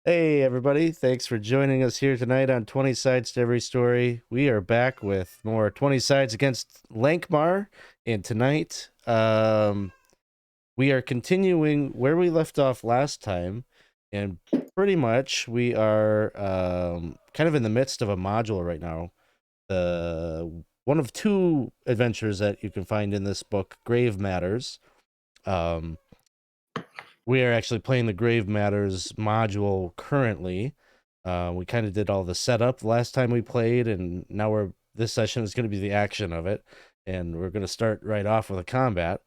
Hey everybody, thanks for joining us here tonight on 20 Sides to Every Story. We are back with more 20 Sides Against Lankhmar, and tonight we are continuing where we left off last time, and pretty much we are kind of in the midst of a module right now. One of two adventures that you can find in this book, Grave Matters. We are actually playing the Grave Matters module currently. We kind of did all the setup last time we played, and now this session is going to be the action of it, and we're going to start right off with a combat.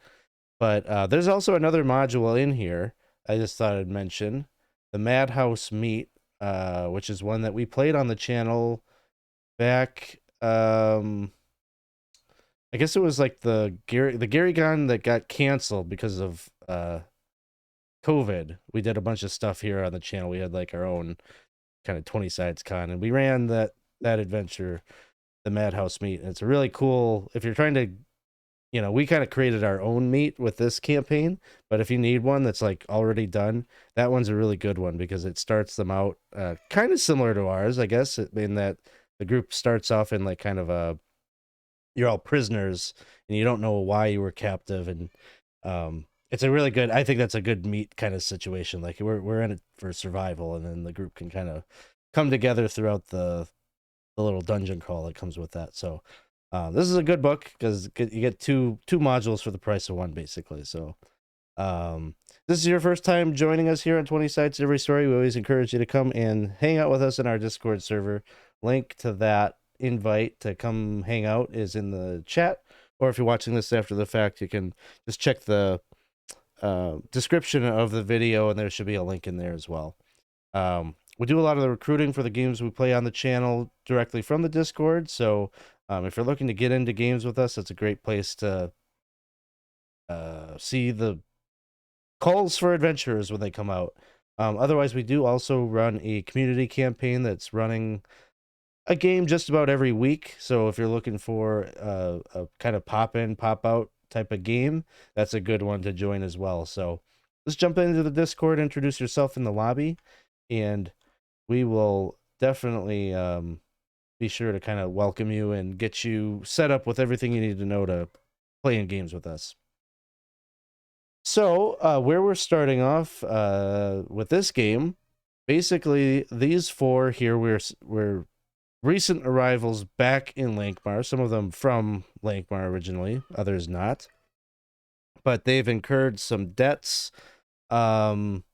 But there's also another module in here I just thought I'd mention, the Madhouse Meet, which is one that we played on the channel back. I guess it was like the Gary Gun that got canceled because of COVID. We did a bunch of stuff here on the channel. We had like our own kind of 20 sides con, and we ran that adventure, the Madhouse Meet. And it's a really cool, if you're trying to, we kind of created our own meet with this campaign, but if you need one that's like already done, that one's a really good one because it starts them out kind of similar to ours, I guess, in that the group starts off in like kind of you're all prisoners and you don't know why you were captive, and it's a really good, I think that's a good meet kind of situation. Like we're in it for survival, and then the group can kind of come together throughout the little dungeon crawl that comes with that. So this is a good book because you get two modules for the price of one, basically. So this is your first time joining us here on 20 Sides to Every Story. We always encourage you to come and hang out with us in our Discord server. Link to that invite to come hang out is in the chat, or if you're watching this after the fact, you can just check the description of the video, and there should be a link in there as well. We do a lot of the recruiting for the games we play on the channel directly from the Discord, so if you're looking to get into games with us, it's a great place to see the calls for adventures when they come out. Otherwise, we do also run a community campaign that's running a game just about every week. So if you're looking for a kind of pop in, pop out type of game, that's a good one to join as well. So let's jump into the Discord, introduce yourself in the lobby, and we will definitely be sure to kind of welcome you and get you set up with everything you need to know to play in games with us. So where we're starting off with this game, basically these four here, we're recent arrivals back in Lankhmar, some of them from Lankhmar originally, others not. But they've incurred some debts, some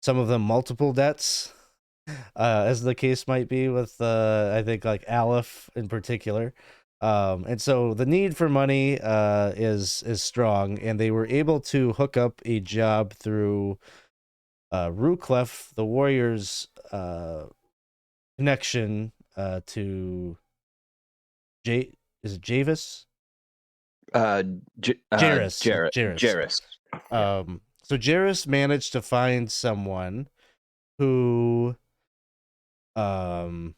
of them multiple debts, as the case might be with, I think, like Alef in particular. And so the need for money is strong, and they were able to hook up a job through Ruclef the Warrior's connection to is it Javis? Jairus. Jairus. So Jairus managed to find someone who, someone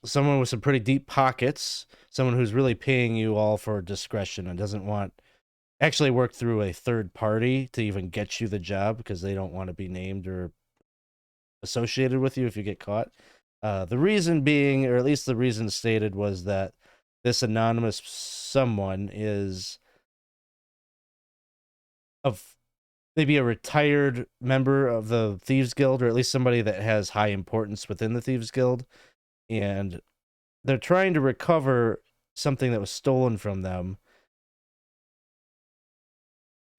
with some pretty deep pockets, someone who's really paying you all for discretion and doesn't want actually work through a third party to even get you the job because they don't want to be named or associated with you if you get caught. The reason being, or at least the reason stated, was that this anonymous someone is of maybe a retired member of the Thieves Guild, or at least somebody that has high importance within the Thieves Guild, and they're trying to recover something that was stolen from them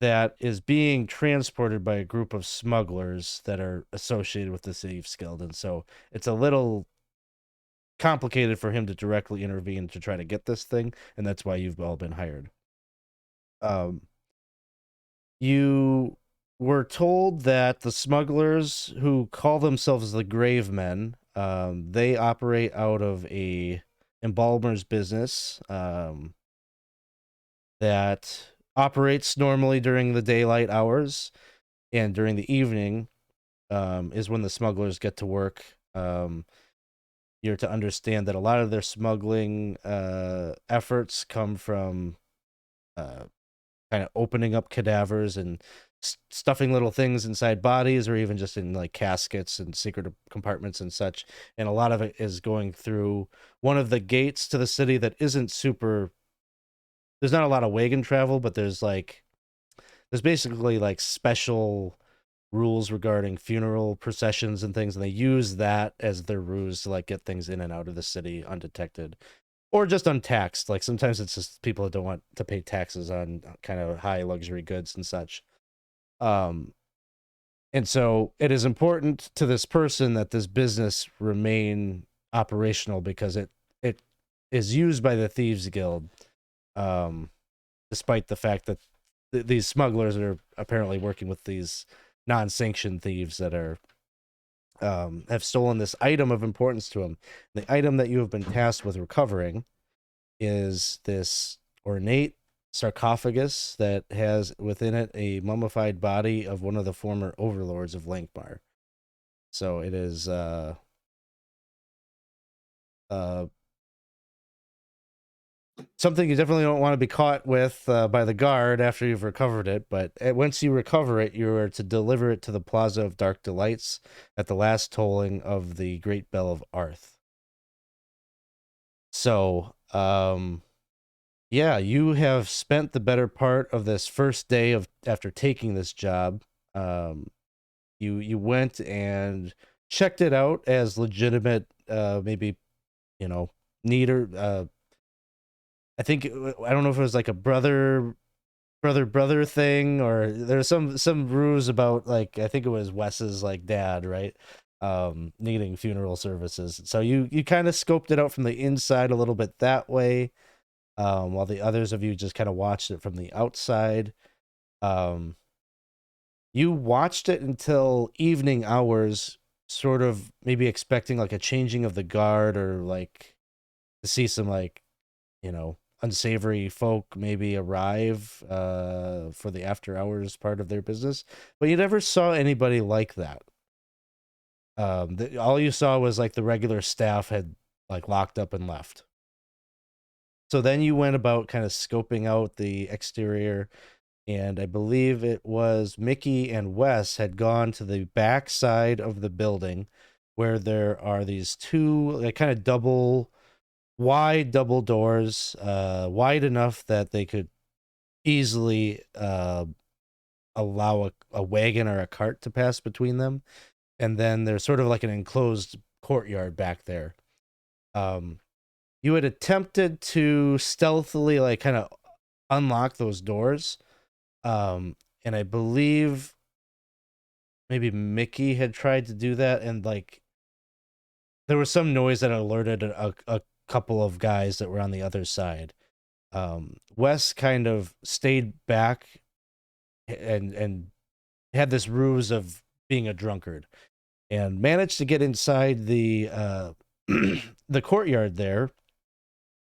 that is being transported by a group of smugglers that are associated with the Thieves Guild. And so it's a little complicated for him to directly intervene to try to get this thing, and that's why you've all been hired. You were told that the smugglers, who call themselves the Grave Men, they operate out of a embalmer's business that operates normally during the daylight hours, and during the evening is when the smugglers get to work. You're to understand that a lot of their smuggling efforts come from kind of opening up cadavers and stuffing little things inside bodies, or even just in like caskets and secret compartments and such. And a lot of it is going through one of the gates to the city that isn't super. There's not a lot of wagon travel, but there's basically like special rules regarding funeral processions and things, and they use that as their ruse to like get things in and out of the city undetected or just untaxed. Like sometimes it's just people that don't want to pay taxes on kind of high luxury goods and such. And so it is important to this person that this business remain operational because it is used by the Thieves Guild, despite the fact that these smugglers are apparently working with these non-sanctioned thieves that are have stolen this item of importance to them. The item that you have been tasked with recovering is this ornate sarcophagus that has within it a mummified body of one of the former overlords of Lankhmar. So it is something you definitely don't want to be caught with by the guard after you've recovered it, but once you recover it, you are to deliver it to the Plaza of Dark Delights at the last tolling of the Great Bell of Arth. So, yeah, you have spent the better part of this first day after taking this job. You went and checked it out as legitimate, maybe, neater. I think I don't know if it was like a brother thing, or there's some ruse about like I think it was Wes's like dad, right? Needing funeral services. So you kind of scoped it out from the inside a little bit that way. While the others of you just kind of watched it from the outside. You watched it until evening hours, sort of maybe expecting like a changing of the guard or like to see some like, unsavory folk maybe arrive for the after hours part of their business. But you never saw anybody like that. All you saw was like the regular staff had like locked up and left. So then you went about kind of scoping out the exterior, and I believe it was Mickey and Wes had gone to the back side of the building where there are these two like kind of wide double doors, wide enough that they could easily allow a wagon or a cart to pass between them. And then there's sort of like an enclosed courtyard back there. You had attempted to stealthily like kind of unlock those doors. And I believe maybe Mickey had tried to do that, and like there was some noise that alerted a couple of guys that were on the other side. Wes kind of stayed back and had this ruse of being a drunkard and managed to get inside the the courtyard there,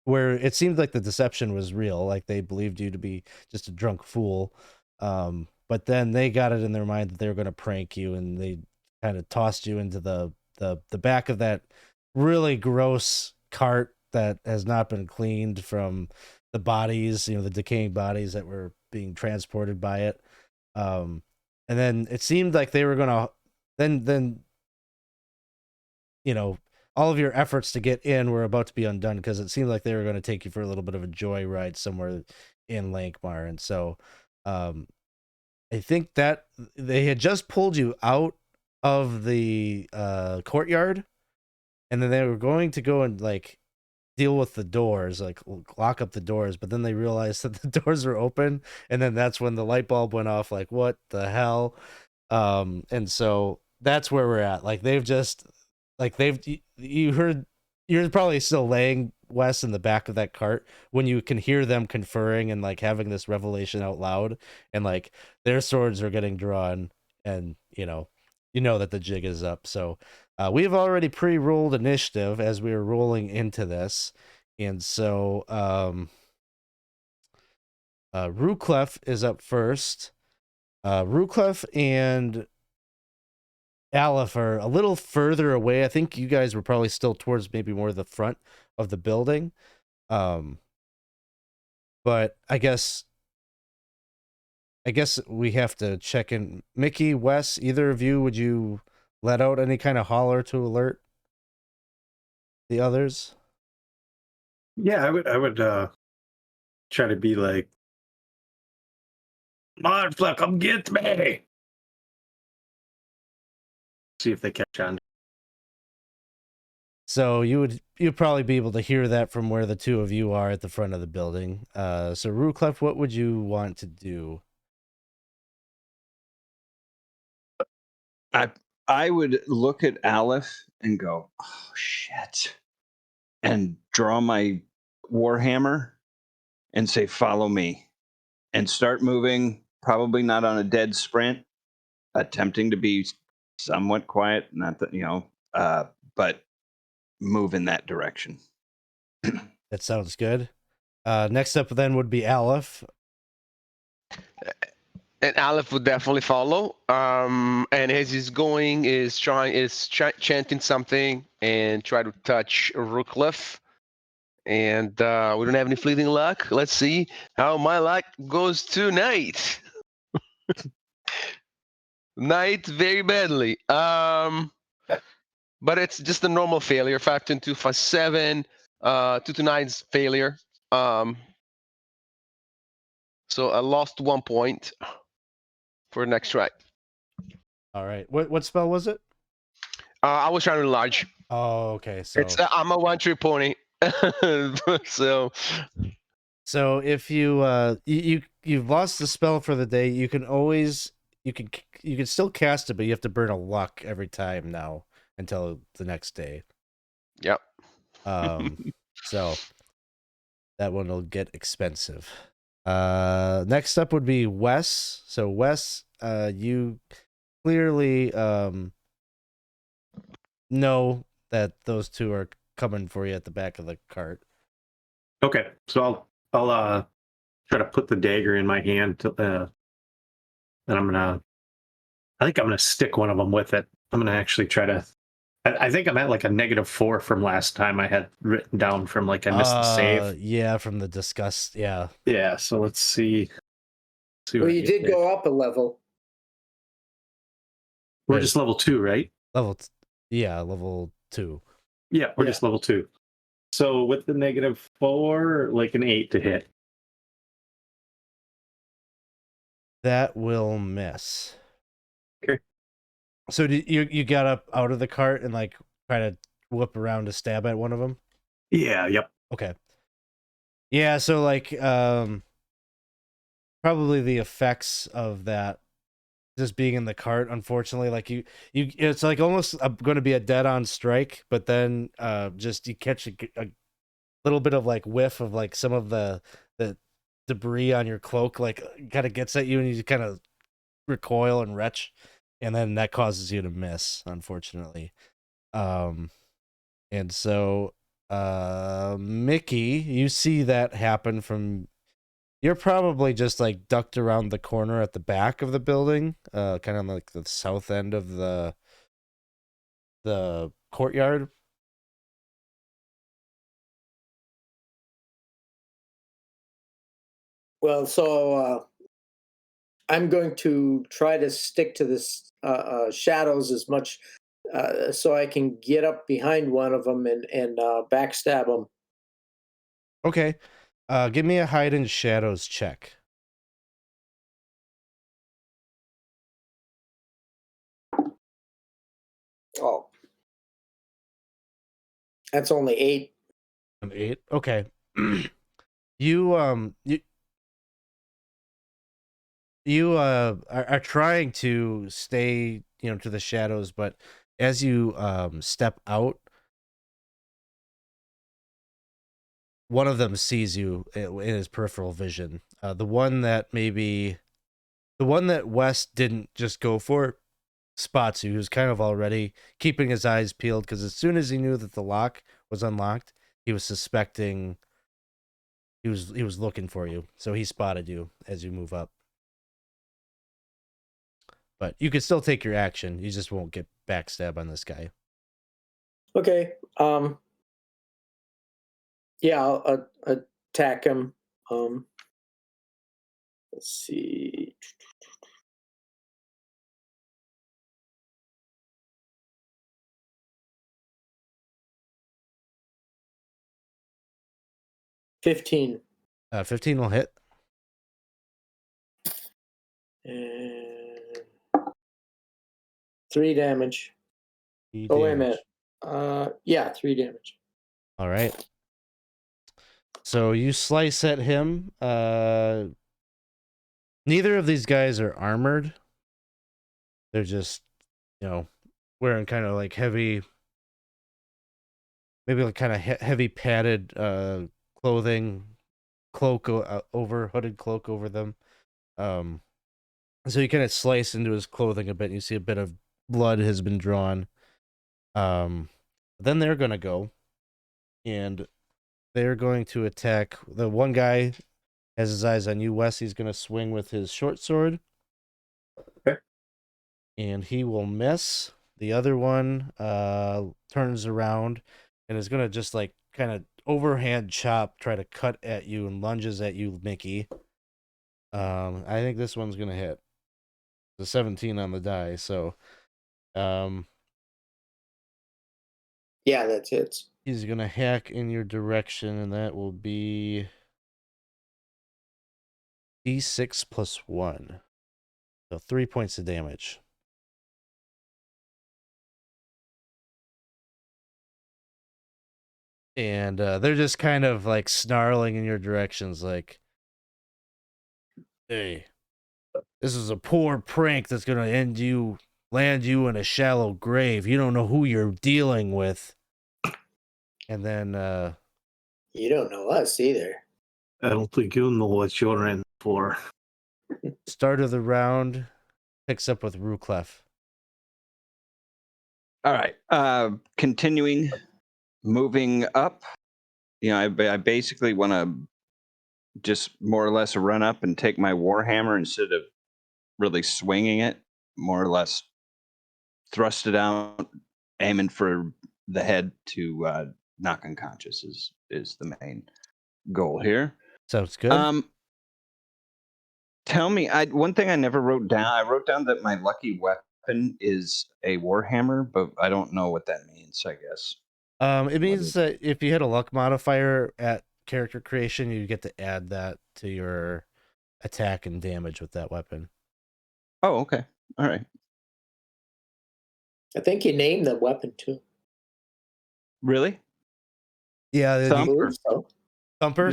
where it seemed like the deception was real, like they believed you to be just a drunk fool. But then they got it in their mind that they were going to prank you, and they kind of tossed you into the back of that really gross cart that has not been cleaned from the bodies, the decaying bodies that were being transported by it. And then it seemed like they were going to then all of your efforts to get in were about to be undone, because it seemed like they were going to take you for a little bit of a joyride somewhere in Lankhmar. And so I think that they had just pulled you out of the courtyard, and then they were going to go and like deal with the doors, like lock up the doors, but then they realized that the doors were open, and then that's when the light bulb went off, like what the hell. And so that's where we're at. Like you're probably still laying, Wes, in the back of that cart when you can hear them conferring and like having this revelation out loud, and like their swords are getting drawn, and you know that the jig is up. So we've already pre-rolled initiative as we were rolling into this, and so Ruclef is up first. Ruclef and Alef are a little further away. I think you guys were probably still towards maybe more the front of the building. But I guess I guess we have to check in. Mickey, Wes, either of you, would you let out any kind of holler to alert the others? Yeah, I would try to be like, "Monfla, come get me!" See if they catch on. So you'd probably be able to hear that from where the two of you are at the front of the building. So Ruclef, what would you want to do? I would look at Alef and go, "Oh shit," and draw my warhammer and say, "Follow me," and start moving. Probably not on a dead sprint, attempting to be somewhat quiet, not that but move in that direction. That sounds good. Next up then would be Alef. And Aleph would definitely follow. And as he's going, is chanting something and try to touch Ruclef. And we don't have any fleeting luck. Let's see how my luck goes tonight. Night very badly. But it's just a normal failure. 5, 10, 2, 5, 7. 2 to 9's failure. So I lost 1 point for next try. All right. What spell was it? I was trying to enlarge. Oh, okay. So I'm a 1-tree pony. So if you've lost the spell for the day, you can still cast it, but you have to burn a luck every time now until the next day. Yep. So that one will get expensive. Next up would be Wes. So Wes, you clearly know that those two are coming for you at the back of the cart. Okay, so I'll try to put the dagger in my hand, and I think I'm gonna stick one of them with it. I'm gonna actually try to. I think I'm at like a -4 from last time I had written down from like I missed the save. Yeah, from the disgust. Yeah. Yeah, so let's see. Well, you did go up a level. We're just level 2, right? Level 2. Yeah, we're just level 2. So with the -4, like an 8 to hit. That will miss. Okay. So you got up out of the cart and like try to whip around to stab at one of them? Yeah, yep. Okay. Yeah, so like probably the effects of that just being in the cart, unfortunately, like you it's like almost going to be a dead-on strike, but then just you catch a little bit of like whiff of like some of the debris on your cloak, like kind of gets at you and you kind of recoil and retch, and then that causes you to miss, unfortunately. And so Mickey, you see that happen from, you're probably just like ducked around the corner at the back of the building, kind of like the south end of the courtyard. Well, so I'm going to try to stick to this shadows as much so I can get up behind one of them and backstab them. Okay. Give me a hide in shadows check. Oh, that's only 8. An 8. Okay. You are trying to stay, to the shadows, but as you step out, one of them sees you in his peripheral vision. The one that Wes didn't just go for spots you, who's kind of already keeping his eyes peeled, because as soon as he knew that the lock was unlocked, he was suspecting, he was looking for you, so he spotted you as you move up. But you can still take your action. You just won't get backstab on this guy. Okay. Yeah, I'll attack him. Let's see. 15. 15 will hit. And 3 damage. Three Oh, wait a damage. minute. Yeah, 3 damage. All right. So you slice at him. Neither of these guys are armored. They're just, wearing kind of like heavy, maybe like kind of heavy padded clothing, cloak over, hooded cloak over them. So you kind of slice into his clothing a bit, and you see a bit of blood has been drawn. Then they're going to go, and they're going to attack. The one guy has his eyes on you, Wes. He's going to swing with his short sword. Okay. And he will miss. The other one turns around and is going to just like kind of overhand chop, try to cut at you and lunges at you, Mickey. I think this one's going to hit. The 17 on the die, so Yeah, that's it. he's going to hack in your direction, and that will be D6 plus 1. So 3 points of damage. And they're just kind of like snarling in your directions like, hey, this is a poor prank that's going to land you in a shallow grave. You don't know who you're dealing with. And then You don't know us either. I don't think you'll know what you're in for. start of the round picks up with Ruclef. All right. Continuing, moving up. I basically want to just more or less run up and take my warhammer instead of really swinging it. More or less thrust it out, aiming for the head to knock unconscious is the main goal here. Sounds good. Tell me, one thing I never wrote down. I wrote down that my lucky weapon is a warhammer, but I don't know what that means. I guess. It means that if you hit a luck modifier at character creation, you get to add that to your attack and damage with that weapon. Oh, okay. All right. I think you named the weapon too. Really? Yeah, Thump? I believe so. Thumper.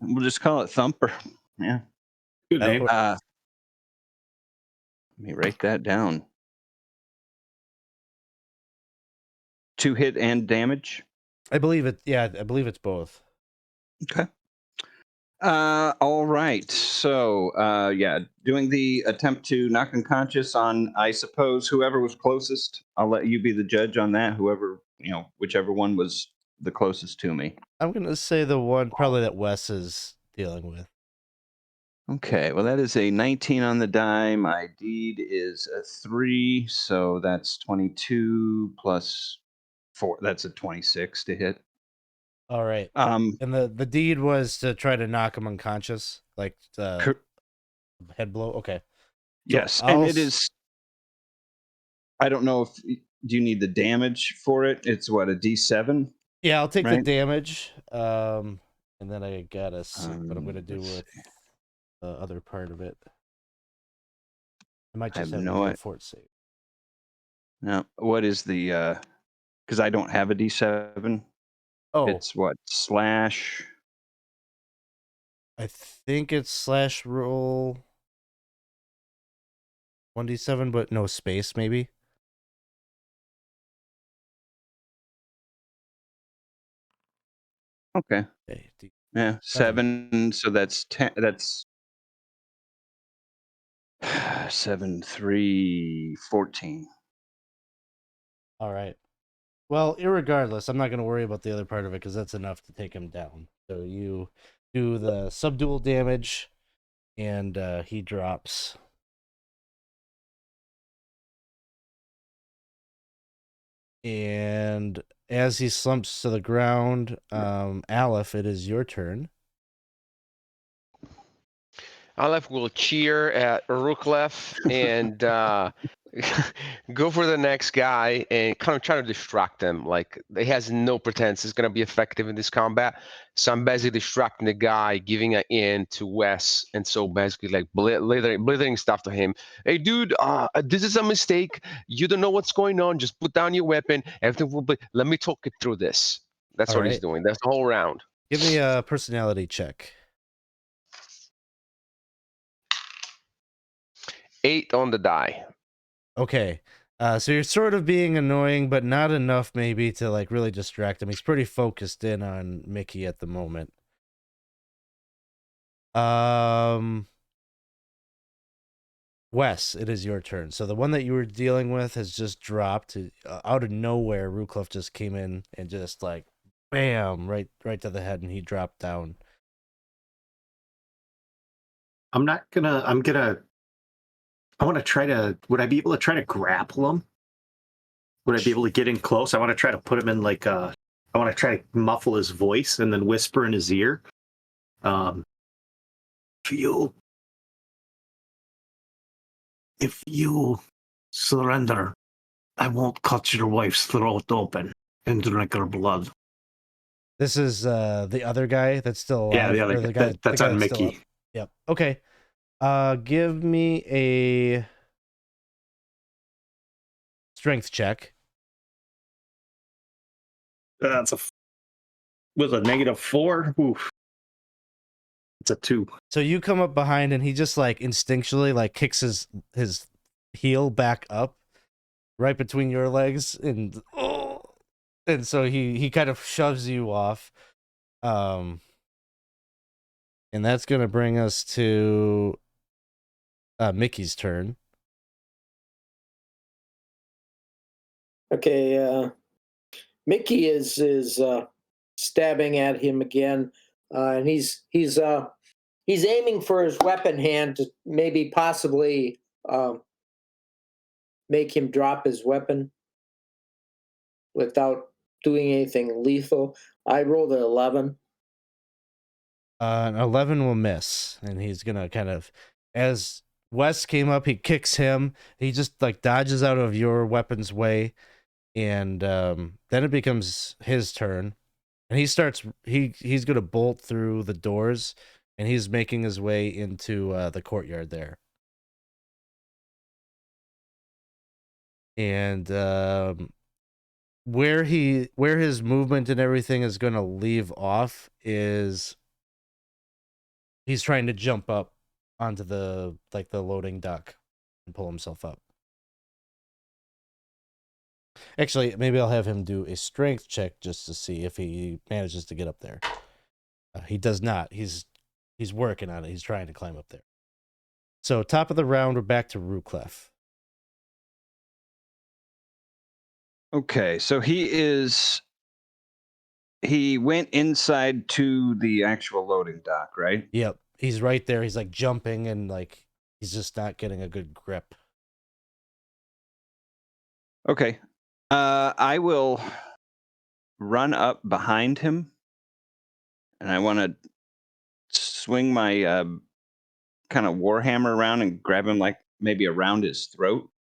We'll just call it Thumper. Yeah. Good name. Let me write that down. 2 hit and damage. I believe it. Yeah, I believe it's both. Okay. All right. So, doing the attempt to knock unconscious on, I suppose, whoever was closest. I'll let you be the judge on that. Whichever one was the closest to me. I'm gonna say the one probably that Wes is dealing with. Okay. Well, that is a 19 on the die. My deed is a 3, so that's 22 plus 4. That's a 26 to hit. All right. And the deed was to try to knock him unconscious, like head blow. Okay. Yes, and it is. I don't know if do you need the damage for it. It's what, a D7? Yeah, I'll take the right? damage. And then I gotta see what I'm gonna do let's with the other part of it. I might I just have have no a idea. fort save. Now, what is the? Because I don't have a D7. Oh, It's what, slash? I think it's slash roll 1d7, but no space, maybe. Okay. Okay, Yeah, 7. So that's 10. That's 7, 3, 14. All right. Well, irregardless, I'm not going to worry about the other part of it because that's enough to take him down. So you do the subdual damage, and he drops. And as he slumps to the ground, Alef, it is your turn. Alef will cheer at Ruclef and go for the next guy and kind of try to distract him. Like, he has no pretense he's going to be effective in this combat. So I'm basically distracting the guy, giving an in to Wes, and so basically like blithering stuff to him. Hey, dude, this is a mistake. You don't know what's going on. Just put down your weapon. Everything will be. Let me talk it through this. That's All what he's right. doing. That's the whole round. Give me a personality check. 8 on the die. Okay. So you're sort of being annoying, but not enough maybe to like really distract him. He's pretty focused in on Mickey at the moment. Wes, it is your turn. So the one that you were dealing with has just dropped out of nowhere. Ruclef just came in and just like, bam, right to the head, and he dropped down. I want to try to, would I be able to try to grapple him? Would I be able to get in close? I want to try to put him in like I want to try to muffle his voice and then whisper in his ear. If you surrender, I won't cut your wife's throat open and drink her blood. This is the other guy that's still alive. Yeah, the other guy. That's on Mickey. Yep. Okay. Give me a strength check. That's with a -4. Oof. It's a 2. So you come up behind and he just like instinctually like kicks his heel back up right between your legs and so he kind of shoves you off. And that's going to bring us to Mickey's turn. Okay, Mickey is stabbing at him again, and he's aiming for his weapon hand to maybe possibly make him drop his weapon without doing anything lethal. I rolled an 11. An 11 will miss, and he's gonna kind of, as Wes came up, he kicks him. He just like dodges out of your weapon's way, and then it becomes his turn, and he's gonna bolt through the doors, and he's making his way into the courtyard there. And where his movement and everything is gonna leave off is he's trying to jump up onto the loading dock and pull himself up. Actually, maybe I'll have him do a strength check just to see if he manages to get up there. He does not. He's working on it. He's trying to climb up there. So top of the round, we're back to Ruclef. Okay, so he went inside to the actual loading dock, right? Yep, he's right there. He's like jumping and like he's just not getting a good grip. Okay. I will run up behind him, and I want to swing my kind of warhammer around and grab him like maybe around his throat,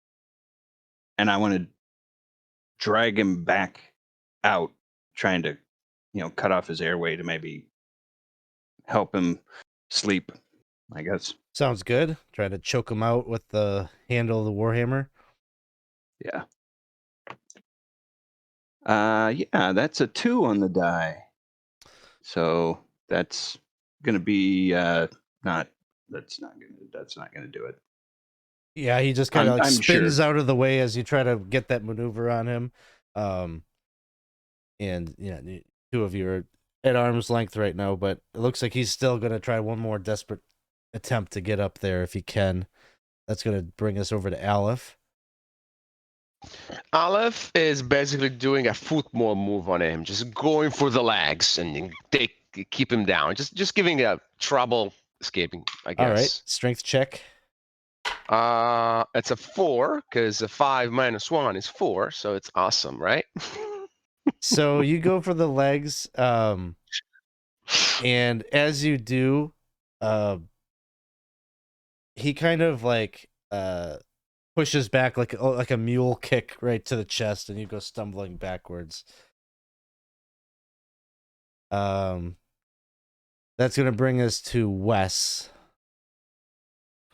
and I want to drag him back out, trying to, cut off his airway to maybe help him sleep, I guess. Sounds good. Try to choke him out with the handle of the warhammer. Yeah. Yeah, that's a 2 on the die. So that's gonna be that's not gonna do it. Yeah, he just kind of like I'm spins sure. out of the way as you try to get that maneuver on him. And yeah, two of you are at arm's length right now, but it looks like he's still going to try one more desperate attempt to get up there if he can. That's going to bring us over to Alef. Alef is basically doing a football move on him, just going for the legs and keep him down. Just giving a trouble escaping, I guess. All right, strength check. It's a 4 because a 5 minus 1 is 4, so it's awesome, right? So you go for the legs, and as you do, he kind of like pushes back like a mule kick right to the chest, and you go stumbling backwards. That's gonna bring us to Wes.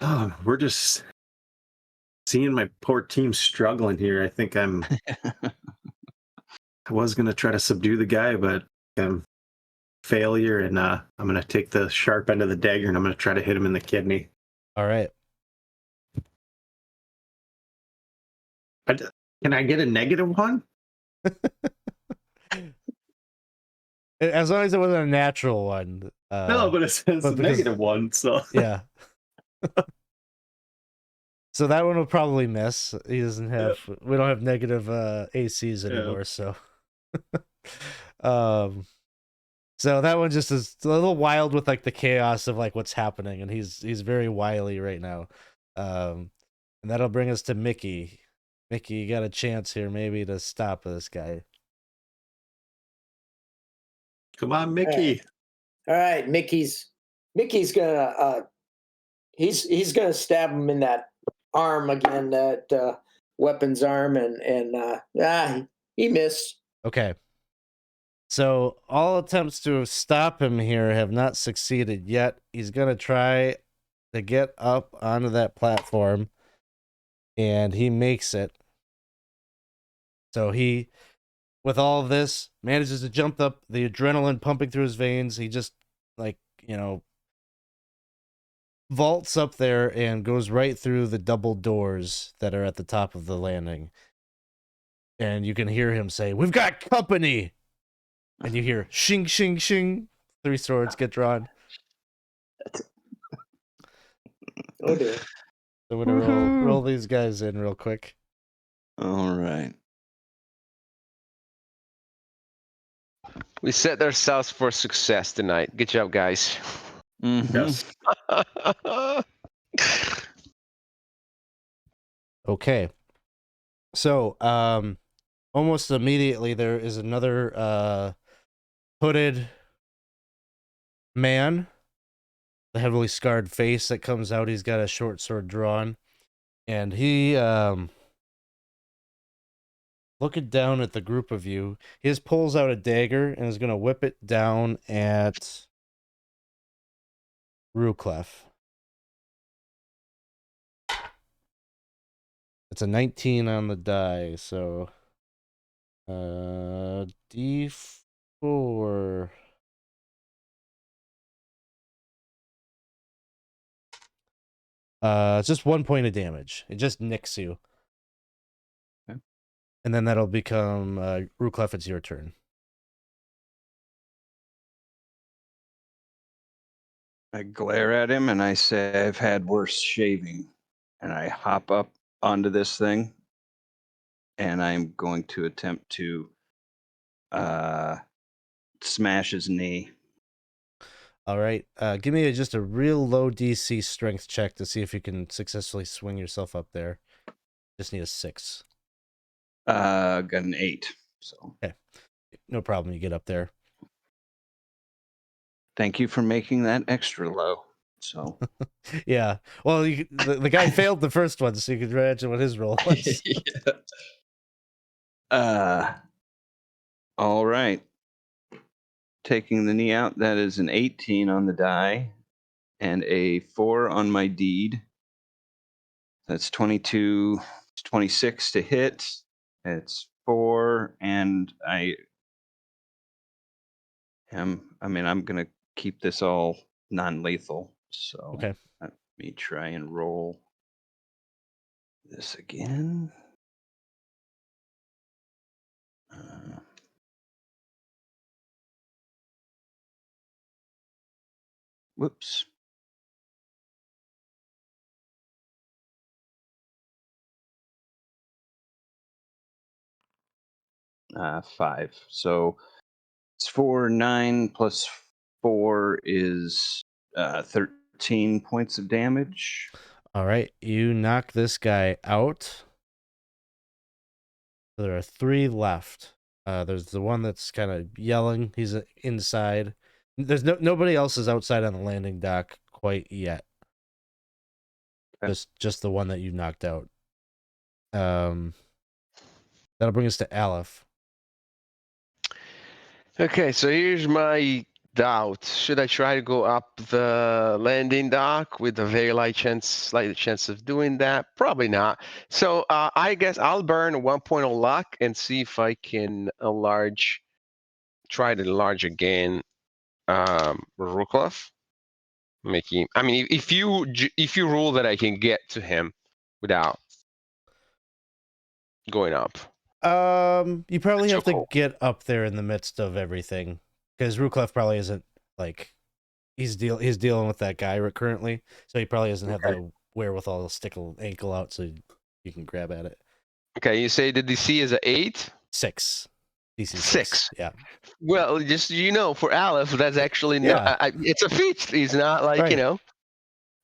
Oh, we're just seeing my poor team struggling here. I think I was gonna try to subdue the guy, but failure, and I'm gonna take the sharp end of the dagger and I'm gonna try to hit him in the kidney. All right. Can I get a -1? As long as it wasn't a natural one. No, but it says but because- -1, so Yeah. So that one will probably miss. He doesn't have. We don't have negative ACs anymore, so. So that one just is a little wild with like the chaos of like what's happening, and he's very wily right now. And that'll bring us to Mickey. Mickey, you got a chance here maybe to stop this guy. come on, Mickey. All right, Mickey's gonna he's gonna stab him in that arm again, that weapon's arm, and he missed. Okay. So all attempts to stop him here have not succeeded yet. He's gonna try to get up onto that platform, and he makes it. So he, with all of this, manages to jump up, the adrenaline pumping through his veins. He just, like, vaults up there and goes right through the double doors that are at the top of the landing. And you can hear him say, "We've got company!" And you hear, shing, shing, shing. 3 swords get drawn. Oh dear. So we're going to roll these guys in real quick. All right. We set ourselves for success tonight. Good job, guys. Mhm. Yes. Okay. So, almost immediately there is another hooded man, the heavily scarred face that comes out. He's got a short sword drawn, and he looking down at the group of you, he just pulls out a dagger and is going to whip it down at Ruclef. It's a 19 on the die, so D4. It's just 1 point of damage. It just nicks you. Okay. And then that'll become Ruclef, it's your turn. I glare at him and I say, "I've had worse shaving." And I hop up onto this thing, and I'm going to attempt to smash his knee. All right. Give me just a real low DC strength check to see if you can successfully swing yourself up there. Just need a 6. Got an 8. So Okay. No problem. You get up there. thank you for making that extra low. So Yeah. Well, the guy failed the first one, so you could imagine what his roll was. all right. Taking the knee out, that is an 18 on the die and a 4 on my deed. That's 22, 26 to hit. It's 4, and I'm going to keep this all non-lethal. So Okay. let me try and roll this again. Whoops. Five. So it's 4, 9 plus 4 is 13 points of damage. All right. You knock this guy out. There are 3 left. There's the one that's kind of yelling. He's inside. There's nobody else is outside on the landing dock quite yet. Just the one that you knocked out. That'll bring us to Alef. Okay, so here's my doubt. Should I try to go up the landing dock with a very slight chance of doing that? Probably not. So I guess I'll burn 1 point of luck and see if I can try to enlarge again Ruclef. I mean, if you rule that I can get to him without going up. You probably That's have so to cool. get up there in the midst of everything, because Ruclef probably isn't like he's dealing with that guy currently, so he probably doesn't have the wherewithal to stick an ankle out so you can grab at it. Okay, you say the DC is an 8? 6. DC 6. Yeah. Well, just for Alef, that's actually it's a feat. He's not like Right.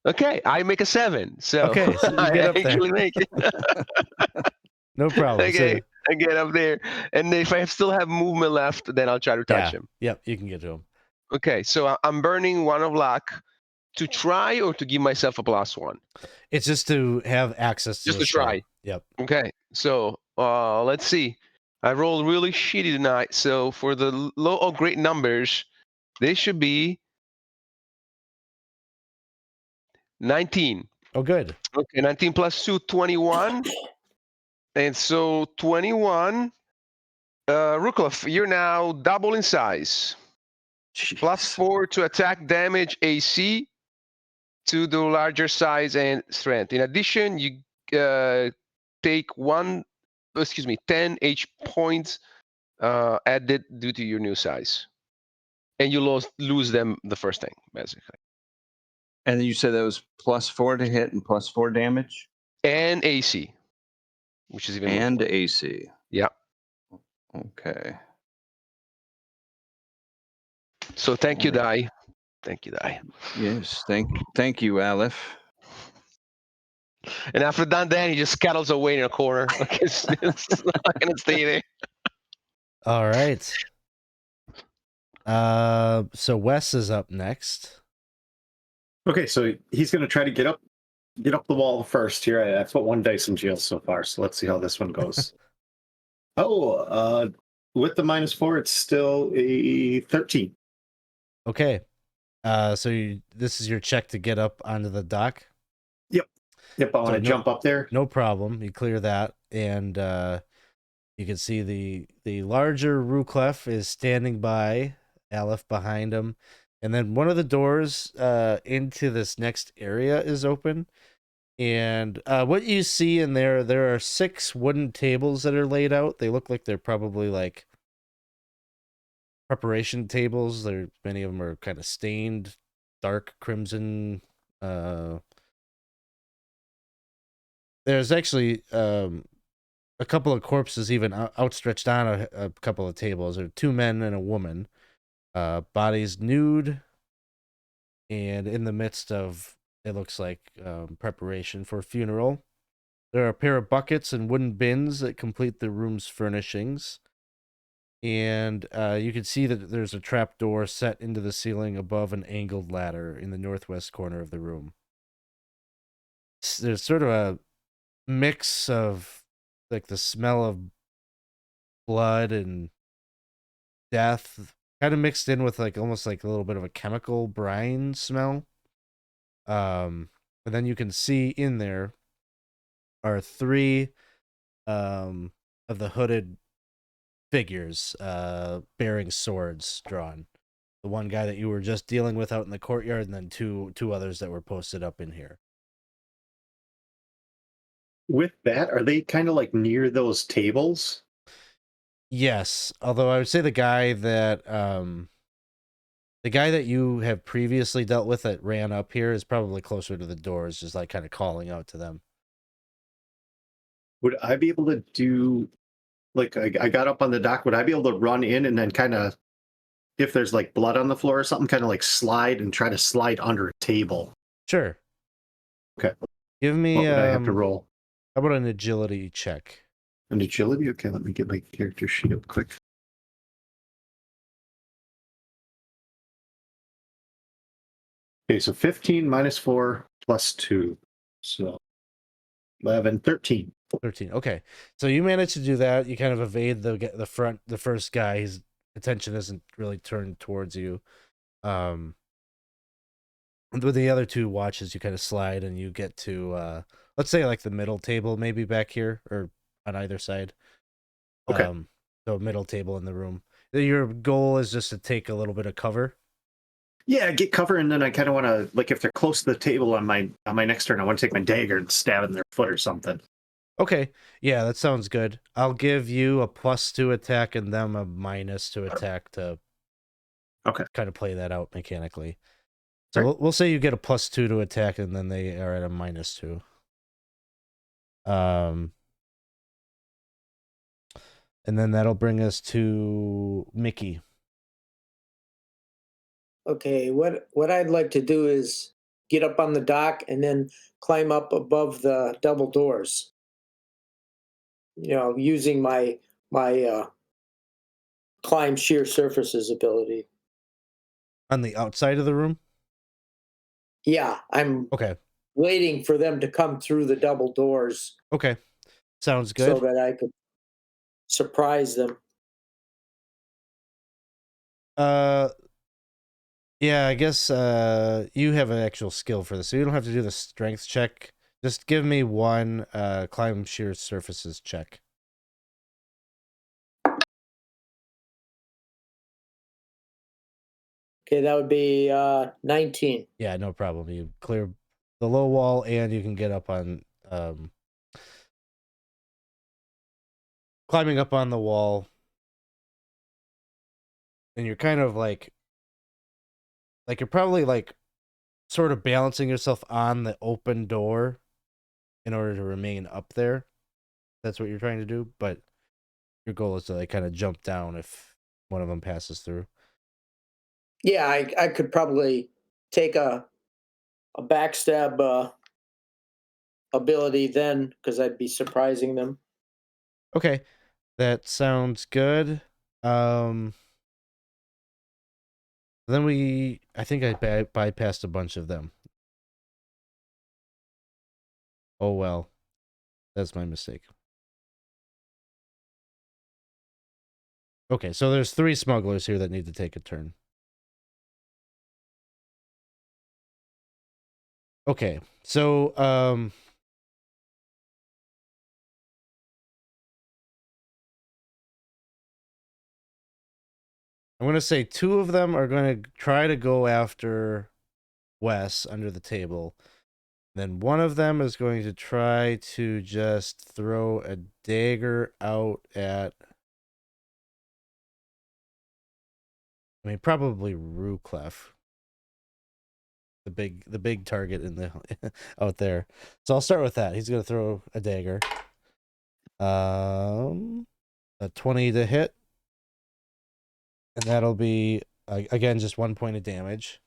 Okay, I make a 7, so Okay, so you I get up there. actually make it. No problem. Okay, I get up there, and if I still have movement left, then I'll try to touch him. Yep, you can get to him. Okay, so I'm burning 1 of luck to try or to give myself a +1. It's just to have access to Just the to try. spell. Yep. Okay, so let's see. I rolled really shitty tonight, so for the low or great numbers, they should be 19. Oh, good. Okay, 19 plus 2, 21. And so 21. Ruclef, you're now double in size. +4 to attack, damage, AC, to the larger size and strength. In addition, you take 10 H points added due to your new size. And you lose them the first thing, basically. And you said that was +4 to hit and +4 damage? And AC, which is even more. And AC. Yeah. Okay. So thank you, Die. Thank you, Die. Yes, thank you, Alef. And after done that, he just scuttles away in a corner. Like it's not gonna stay there. All right. So Wes is up next. Okay, so he's going to try to get up the wall first here. That's what 1 dice in jail so far. So let's see how this one goes. With the -4, it's still a 13. Okay. So this is your check to get up onto the dock? Yep, I want to jump up there. No problem. You clear that, and you can see the larger Ruclef is standing by, Alef behind him, and then one of the doors into this next area is open. And what you see in there are 6 wooden tables that are laid out. They look like they're probably like preparation tables. Many of them are kind of stained dark crimson. There's actually a couple of corpses even outstretched on a couple of tables. There are 2 men and a woman, bodies nude, and in the midst of, it looks like, preparation for a funeral. There are a pair of buckets and wooden bins that complete the room's furnishings. And you can see that there's a trap door set into the ceiling above an angled ladder in the northwest corner of the room. There's sort of a mix of like the smell of blood and death kind of mixed in with like almost like a little bit of a chemical brine smell. And then you can see in there are 3 of the hooded figures bearing swords drawn. The one guy that you were just dealing with out in the courtyard, and then two others that were posted up in here. With that, are they kind of like near those tables? Yes, although I would say the guy that you have previously dealt with that ran up here is probably closer to the doors, just like kind of calling out to them. Would I be able to do, like, I got up on the dock, would I be able to run in and then kind of, if there's like blood on the floor or something, kind of like slide and try to slide under a table? Sure. Okay. Give me, what would I have to roll? How about an agility check? An agility? Okay, let me get my character sheet up quick. Okay, so 15 -4 +2. So 11, 13. 13. Okay. So you managed to do that. You kind of evade the first guy. His attention isn't really turned towards you. And with the other two watches, you kind of slide and you get to let's say like the middle table, maybe back here or on either side. Okay. So middle table in the room. Your goal is just to take a little bit of cover. Yeah, get cover, and then I kind of want to, like, if they're close to the table on my next turn, I want to take my dagger and stab in their foot or something. Okay. Yeah, that sounds good. I'll give you a +2 attack and them a -2 attack to kind of play that out mechanically. So we'll say you get a +2 to attack, and then they are at a -2. And then that'll bring us to Mickey. Okay, what I'd like to do is get up on the dock and then climb up above the double doors. You know, using my climb sheer surfaces ability. On the outside of the room? Yeah, I'm Okay. waiting for them to come through the double doors Okay. Sounds so good. that I could surprise them. Yeah, I guess you have an actual skill for this, so you don't have to do the strength check. Just give me one climb sheer surfaces check. Okay, that would be 19. Yeah, no problem. You clear the low wall and you can get up on climbing up on the wall. And you're kind of like you're probably like sort of balancing yourself on the open door in order to remain up there. That's what you're trying to do, but your goal is to like kind of jump down if one of them passes through. Yeah, I could probably take a backstab ability then, because I'd be surprising them. Okay, that sounds good. Then I think I bypassed a bunch of them. Oh well, that's my mistake. Okay, so there's 3 smugglers here that need to take a turn. Okay, so I'm going to say 2 of them are going to try to go after Wes under the table. Then one of them is going to try to just throw a dagger out at, I mean, probably Ruclef, the big target in the out there. So I'll start with that. He's going to throw a dagger. A 20 to hit. And that'll be, again, just 1 point of damage.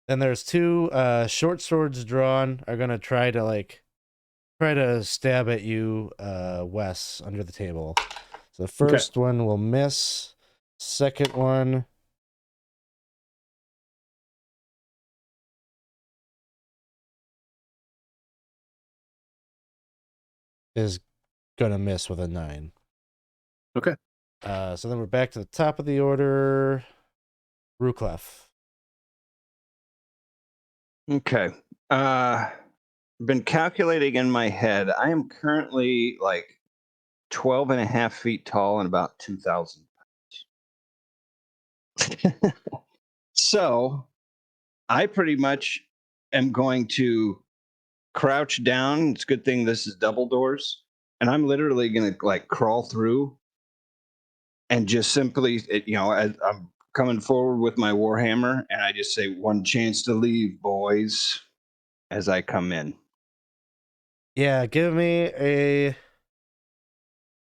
Then there's 2 short swords drawn are going to try to stab at you, Wes, under the table. So the first one will miss. Second one is going to miss with a 9. Okay. So then we're back to the top of the order. Ruclef. Okay. Been calculating in my head. I am currently like 12 and a half feet tall and about 2,000 pounds. So I pretty much am going to crouch down. It's a good thing this is double doors. And I'm literally going to like crawl through and just simply, I'm coming forward with my Warhammer and I just say, "One chance to leave, boys," as I come in. Yeah, give me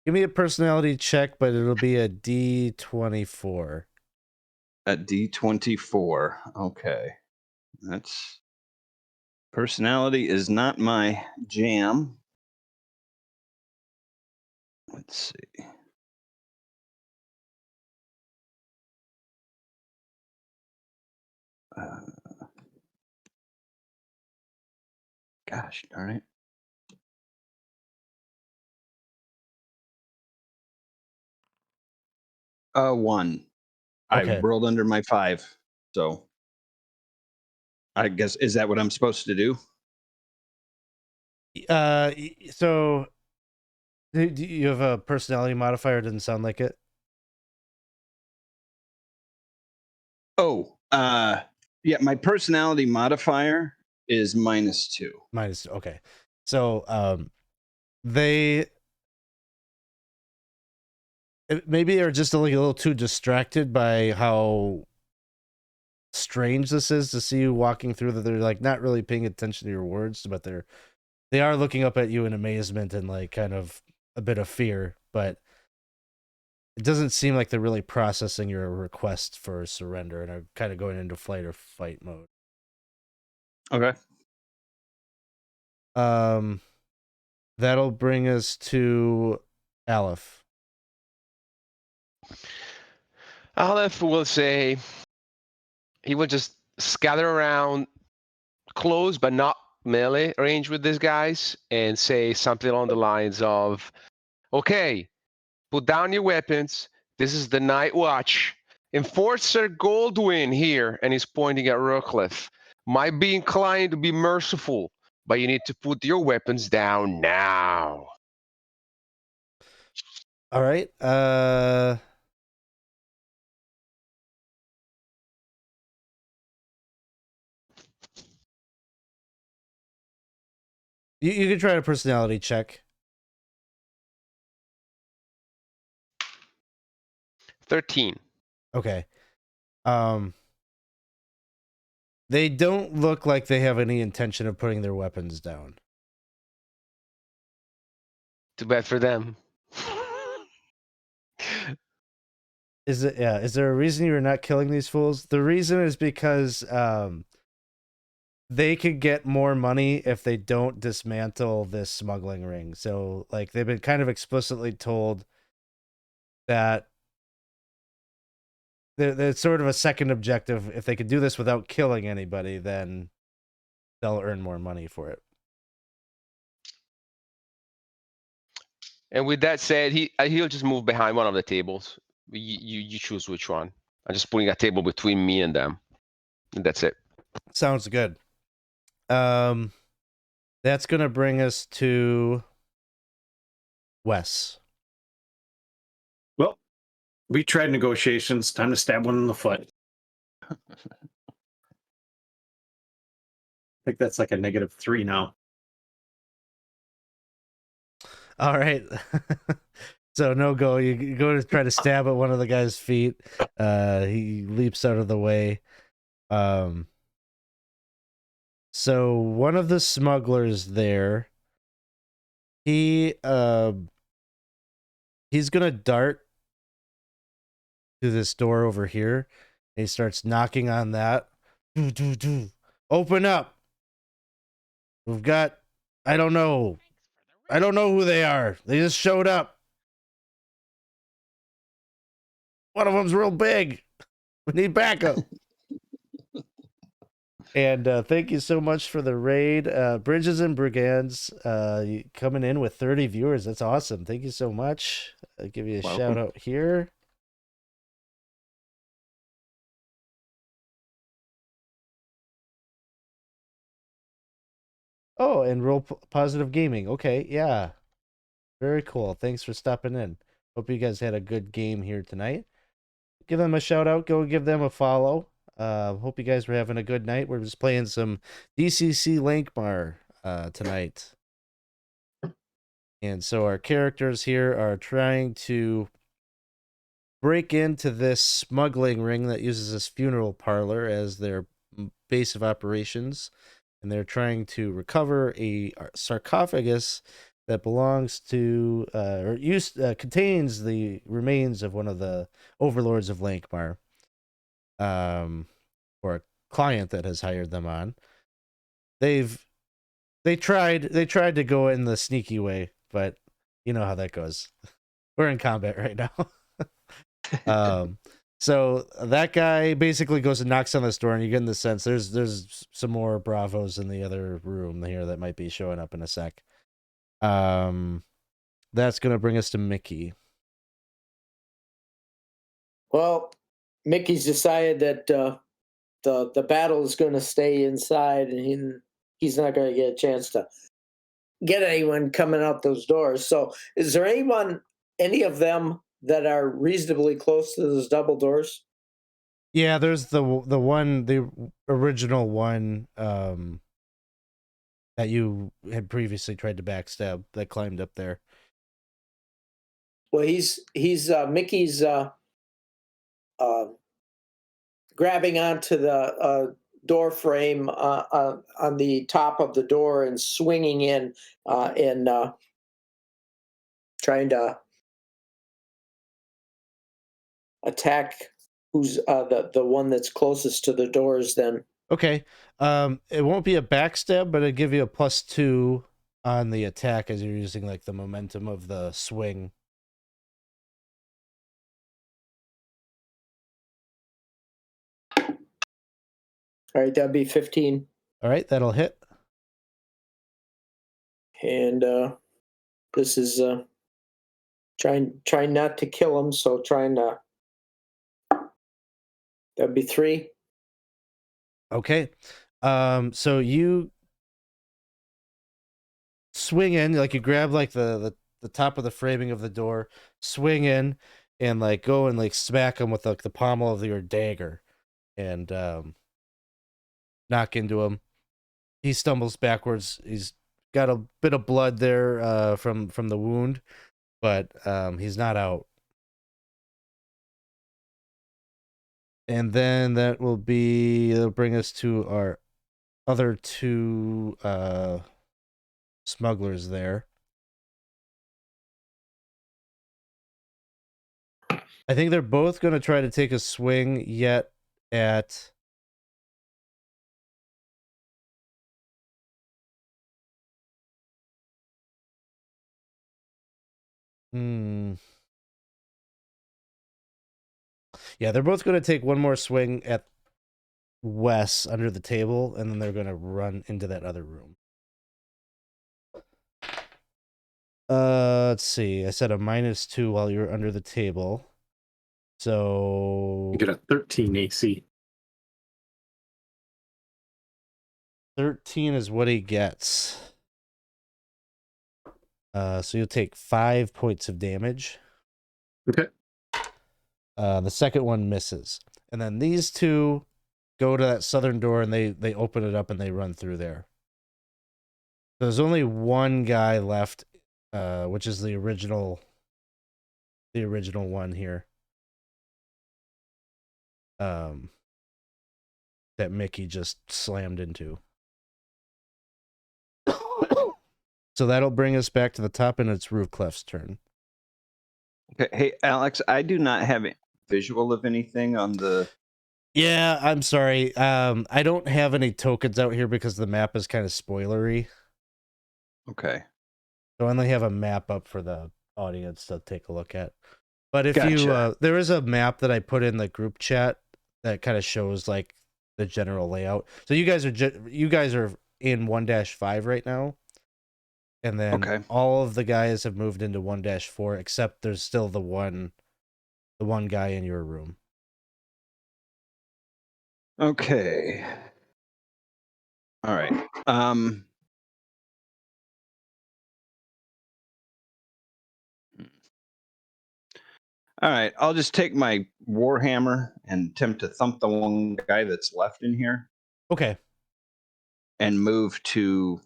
a personality check, but it'll be a D24. A D24. Okay. That's personality is not my jam. Let's see. Gosh darn it. One. I Okay. rolled under my 5, so I guess is that what I'm supposed to do? So do you have a personality modifier? Didn't sound like it. Oh, yeah, my personality modifier is -2. Minus. Okay. So they maybe they're just like a little too distracted by how strange this is to see you walking through, that they're like not really paying attention to your words, but they are looking up at you in amazement and like kind of a bit of fear, but it doesn't seem like they're really processing your request for surrender and are kind of going into flight or fight mode. Okay. That'll bring us to Alef. Alef will say he will just scatter around close but not melee range with these guys and say something along the lines of, okay, put down your weapons. This is the Night Watch. Enforcer Goldwyn here, and he's pointing at Ruclef. Might be inclined to be merciful, but you need to put your weapons down now. All right. You can try a personality check. 13. Okay. They don't look like they have any intention of putting their weapons down. Too bad for them. Is there a reason you're not killing these fools? The reason is because they could get more money if they don't dismantle this smuggling ring. So like they've been kind of explicitly told that there's sort of a second objective. If they could do this without killing anybody, then they'll earn more money for it. And with that said, he'll just move behind one of the tables. You choose which one. I'm just putting a table between me and them. And that's it. Sounds good. That's gonna bring us to Wes. Well, we tried negotiations. Time to stab one in the foot. I think that's like a -3 now. All right. So no go. You go to try to stab at one of the guy's feet. He leaps out of the way. So one of the smugglers there, he's gonna dart to this door over here. And he starts knocking on that. Open up. We've got, I don't know who they are. They just showed up. One of them's real big. We need backup. And thank you so much for the raid. Bridges and Brigands coming in with 30 viewers. That's awesome. Thank you so much. I'll give you a shout out here. Oh, and Roll Positive Gaming. Okay, yeah. Very cool. Thanks for stopping in. Hope you guys had a good game here tonight. Give them a shout out. Go give them a follow. Hope you guys were having a good night. We're just playing some DCC Lankhmar tonight. And so our characters here are trying to break into this smuggling ring that uses this funeral parlor as their base of operations. And they're trying to recover a sarcophagus that belongs to contains the remains of one of the overlords of Lankhmar, or a client that has hired them on. They tried to go in the sneaky way, but you know how that goes. We're in combat right now. So that guy basically goes and knocks on this door, and you get in the sense there's some more Bravos in the other room here that might be showing up in a sec. That's gonna bring us to Mickey. Well, Mickey's decided that the battle is going to stay inside, and he's not going to get a chance to get anyone coming out those doors. So, is there any of them that are reasonably close to those double doors? Yeah, there's the original one that you had previously tried to backstab that climbed up there. Well, he's Mickey's grabbing onto the door frame on the top of the door and swinging in and trying to attack who's the one that's closest to the doors. Then Okay. It won't be a backstab, but it'll give you a +2 on the attack as you're using like the momentum of the swing. all right, that'd be 15, All right, that'll hit. and this is trying not to kill him, so trying to. That'd be 3. Okay. So you swing in, like you grab like the top of the framing of the door, swing in, and like go and like smack him with like the pommel of your dagger, and knock into him. He stumbles backwards. He's got a bit of blood there from the wound, but he's not out. And then it'll bring us to our other 2 smugglers there. I think they're both going to try to take a swing yet at Yeah, they're both going to take one more swing at Wes under the table, and then they're going to run into that other room. Let's see. I said a -2 while you were under the table. So You get a 13 AC. 13 is what he gets. So you'll take 5 points of damage. Okay. The second one misses. And then these 2 go to that southern door, and they open it up and they run through there. There's only one guy left, which is the original one here. That Mickey just slammed into. So that'll bring us back to the top, and it's Ruclef's turn. Okay. Hey, Alex, I do not have a visual of anything on the. Yeah, I'm sorry. I don't have any tokens out here because the map is kind of spoilery. Okay. So I only have a map up for the audience to take a look at. But if Gotcha. there is a map that I put in the group chat that kind of shows like the general layout. So you guys are in 1-5 right now. And then Okay. all of the guys have moved into 1-4, except there's still the one guy in your room. Okay. All right. All right. I'll just take my warhammer and attempt to thump the one guy that's left in here Okay. and move to.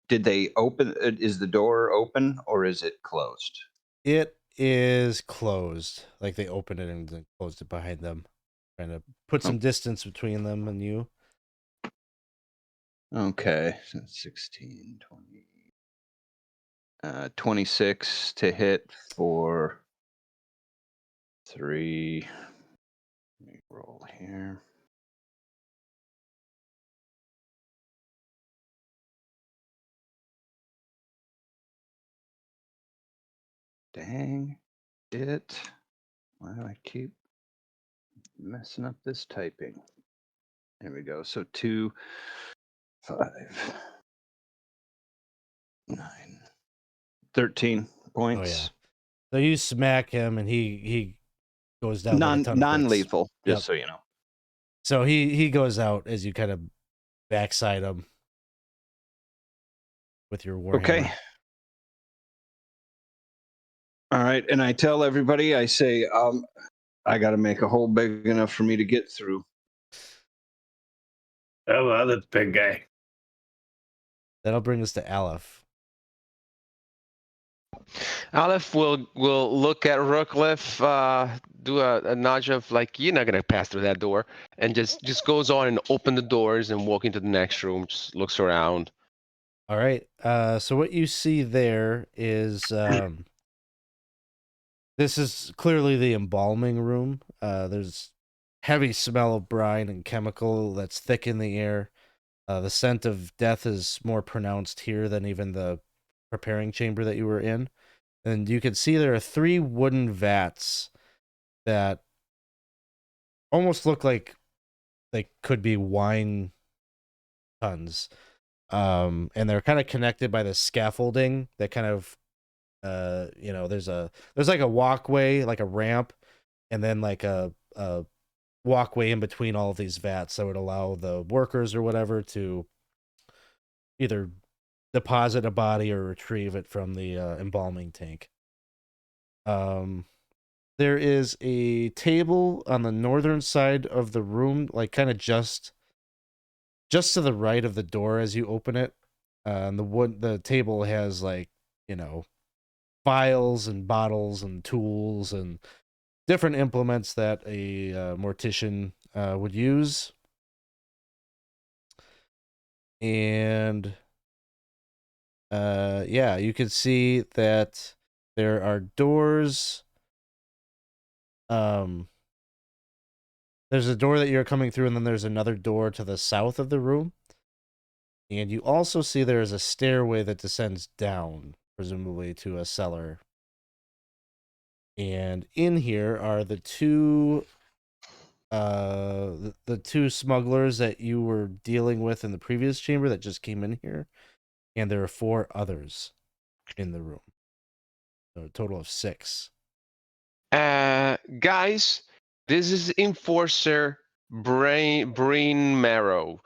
Did they open? Is the door open or is it closed? It is closed. Like they opened it and then closed it behind them. Trying to put some distance between them and you. Okay. So 16, 20. 26 to hit for 3. Let me roll here. Dang it. Why do I keep messing up this typing. There we go. So 2, 5, 9, 13 points. Oh yeah. So you smack him, and he goes down like a ton of bricks. Non-lethal, just Yep. so you know. So he goes out as you kind of backside him with your warhammer. Okay. All right, and I tell everybody, I say, I got to make a hole big enough for me to get through. Oh, well, that's big guy. That'll bring us to Alef. Alef will look at Ruclef, do a nudge of like, you're not gonna pass through that door, and just goes on and open the doors and walk into the next room. Just looks around. All right. So what you see there is this is clearly the embalming room. There's heavy smell of brine and chemical that's thick in the air. The scent of death is more pronounced here than even the preparing chamber that you were in. And you can see there are 3 wooden vats that almost look like they could be wine tons. And they're kind of connected by the scaffolding that kind of there's like a walkway, like a ramp, and then like a walkway in between all of these vats that would allow the workers or whatever to either deposit a body or retrieve it from the embalming tank. There is a table on the northern side of the room, like kind of just to the right of the door as you open it. And the table has like, files and bottles and tools and different implements that a mortician would use. And yeah, you can see that there are doors. There's a door that you're coming through, and then there's another door to the south of the room. And you also see there is a stairway that descends down, presumably to a cellar. And in here are the 2 the 2 smugglers that you were dealing with in the previous chamber that just came in here, and there are 4 others in the room. So a total of 6. Guys, this is Enforcer Brain Marrow.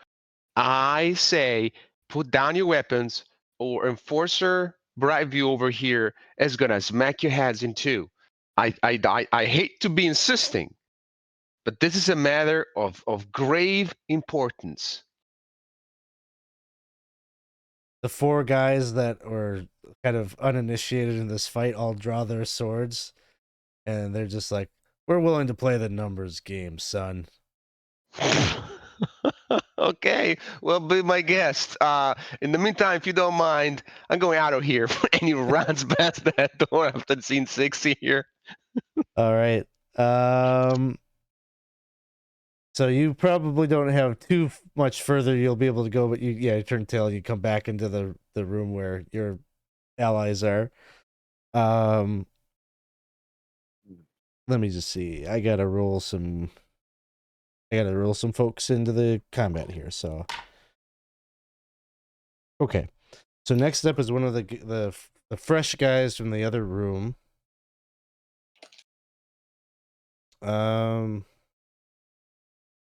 I say, put down your weapons, or Enforcer Brightview over here is gonna smack your heads in 2. I hate to be insisting, but this is a matter of grave importance. The 4 guys that were kind of uninitiated in this fight all draw their swords, and they're just like, "We're willing to play the numbers game, son." Okay, well, be my guest. In the meantime, if you don't mind, I'm going out of here. And he runs past that door after scene 6 here. All right. So you probably don't have too much further you'll be able to go, but you turn tail, you come back into the room where your allies are. Let me just see. I gotta roll some folks into the combat here. So okay. So next up is one of the fresh guys from the other room.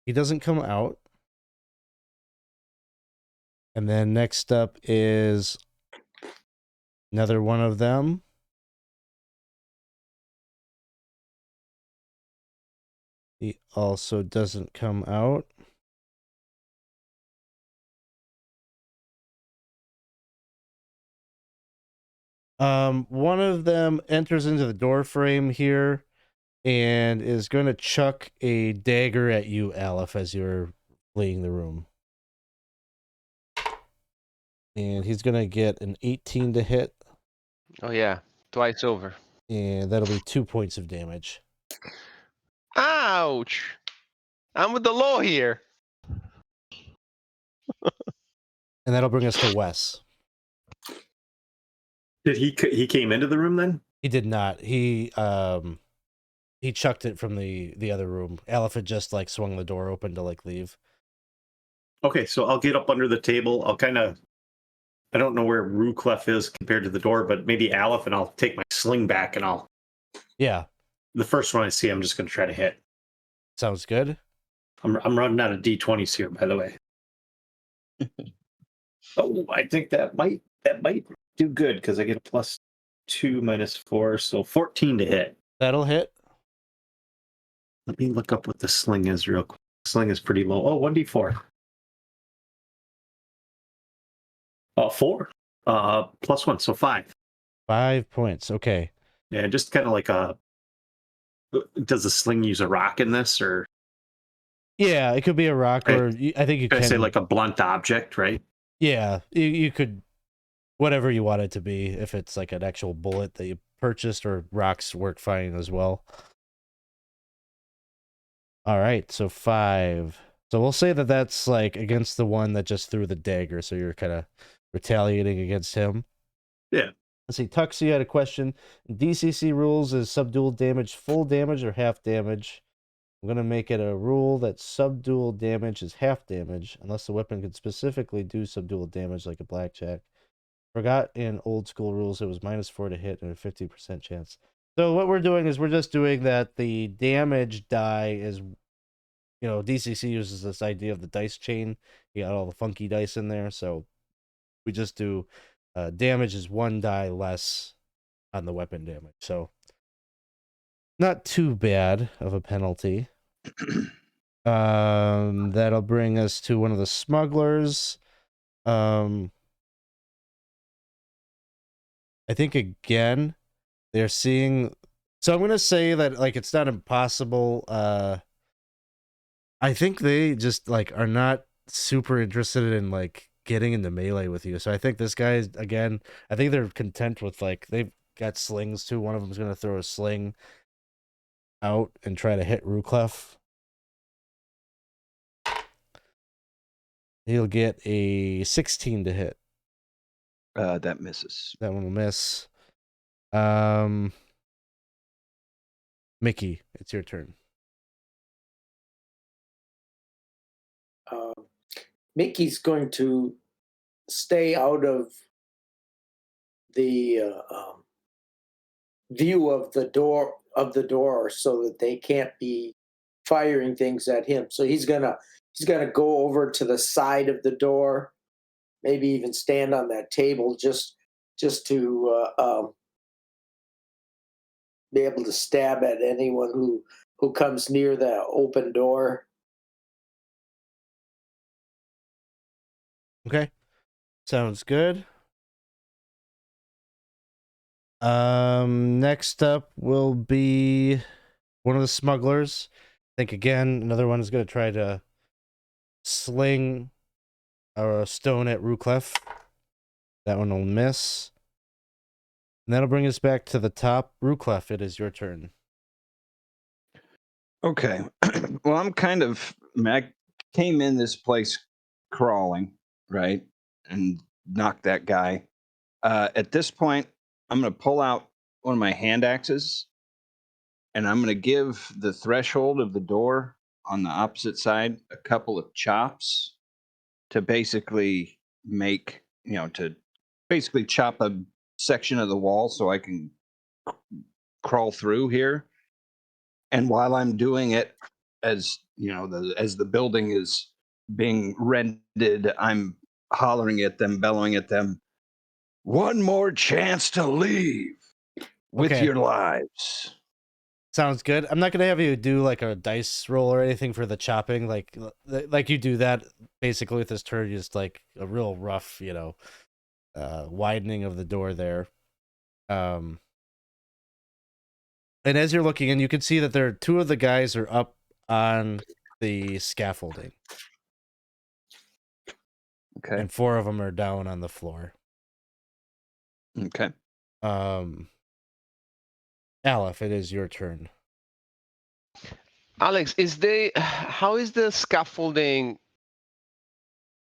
He doesn't come out. And then next up is another one of them. He also doesn't come out. One of them enters into the door frame here and is going to chuck a dagger at you, Alef, as you're fleeing the room. And he's going to get an 18 to hit. Oh, yeah. Twice over. And that'll be 2 points of damage. Ouch! I'm with the law here. And that'll bring us to Wes. Did he came into the room then? He did not. He he chucked it from the other room. Alef had just like swung the door open to like leave. Okay, so I'll get up under the table. I'll kind of, I don't know where Ruclef is compared to the door, but maybe Alef, and I'll take my sling back and Yeah, the first one I see, I'm just going to try to hit. sounds good. I'm running out of D20s here, by the way. Oh, I think that might do good because I get a +2 -4, so 14 to hit. That'll hit. Let me look up what the sling is real quick. Sling is pretty low. Oh, 1d4. 4. +1, so 5. 5 points. Okay. Yeah, just kind of like a. Does the sling use a rock in this, or Yeah, it could be a rock, Right. or I think you can I say can. like a blunt object, right? Yeah, you could, whatever you want it to be. If it's like an actual bullet that you purchased, or rocks work fine as well. All right, so 5. So we'll say that that's like against the one that just threw the dagger. So you're kind of retaliating against him. Yeah. Let's see. Tux, you had a question. DCC rules is subdual damage full damage or half damage. I'm going to make it a rule that subdual damage is half damage, unless the weapon can specifically do subdual damage like a blackjack. Forgot in old school rules it was -4 to hit and a 50% chance. So what we're doing is we're just doing that the damage die is, DCC uses this idea of the dice chain. You got all the funky dice in there, so we just do damage is 1 die less on the weapon damage. So not too bad of a penalty. That'll bring us to one of the smugglers. I think again they're seeing, so I'm gonna say that like it's not impossible. I think they just like are not super interested in like getting into melee with you. So I think this guy again, I think they're content with like they've got slings too. One of them's gonna throw a sling out and try to hit Ruclef. He'll get a 16 to hit. That misses. That one will miss. Mickey, it's your turn. Mickey's going to stay out of the view of the door so that they can't be firing things at him. So he's gonna go over to the side of the door, maybe even stand on that table just to be able to stab at anyone who comes near the open door. Okay. Sounds good. Next up will be one of the smugglers. I think again, another one is going to try to sling a stone at Ruclef. That one will miss. And that'll bring us back to the top. Ruclef, it is your turn. Okay. Well, I came in this place crawling, right? And knocked that guy. At this point, I'm going to pull out one of my hand axes and I'm going to give the threshold of the door on the opposite side a couple of chops to basically chop a section of the wall so I can crawl through here. And while I'm doing it, as the building is being rented, I'm hollering at them, bellowing at them, "One more chance to leave with Okay. your lives." Sounds good. I'm not gonna have you do like a dice roll or anything for the chopping, like you do that basically with this turn, just like a real rough, widening of the door there. And as you're looking in, you can see that there are 2 of the guys are up on the scaffolding. Okay. And 4 of them are down on the floor. Okay. Alef, it is your turn. Alex, how is the scaffolding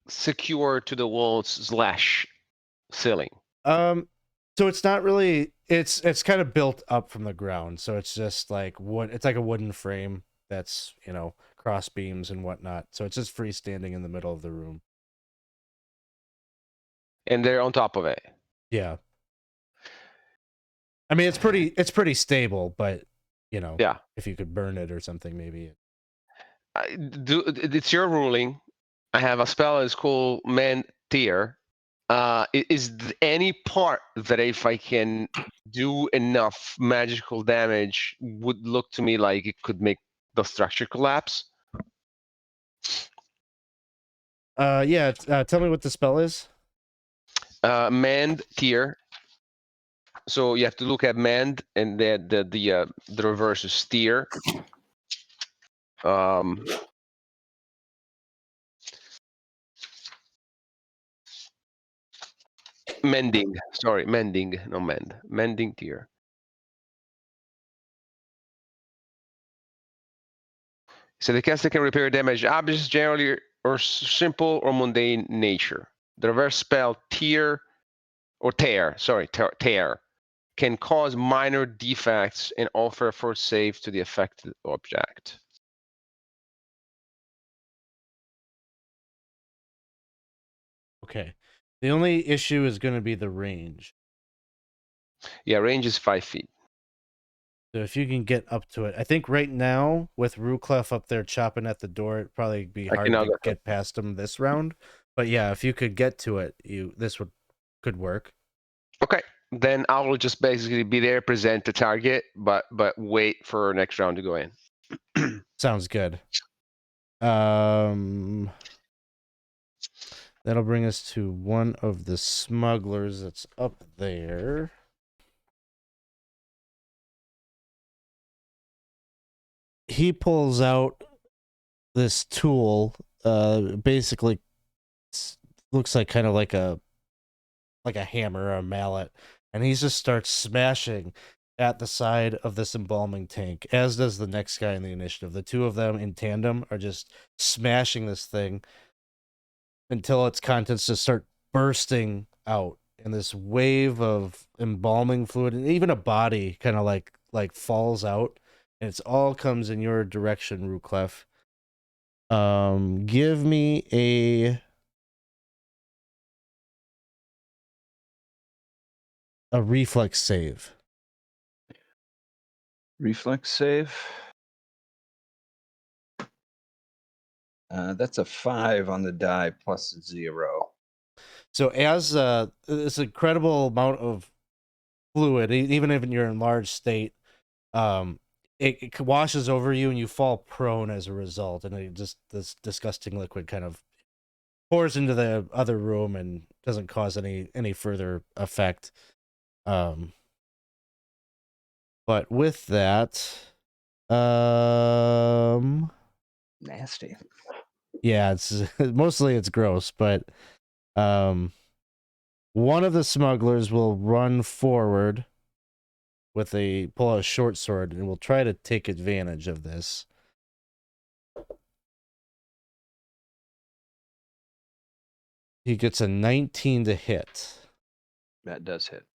secure to the walls / ceiling? So it's not really. It's kind of built up from the ground. So it's just like wood. It's like a wooden frame that's cross beams and whatnot. So it's just freestanding in the middle of the room. And they're on top of it. Yeah. I mean, it's pretty stable, but Yeah. if you could burn it or something, maybe. It's your ruling. I have a spell that's called Man Tier. Is any part that if I can do enough magical damage would look to me like it could make the structure collapse? Yeah. Tell me what the spell is. Mend Tier. So you have to look at mend, and the reverse is steer. Mending. Sorry, mending, no mend. Mending tier. So the caster can repair damaged objects generally or simple or mundane nature. The reverse spell tear can cause minor defects and offer a force save to the affected object. Okay. The only issue is going to be the range. Yeah, range is 5 feet. So if you can get up to it, I think right now with Ruclef up there chopping at the door, it'd probably be hard to get past him this round. But yeah, if you could get to it, this could work. Okay, then I will just basically be there, present the target, but wait for next round to go in. Sounds good. That'll bring us to one of the smugglers that's up there. He pulls out this tool, basically looks like kind of like a hammer or a mallet, and he just starts smashing at the side of this embalming tank, as does the next guy in the initiative. The two of them in tandem are just smashing this thing until its contents just start bursting out, and this wave of embalming fluid and even a body kind of like falls out, and it's all comes in your direction, Ruclef. Give me a reflex save. Reflex save. That's a 5 on the die plus 0. So as this incredible amount of fluid, even if you're in large state, it washes over you and you fall prone as a result, and this disgusting liquid kind of pours into the other room and doesn't cause any further effect. But with that, nasty. Yeah, it's mostly it's gross, but one of the smugglers will run forward with pull out a short sword and will try to take advantage of this. He gets a 19 to hit. That does hit.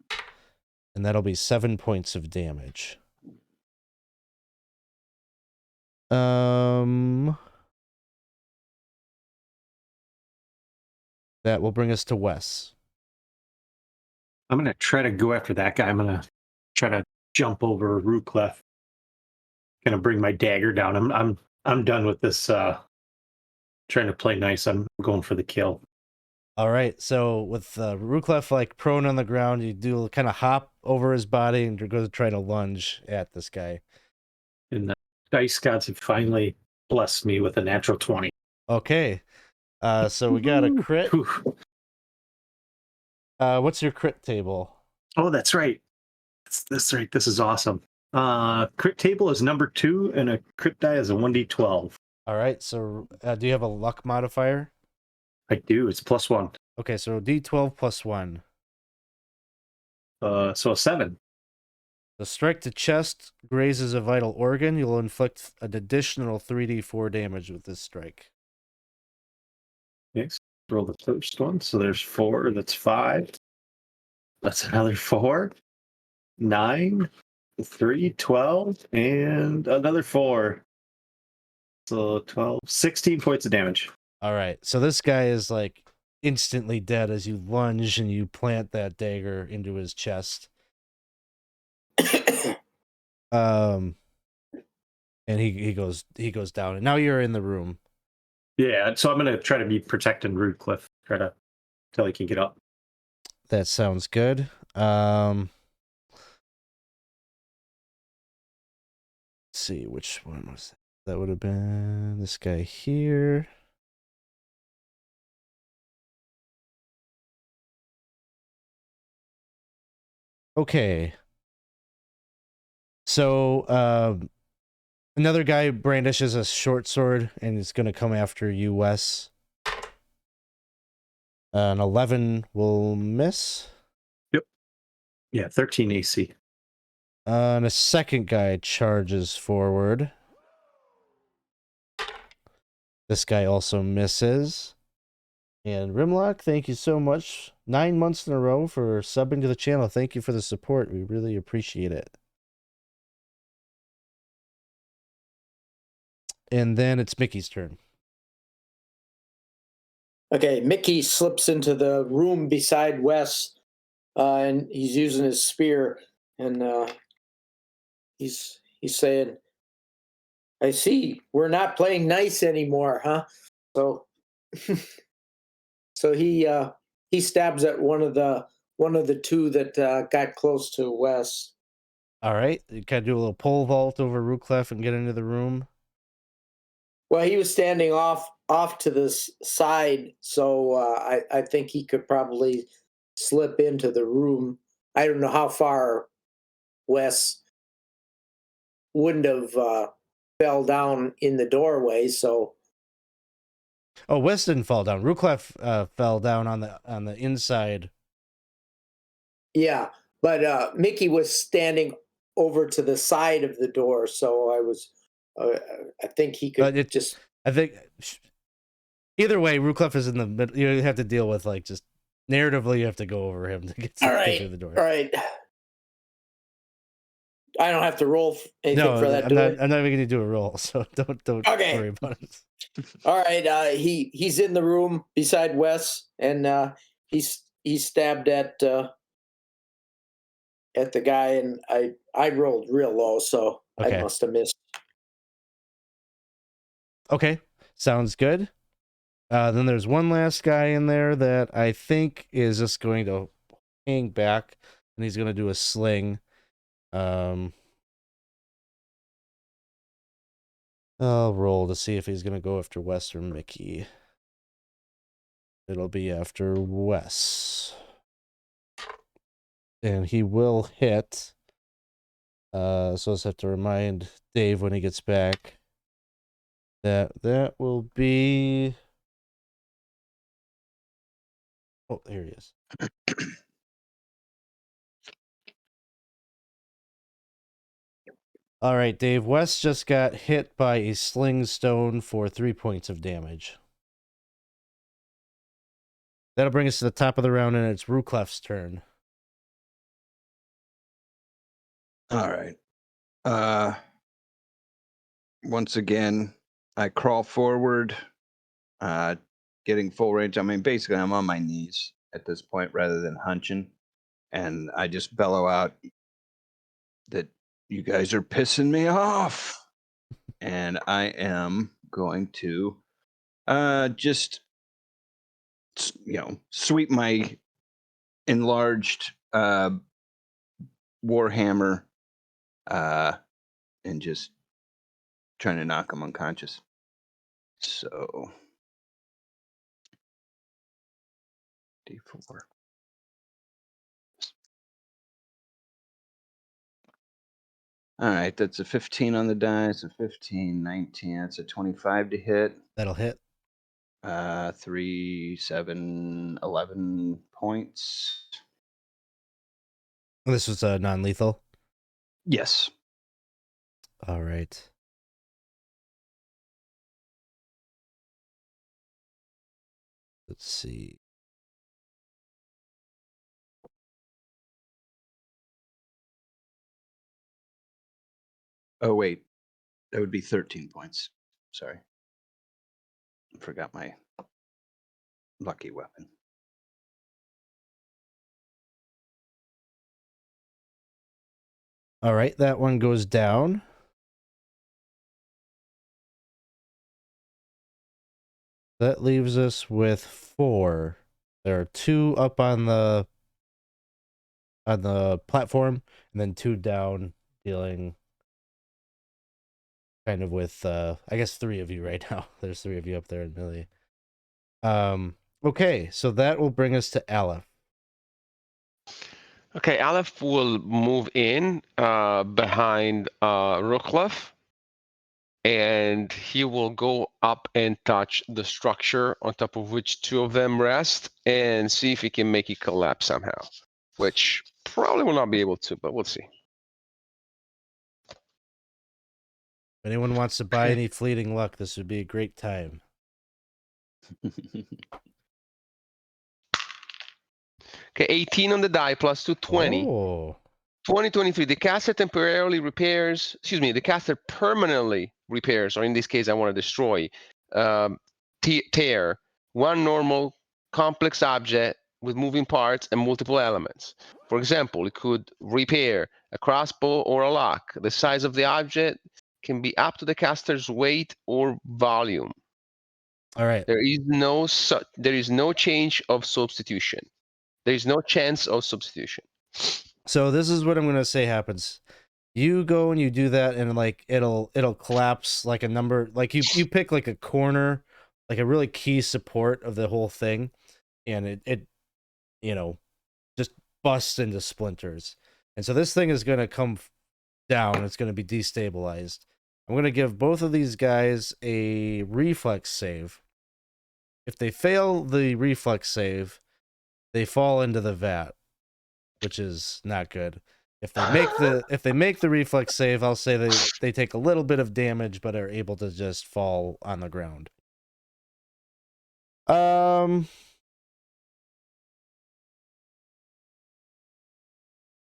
And that'll be 7 points of damage. That will bring us to Wes. I'm gonna try to go after that guy. I'm gonna try to jump over Ruclef. Gonna bring my dagger down. I'm done with this trying to play nice. I'm going for the kill. All right, so with Ruclef like prone on the ground, you do kind of hop over his body and go to try to lunge at this guy. And the dice gods have finally blessed me with a natural 20. Okay, so we got a crit. What's your crit table? Oh, that's right. That's right. This is awesome. Crit table is number 2, and a crit die is a 1d12. All right, so do you have a luck modifier? I do. It's +1. Okay, so d12 plus 1. So a 7. The strike to chest grazes a vital organ. You'll inflict an additional 3d4 damage with this strike. Okay, so roll the first one. So there's 4. That's 5. That's another 4, 9, 3, 12, and another 4. So 12, 16 points of damage. All right. So this guy is like instantly dead as you lunge and you plant that dagger into his chest. And he goes down. And now you're in the room. Yeah, so I'm gonna try to be protecting Ruclef, try to till he can get up. That sounds good. Let's see, which one was that? That would have been this guy here. Okay. So another guy brandishes a short sword and is gonna come after you, Wes. An 11 will miss. Yep. Yeah, 13 AC. And a second guy charges forward. This guy also misses. And Rimlock, thank you so much. 9 months in a row for subbing to the channel. Thank you for the support. We really appreciate it. And then it's Mickey's turn. Okay, Mickey slips into the room beside Wes, and he's using his spear, and he's saying, "I see, we're not playing nice anymore, huh?" So, so he stabs at one of the two that got close to Wes. All right. You kind of do a little pole vault over Ruclef and get into the room. Well, he was standing off to this side, so I think he could probably slip into the room. I don't know how far Wes wouldn't have fell down in the doorway. So Oh, Wes didn't fall down. Ruclef fell down on the inside. yeah, but Mickey was standing over to the side of the door, so I think he could just. I think either way, Ruclef is in the middle. You have to deal with like just narratively. You have to go over him to get through the door. All right. I don't have to roll anything for that. I'm not even going to do a roll, so don't worry about it. All right. He's in the room beside Wes, and he's stabbed at the guy, and I rolled real low, so Okay. I must have missed. Okay, sounds good. Then there's one last guy in there that I think is just going to hang back, and he's going to do a sling. I'll roll to see if he's going to go after Wes or Mickey. It'll be after Wes. And he will hit. So let's have to remind Dave when he gets back that will be... Oh, here he is. All right, Dave. Wes just got hit by a sling stone for 3 points of damage. That'll bring us to the top of the round, and it's Ruclef's turn. All right. Once again, I crawl forward, getting full range. I mean, basically, I'm on my knees at this point rather than hunching. And I just bellow out that you guys are pissing me off. And I am going to just, sweep my enlarged Warhammer and just trying to knock him unconscious. So, D4. All right, that's a 15 on the dice, a 15, 19. That's a 25 to hit. That'll hit. 3, 7, 11 points. This was non-lethal. Yes. All right. Let's see. Oh, wait. That would be 13 points. Sorry. I forgot my lucky weapon. All right, that one goes down. That leaves us with 4. There are 2 up on the platform, and then 2 down, dealing kind of with I guess 3 of you right now. There's 3 of you up there in melee. Okay, so that will bring us to Alef. Okay, Alef will move in behind Ruclef, and he will go up and touch the structure on top of which 2 of them rest and see if he can make it collapse somehow, which probably will not be able to, but we'll see. If anyone wants to buy Okay. any fleeting luck, this would be a great time. Okay, 18 on the die plus 2, 20. Oh, 2023, the caster temporarily repairs, excuse me, the caster permanently repairs, or in this case, I want to destroy, tear, one normal complex object with moving parts and multiple elements. For example, it could repair a crossbow or a lock. The size of the object can be up to the caster's weight or volume. all right. There is no change of substitution. There is no chance of substitution. So this is what I'm gonna say happens. You go and you do that, and like it'll collapse like a number. Like you pick like a corner, like a really key support of the whole thing, and it you know just busts into splinters. And so this thing is gonna come down. It's gonna be destabilized. I'm gonna give both of these guys a reflex save. If they fail the reflex save, they fall into the vat, which is not good. If they make the reflex save, I'll say they take a little bit of damage but are able to just fall on the ground.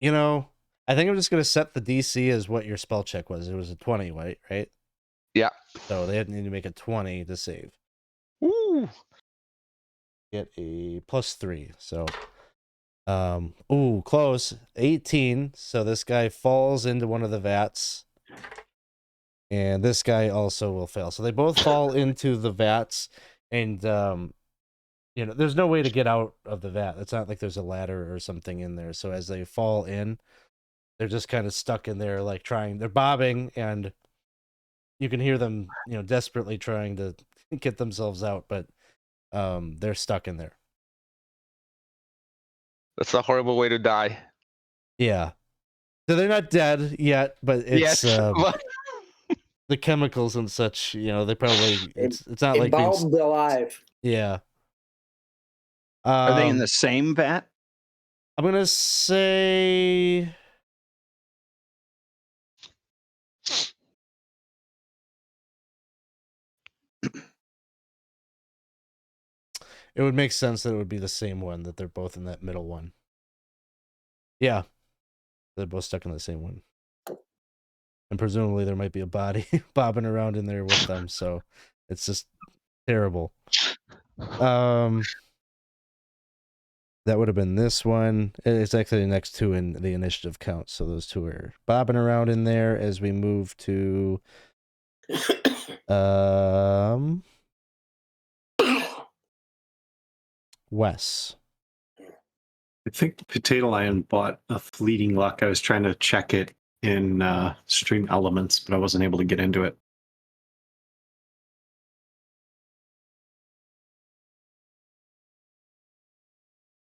You know, I think I'm just gonna set the DC as what your spell check was. It was a 20, right? Yeah. So they need to make a 20 to save. Ooh. Get a +3. So ooh, close. 18. So this guy falls into one of the vats. And this guy also will fail. So they both fall into the vats, and you know, there's no way to get out of the vat. It's not like there's a ladder or something in there. So as they fall in, they're just kind of stuck in there, like they're bobbing, and you can hear them, you know, desperately trying to get themselves out, but they're stuck in there. That's a horrible way to die. Yeah. So they're not dead yet, but it's Yes. the chemicals and such, you know, they probably it's not like being Embalmed alive. yeah. Are they in the same vat? I'm gonna say it would make sense that it would be the same one, that they're both in that middle one. Yeah. They're both stuck in the same one. And presumably there might be a body bobbing around in there with them, so it's just terrible. That would have been this one. It's actually the next 2 in the initiative count, so those 2 are bobbing around in there as we move to Wes. I think Potato Lion bought a fleeting luck. I was trying to check it in Stream Elements, but I wasn't able to get into it.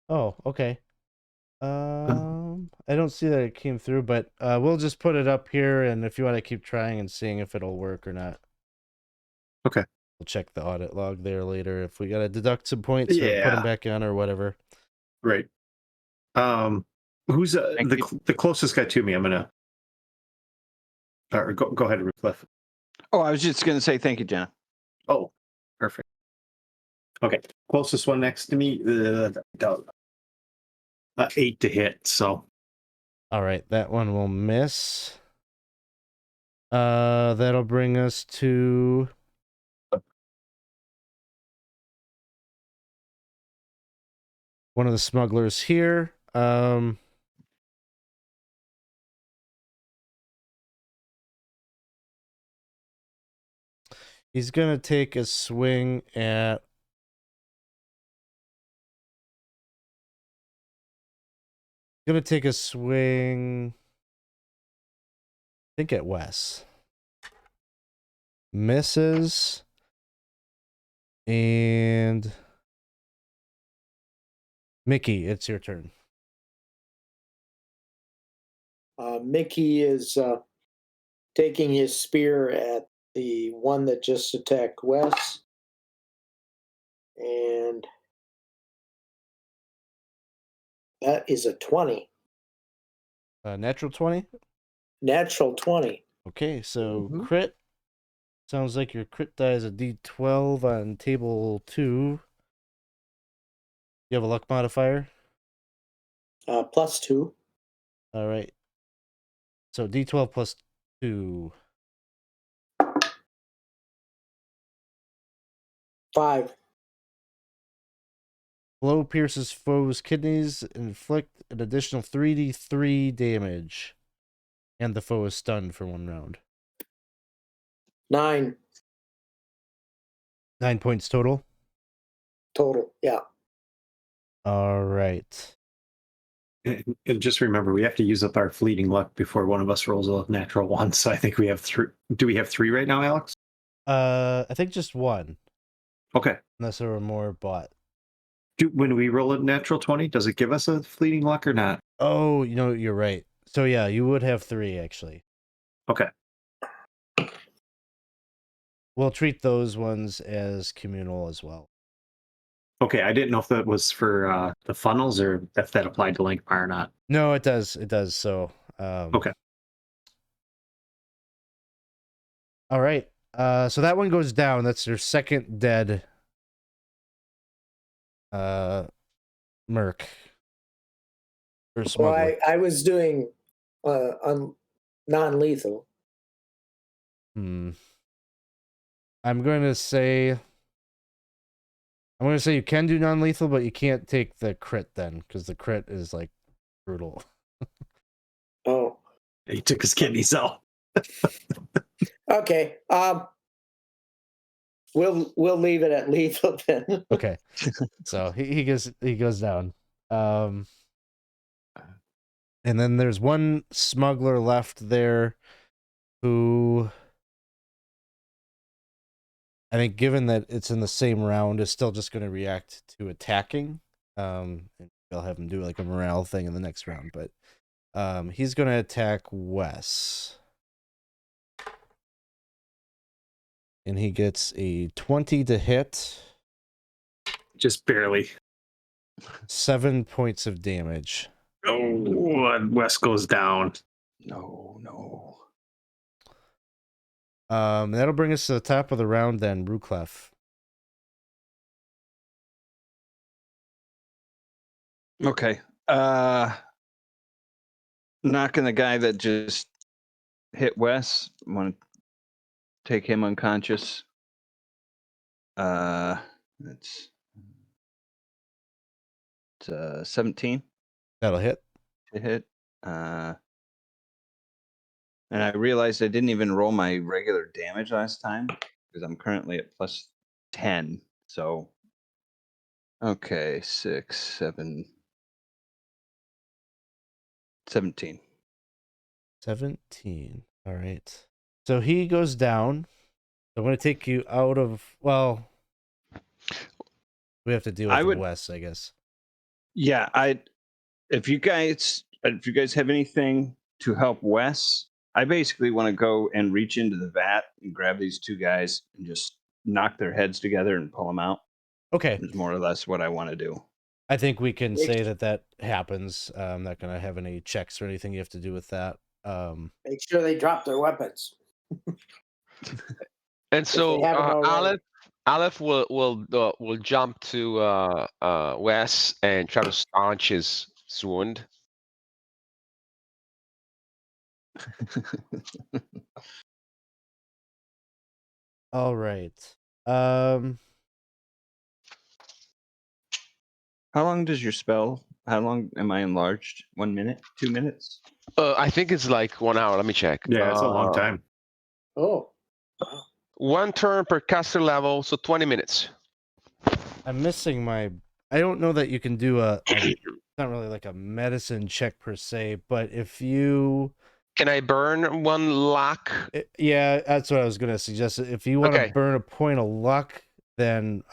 Oh, okay. I don't see that it came through, but we'll just put it up here, and if you want to keep trying and seeing if it'll work or not. Okay. We'll check the audit log there later if we gotta deduct some points or put them Yeah. back on or whatever. Right. Who's the closest guy to me? I'm gonna. Or go ahead, Ruclef. Oh, I was just going to say thank you, Jenna. Oh, perfect. Okay, closest one next to me. 8 to hit. So. All right, that one will miss. That'll bring us to one of the smugglers here. He's gonna take a swing at. Gonna take a swing. I think at Wes. Misses. And Mickey, it's your turn. Mickey is taking his spear at the one that just attacked Wes. And that is a 20. Natural 20? Natural 20. Okay, so Mhm. crit. Sounds like your crit die is a D12 on table 2. You have a luck modifier? +2. All right. So D12 plus 2. 5. Blow pierces foe's kidneys, inflict an additional 3d3 damage. And the foe is stunned for 1 round. 9 9 points total. total. Yeah. All right. And just remember, we have to use up our fleeting luck before one of us rolls a natural 1. So I think we have 3. Do we have 3 right now, Alex? I think just 1. Okay. Unless there were more bought. When we roll a natural 20, does it give us a fleeting luck or not? Oh, you're right. So yeah, you would have 3 actually. Okay. We'll treat those ones as communal as well. Okay, I didn't know if that was for the funnels or if that applied to Lankhmar or not. No, it does. It does. So, Okay. All right. So that one goes down. That's your second dead merc. Or Well, smuggler. I was doing non-lethal. I'm going to say you can do non-lethal, but you can't take the crit then, because the crit is like brutal. Oh. He took his kidneys out. Okay. We'll leave it at lethal then. Okay. So he goes down. And then there's one smuggler left there who I think, given that it's in the same round, is still just going to react to attacking. And they'll have him do like a morale thing in the next round, but he's going to attack Wes. And he gets a 20 to hit. Just barely. 7 points of damage. Oh, and Wes goes down. No. That'll bring us to the top of the round then, Ruclef. Okay. Knocking the guy that just hit Wes. I'm gonna take him unconscious. It's 17 That'll hit. to hit. And I realized I didn't even roll my regular damage last time because I'm currently at +10. So, okay, 6, 7, 17. 17. All right. So he goes down. I'm going to take you out of, well, we have to deal with Wes, I guess. Yeah, if you guys have anything to help Wes, I basically want to go and reach into the vat and grab these 2 guys and just knock their heads together and pull them out. Okay. Is more or less what I want to do. I think we can say that happens. I'm not going to have any checks or anything you have to do with that. Make sure they drop their weapons. And so Alef will jump to Wes and try to staunch his wound. All right. How long does your spell? How long am I enlarged? 1 minute? 2 minutes? I think it's like 1 hour. Let me check. Yeah, it's a long time. Oh, wow. 1 turn per caster level, so 20 minutes. I'm missing my. I don't know that you can do a not really like a medicine check per se, but if you. Can I burn 1 luck? Yeah, that's what I was gonna suggest. If you want to Okay. burn a point of luck, then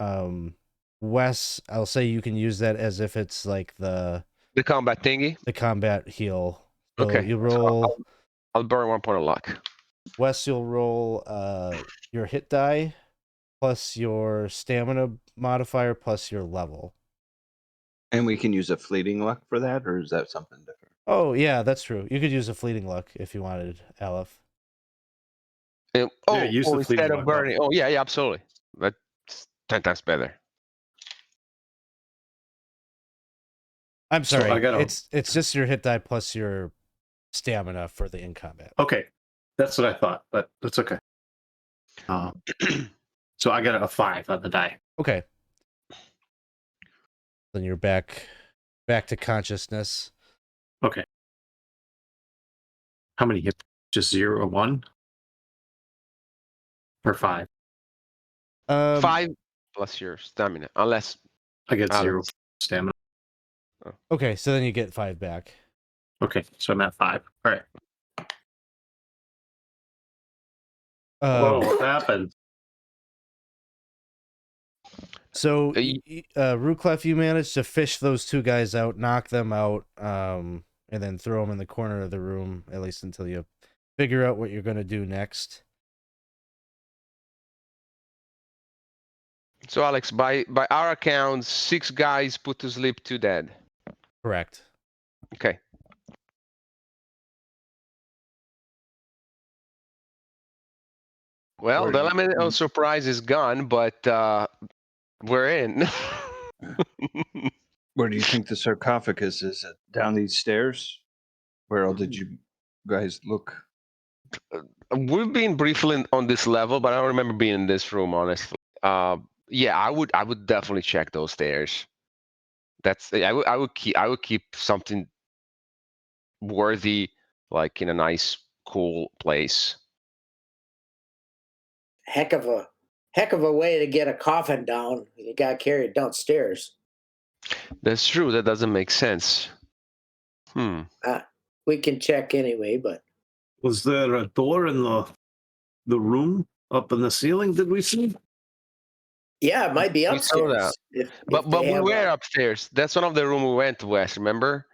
Wes, I'll say you can use that as if it's like the combat thingy? the combat heal. So Okay. you So roll. I'll burn 1 point of luck. Wes, you'll roll your hit die plus your stamina modifier plus your level. And we can use a fleeting luck for that, or is that something different? Oh yeah, that's true. You could use a fleeting luck if you wanted, Alef. Use the instead fleeting of luck, burning. Oh, yeah, absolutely. That's 10 times better. I'm So sorry. I gotta- It's just your hit die plus your stamina for the in combat. Okay, that's what I thought, but that's okay. So I got a 5 on the die. Okay. Then you're back to consciousness. Okay. How many hit? Just 0 or 1? Or 5? 5 plus your stamina, unless. I get Alex. 0 stamina. Okay, so then you get 5 back. Okay, so I'm at 5. All right. Um, What happened? So, Ruclef, you managed to fish those 2 guys out, knock them out, and then throw them in the corner of the room, at least until you figure out what you're going to do next. So, Alex, by our accounts, 6 guys put to sleep, 2 dead. Correct. Okay. Well, Where the do you- element of surprise is gone, but we're in. Where do you think the sarcophagus is? Down these stairs? Where all did you guys look? We've been briefly on this level, but I don't remember being in this room, honestly. Yeah, I would definitely check those stairs. I would keep something worthy, like in a nice, cool place. Heck of a way to get a coffin down. You got to carry it downstairs. That's true. That doesn't make sense. We can check anyway, but Was there a door in the room up in the ceiling? Did we see? yeah, it might be We saw upstairs. that. If But they we have were upstairs. That's one of the room we went to, West. Remember,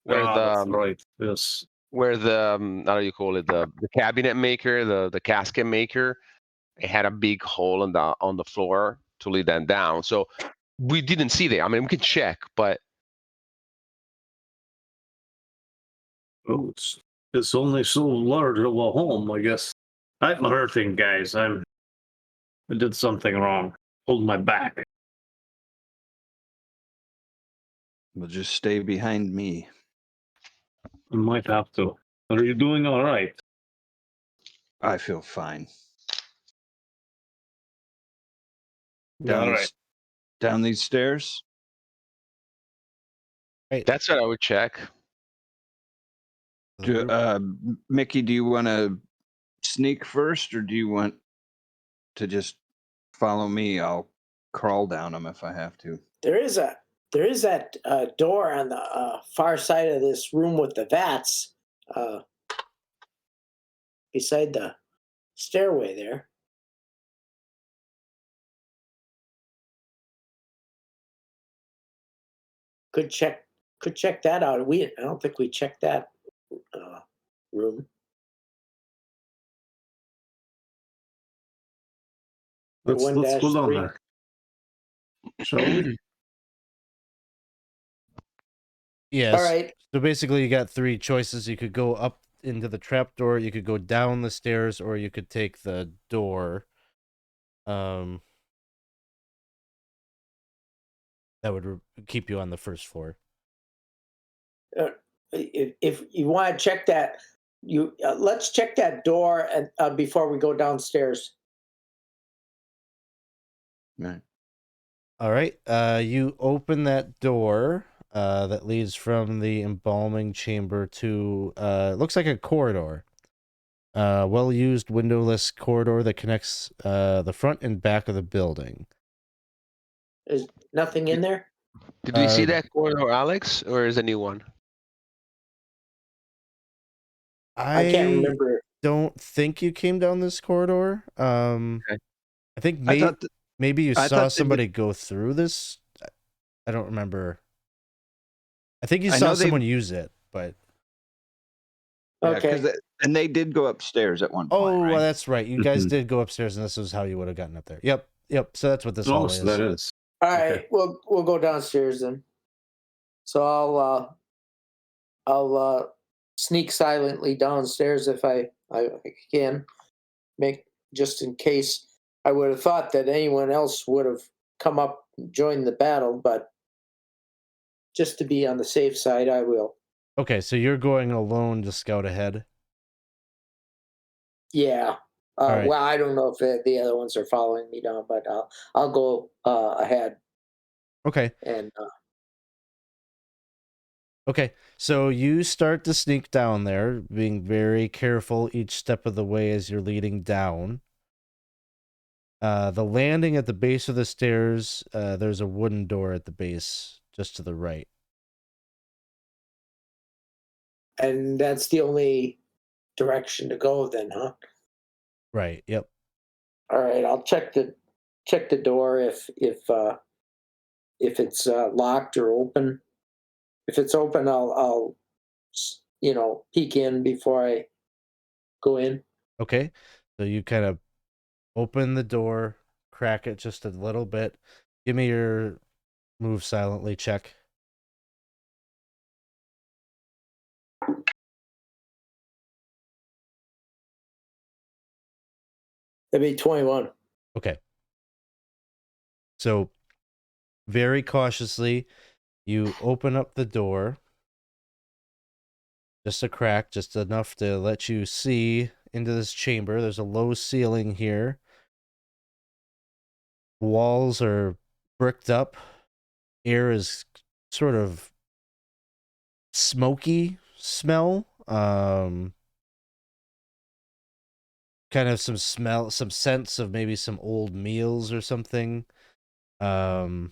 where That's the right. Yes. where the how do you call it, the cabinet maker, the casket maker, it had a big hole on the floor to lead them down. So we didn't see that. I mean, we can check, but Oh, it's only so large of a home, I guess. I'm hurting, guys. I did something wrong. Hold my back. Well, just stay behind me. I might have to. Are you doing all right? I feel fine. All right. Down these stairs? that's what I would check. Mickey, do you want to sneak first, or do you want to just follow me? I'll crawl down them if I have to. there is that door on the far side of this room with the vats beside the stairway there. Could check that out. I don't think we checked that room. Let's go down 1-3. there. Shall we? Yes. All right. So basically, you got 3 choices. You could go up into the trapdoor, you could go down the stairs, or you could take the door. That would keep you on the first floor. If you want to check that, let's check that door and before we go downstairs. Right. All right. You open that door that leads from the embalming chamber to it looks like a corridor. Well-used windowless corridor that connects the front and back of the building. There's nothing in there. Did we see Uh, that corridor, Alex, or is a new one? I can't remember. don't think you came down this corridor. Okay. I think I thought that, maybe you I saw thought they somebody go through this. I don't remember. I think you I saw know they- someone use it, but Okay. and they did go upstairs at one point. oh, right? well, that's right. You guys Mhm. did go upstairs, and this is how you would have gotten up there. Yep. So that's what this Oh, hallway so is. that is. All right. Okay. We'll go downstairs then. So I'll sneak silently downstairs if I can, make just in case. I would have thought that anyone else would have come up and joined the battle, but just to be on the safe side, I will. Okay, so you're going alone to scout ahead. Yeah. All right. Well, I don't know if the other ones are following me down, but I'll go ahead Okay. and Okay, so you start to sneak down there, being very careful each step of the way as you're leading down. The landing at the base of the stairs, there's a wooden door at the base, just to the right. that's the only direction to go then, huh? Right, yep. All right, I'll check the door if it's locked or open. If it's open, I'll peek in before I go in. Okay, so you kind of open the door, crack it just a little bit. Give me your move silently check. That'd be 21. Okay. So, very cautiously, you open up the door. Just a crack, just enough to let you see into this chamber. There's a low ceiling here. Walls are bricked up. Air is sort of smoky smell. Kind of some sense of maybe some old meals or something. And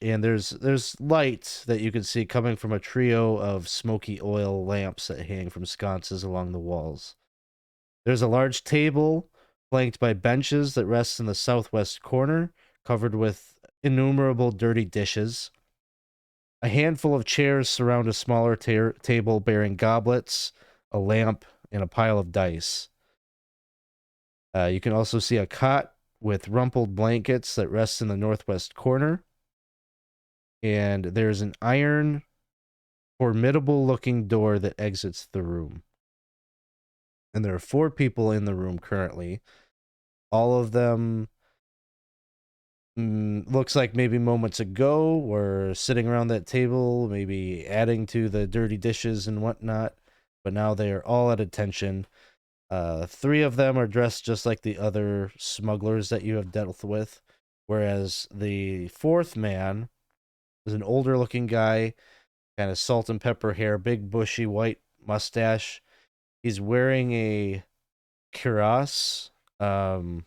there's light that you can see coming from a trio of smoky oil lamps that hang from sconces along the walls. There's a large table flanked by benches that rests in the southwest corner, covered with innumerable dirty dishes. A handful of chairs surround a smaller table bearing goblets, a lamp, and a pile of dice. You can also see a cot with rumpled blankets that rests in the northwest corner. And there's an iron, formidable-looking door that exits the room. And there are 4 people in the room currently. All of them looks like maybe moments ago were sitting around that table, maybe adding to the dirty dishes and whatnot. But now they are all at attention. 3 of them are dressed just like the other smugglers that you have dealt with. Whereas the 4th man is an older looking guy, kind of salt and pepper hair, big bushy white mustache. He's wearing a cuirass that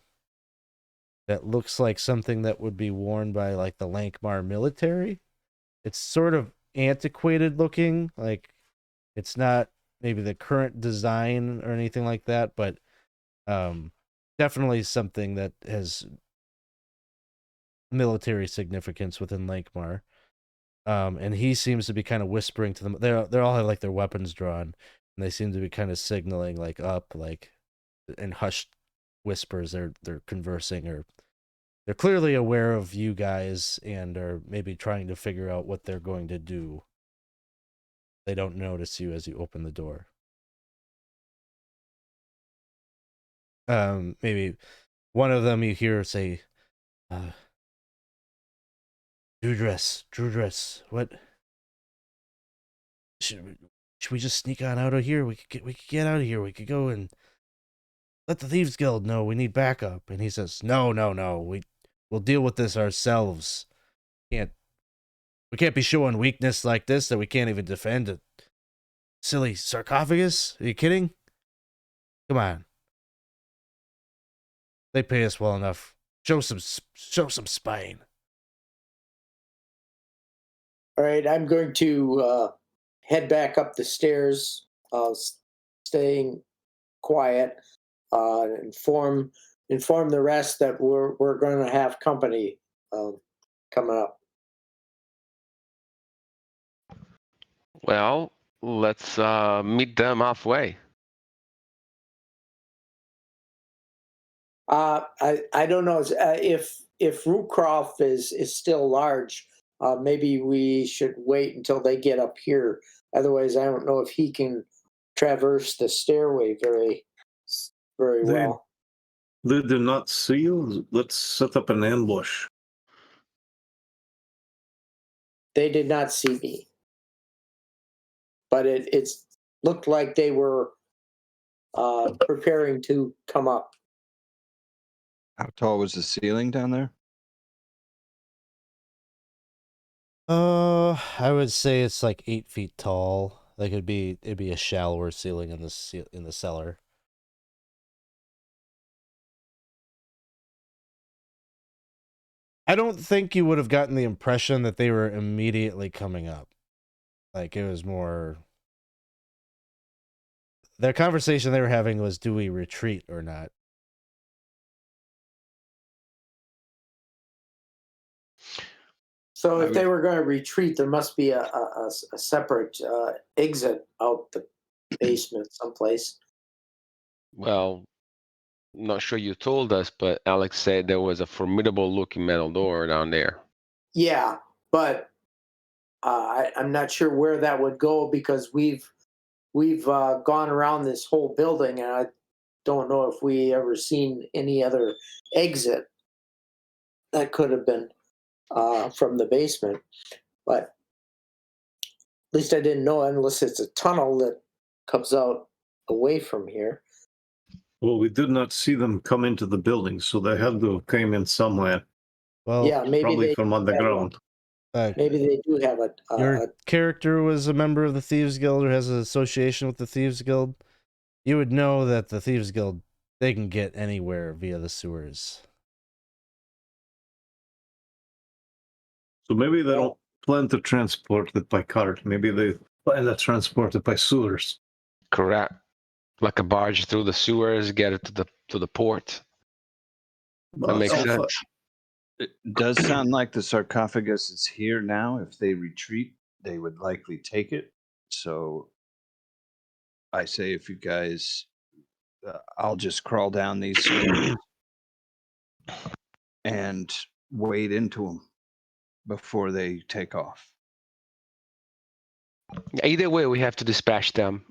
looks like something that would be worn by like the Lankhmar military. It's sort of antiquated looking, like it's not maybe the current design or anything like that, but definitely something that has military significance within Lankhmar. And he seems to be kind of whispering to them. They all have like their weapons drawn, and they seem to be kind of signaling like up, like in hushed whispers. They're conversing, or they're clearly aware of you guys and are maybe trying to figure out what they're going to do. They don't notice you as you open the door. Maybe one of them you hear say, Drudress, what? Should we just sneak on out of here? We could get out of here. We could go and let the Thieves Guild know we need backup. And he says, No. We'll deal with this ourselves. We can't be showing weakness like this that we can't even defend a silly sarcophagus. Are you kidding? Come on. They pay us well enough. Show some spine. All right, I'm going to head back up the stairs, staying quiet. Inform the rest that we're going to have company coming up. Well, let's meet them halfway. I don't know if Ruclef is still large. Maybe we should wait until they get up here. Otherwise, I don't know if he can traverse the stairway very well. They do not see you. Let's set up an ambush. They did not see me, but it looked like they were preparing to come up. How tall was the ceiling down there? I would say it's like 8 feet tall. Like it'd be a shallower ceiling in the cellar. I don't think you would have gotten the impression that they were immediately coming up. Like it was more. Their conversation they were having was, do we retreat or not? So if they were going to retreat, there must be a separate exit out the basement someplace. Well, not sure you told us, but Alex said there was a formidable looking metal door down there. Yeah, but I'm not sure where that would go because we've gone around this whole building and I don't know if we ever seen any other exit that could have been from the basement. But at least I didn't know unless it's a tunnel that comes out away from here. Well, we did not see them come into the building, so they had to have came in somewhere. Well, yeah, maybe Probably they from underground. maybe they do have your character was a member of the Thieves Guild or has an association with the Thieves Guild. You would know that the Thieves Guild, they can get anywhere via the sewers. So maybe they don't plan to transport it by cart. Maybe they plan to transport it by sewers. Correct. Like a barge through the sewers, get it to the port. That makes sense. It does sound like the sarcophagus is here now. If they retreat, they would likely take it. So I say if you guys, I'll just crawl down these stairs and wade into them before they take off. Either way, we have to dispatch them.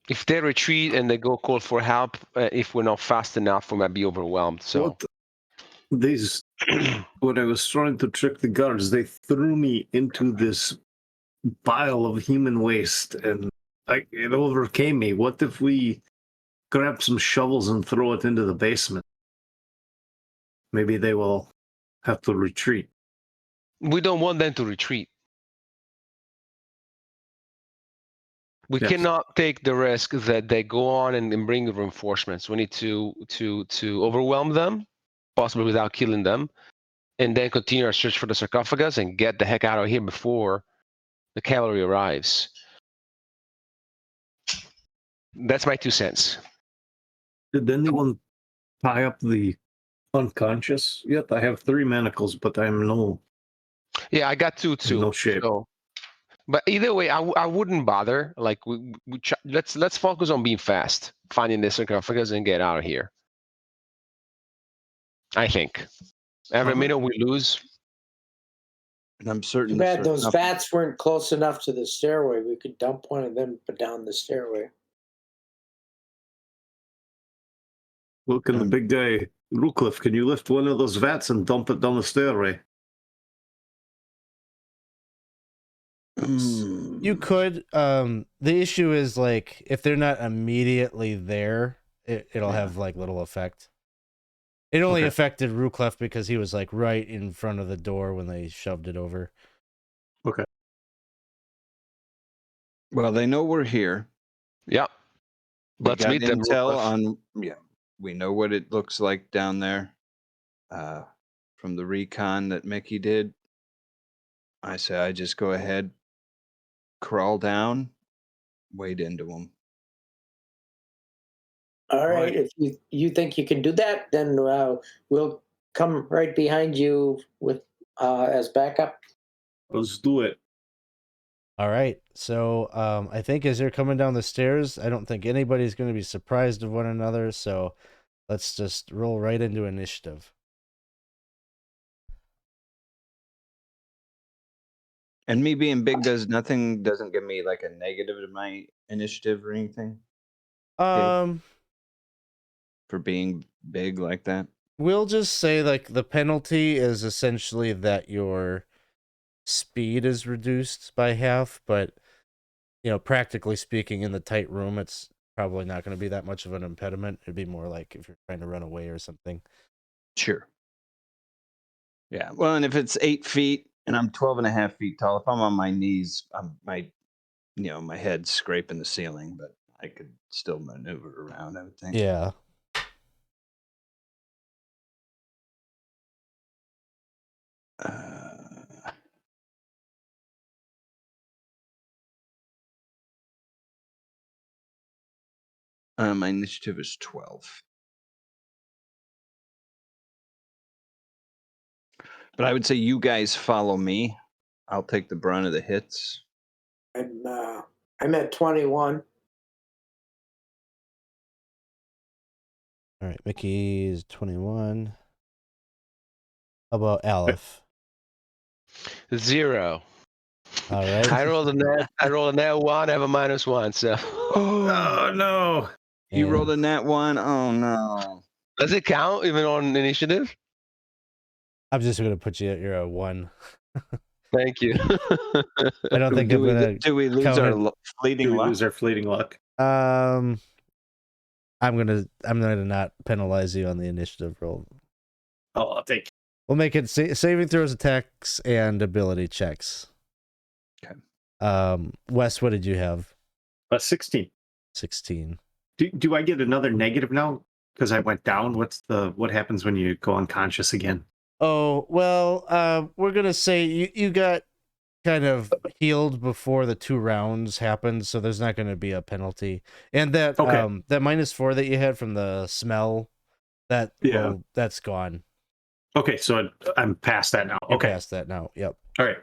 If they retreat and they go call for help, if we're not fast enough, we might be overwhelmed. So When I was trying to trick the guards, they threw me into this pile of human waste, and it overcame me. What if we grab some shovels and throw it into the basement? Maybe they will have to retreat. we don't want them to retreat. We Yes. cannot take the risk that they go on and bring reinforcements. We need to overwhelm them, possibly without killing them, and then continue our search for the sarcophagus and get the heck out of here before the cavalry arrives. That's my 2 cents. Did anyone tie up the unconscious yet? I have 3 manacles, but I am no Yeah, I got 2 too. no shape. So, but either way, I wouldn't bother. Like let's focus on being fast, finding the sarcophagus, and get out of here. I think every minute we lose. And I'm certain Too bad those vats weren't close enough to the stairway. We could dump one of them down the stairway. Look at the big guy, Ruclef. Can you lift one of those vats and dump it down the stairway? You could. The issue is like if they're not immediately there, it'll have like little effect. It only Okay. affected Ruclef because he was like right in front of the door when they shoved it over. Well, they know we're here. Yep. We Let's got meet them, intel Ruclef. we know what it looks like down there. From the recon that Mickey did. I say I just go ahead, crawl down, wade into them. All right. Right. If you think you can do that, then we'll come right behind you with as backup. Let's do it. All right. So I think as you're coming down the stairs, I don't think anybody's going to be surprised of one another. So let's just roll right into initiative. And me being big doesn't give me like a negative to my initiative or anything Um, for being big like that. we'll just say like the penalty is essentially that your speed is reduced by half, but practically speaking, in the tight room, it's probably not going to be that much of an impediment. It'd be more like if you're trying to run away or something. Sure. Yeah. Well, and if it's 8 feet and I'm 12 and a half feet tall, if I'm on my knees, my head's scraping the ceiling, but I could still maneuver around, I would think. Yeah. My initiative is 12. But I would say you guys follow me. I'll take the brunt of the hits. I'm at 21. All right. Mickey's 21. How about Alef? 0. All right. I rolled a net 1, I have a -1, so. Oh no. You And rolled a nat 1? Oh, no. Does it count even on initiative? I'm just going to put you at you're a 1. Thank you. I don't think I'm going Do we lose count our it. fleeting Do we luck? lose our fleeting luck? to. I'm gonna not penalize you on the initiative roll. Oh, I'll take. We'll make it saving throws, attacks, and ability checks. Okay. Wes, what did you have? 16. 16. Do I get another negative now because I went down? What happens when you go unconscious again? Oh, well, we're gonna say you got kind of healed before the 2 rounds happened, so there's not gonna be a penalty. And that Okay. that -4 that you had from the smell, that's gone. Okay, so I'm past that now. You're Okay. past that now. Yep. All right.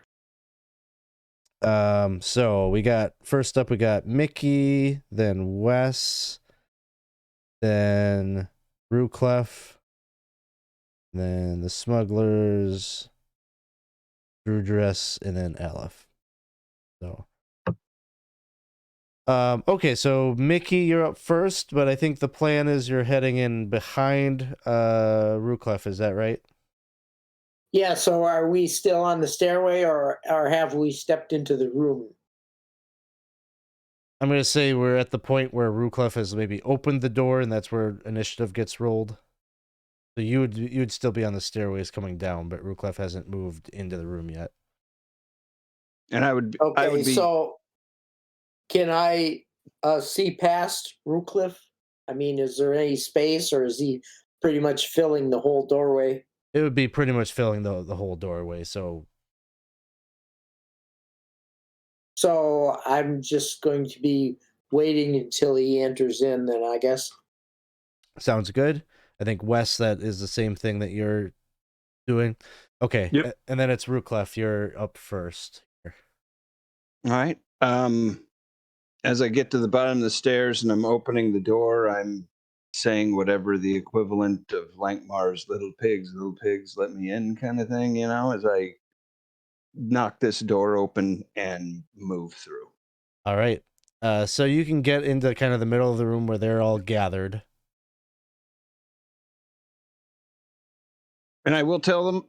So we got first up, we got Mickey, then Wes, then Ruclef, then the smugglers, Drudress, and then Alef. So okay, so Mickey, you're up first, but I think the plan is you're heading in behind Ruclef, is that right? Yeah. So are we still on the stairway, or have we stepped into the room? I'm gonna say we're at the point where Ruclef has maybe opened the door, and that's where initiative gets rolled. So you'd still be on the stairways coming down, but Ruclef hasn't moved into the room yet. And I would Okay. be So can I see past Ruclef? I mean, is there any space, or is he pretty much filling the whole doorway? It would be pretty much filling the whole doorway. So So I'm just going to be waiting until he enters in, then I guess. sounds good. I think Wes, that is the same thing that you're doing. Okay, Yep. and then it's Ruclef. You're up first. all right. As I get to the bottom of the stairs and I'm opening the door, I'm saying whatever the equivalent of Lankhmar's little pigs, let me in kind of thing, as I knock this door open and move through. All right. So you can get into kind of the middle of the room where they're all gathered. And I will tell them,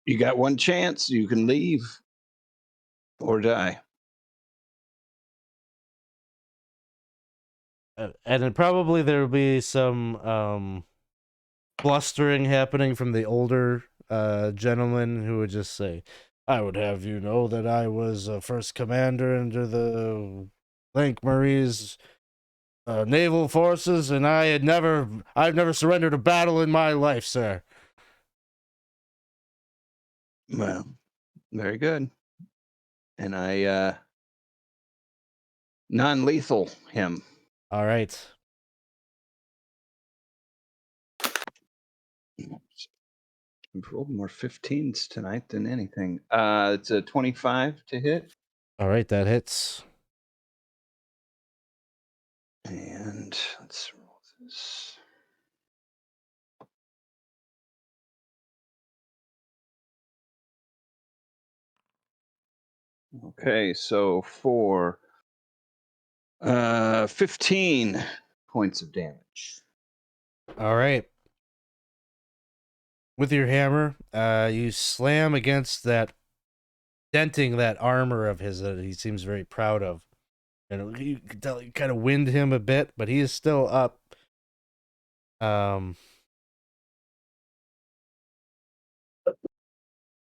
you got one chance, you can leave or die. And then probably there'll be some blustering happening from the older gentleman who would just say, "I would have you know that I was first commander under the Lankhmar's naval forces, and I've never surrendered a battle in my life, sir." Well, very good. And I non-lethal him. All right. We've rolled more 15s tonight than anything. It's a 25 to hit. All right, that hits. And let's roll this. Okay, so for 15 points of damage. All right. With your hammer, you slam against that, denting that armor of his that he seems very proud of. And you can tell you kind of wind him a bit, but he is still up. And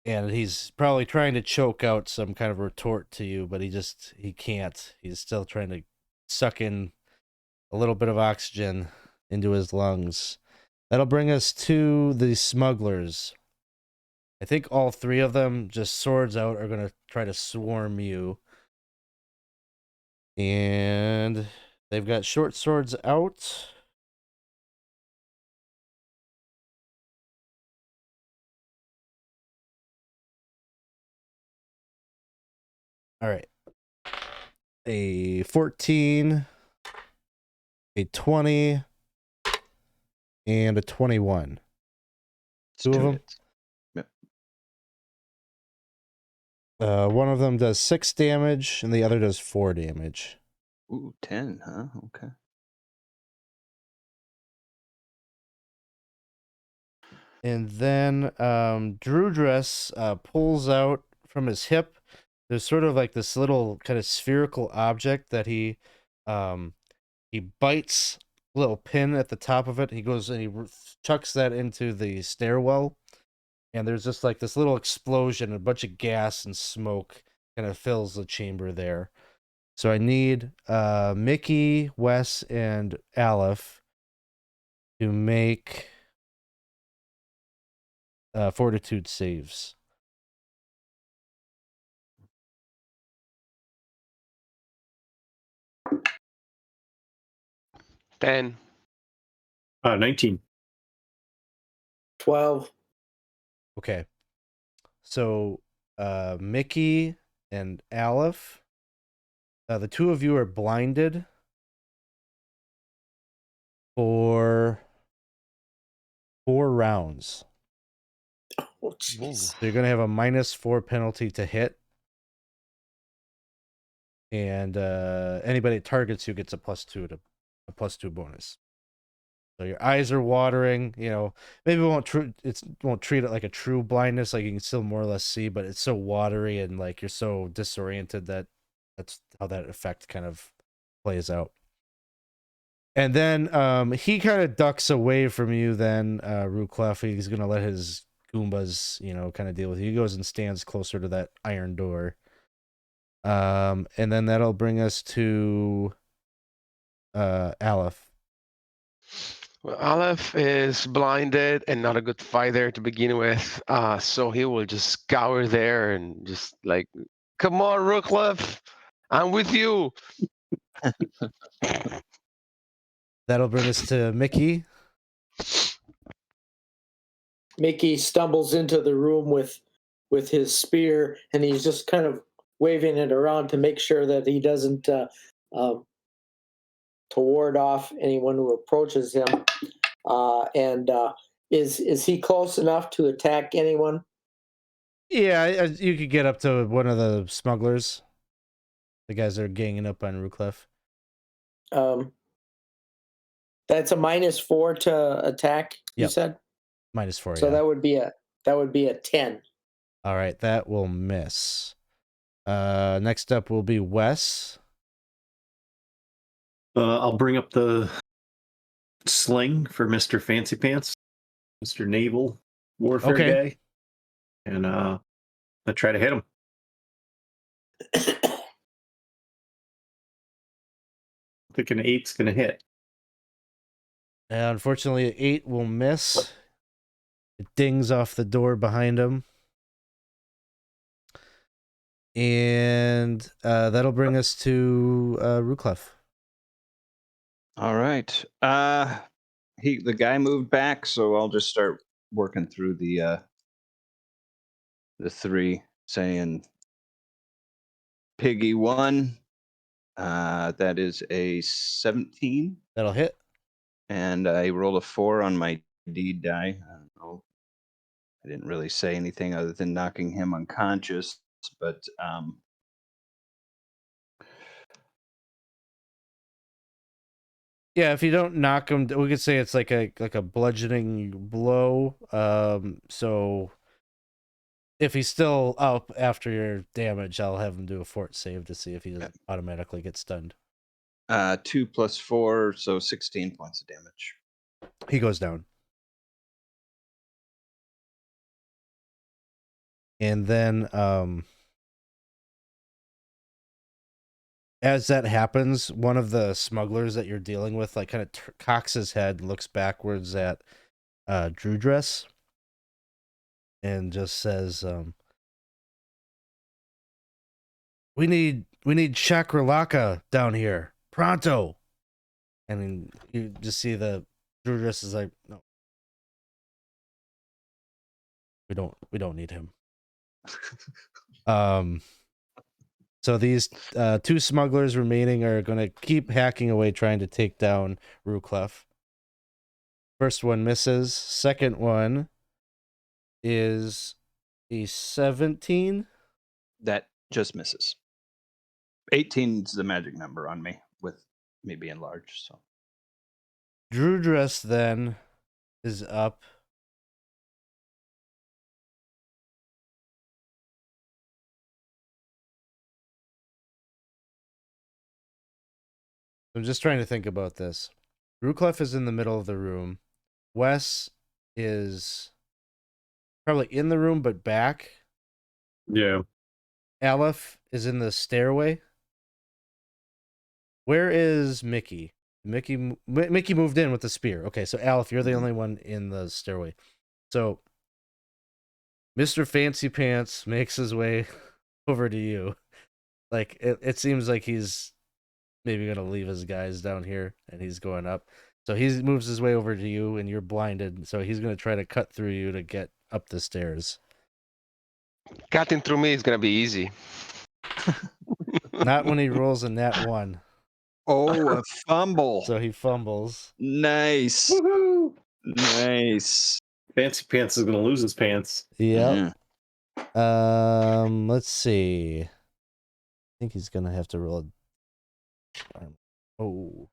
he's probably trying to choke out some kind of retort to you, but he can't. He's still trying to suck in a little bit of oxygen into his lungs. That'll bring us to the smugglers. I think all three of them, just swords out, are going to try to swarm you. And they've got short swords out. All right. A 14, a 20, and a 21. Two of them? Yep. One of them does 6 damage, and the other does 4 damage. Ooh, 10, huh? Okay. And then Drudress pulls out from his hip. There's sort of like this little kind of spherical object that he bites a little pin at the top of it. He goes and he chucks that into the stairwell. And there's just like this little explosion, a bunch of gas and smoke kind of fills the chamber there. So I need Mickey, Wes, and Alef to make fortitude saves. Ten. 19. 12. Okay. So Mickey and Alef, the two of you are blinded for 4 rounds. Oh, jeez. So you're going to have a -4 penalty to hit. And anybody that targets you gets a +2 bonus. So your eyes are watering, maybe won't treat it like a true blindness, like you can still more or less see, but it's so watery and like you're so disoriented that's how that effect kind of plays out. And then he kind of ducks away from you then, Ruclef. He's gonna let his Goombas, kind of deal with you. He goes and stands closer to that iron door. And then that'll bring us to Alef. Well, Alef is blinded and not a good fighter to begin with, so he will just scour there and just like, "Come on, Ruclef, I'm with you." That'll bring us to Mickey. Mickey stumbles into the room with his spear, and he's just kind of waving it around to make sure that he doesn't to ward off anyone who approaches him. Is he close enough to attack anyone? Yeah, you could get up to one of the smugglers. The guys that are ganging up on Ruclef. That's a -4 to attack, you Yep. said? -4, So yeah. that would be a 10. All right, that will miss. Next up will be Wes. I'll bring up the sling for Mr. Fancy Pants. Mr. Naval Warfare Okay. guy. And I try to hit him. I think an 8's going to hit. Unfortunately, an 8 will miss. It dings off the door behind him. And that'll bring us to Ruclef. All right. The guy moved back, so I'll just start working through the 3, saying Piggy 1. That is a 17. That'll hit. And I rolled a 4 on my deed die. I don't know. I didn't really say anything other than knocking him unconscious, but Yeah, if you don't knock him, we could say it's like a bludgeoning blow. So if he's still up after your damage, I'll have him do a fort save to see if he doesn't automatically get stunned. 2 + 4, so 16 points of damage. He goes down. And then as that happens, one of the smugglers that you're dealing with like kind of cocks his head, looks backwards at Drudress, and just says, we need Chakralaka down here pronto. And then you just see the Drudress is like, no, we don't need him. So these 2 smugglers remaining are going to keep hacking away trying to take down Ruclef. First one misses. Second one is a 17. That just misses. 18 is the magic number on me, with me being large. So Drudress then is up. I'm just trying to think about this. Ruclef is in the middle of the room. Wes is probably in the room, but back. Yeah. Alef is in the stairway. Where is Mickey? Mickey moved in with the spear. Okay, so Alef, you're the only one in the stairway. So Mr. Fancy Pants makes his way over to you. Like it seems like he's maybe gonna leave his guys down here and he's going up. So he moves his way over to you and you're blinded. So he's gonna try to cut through you to get up the stairs. Cutting through me is gonna be easy. Not when he rolls a nat 1. Oh, a fumble. So he fumbles. Nice. Woohoo! Nice. Fancy Pants is going to lose his pants. Yep. Let's see. I think he's gonna have to roll a... Oh.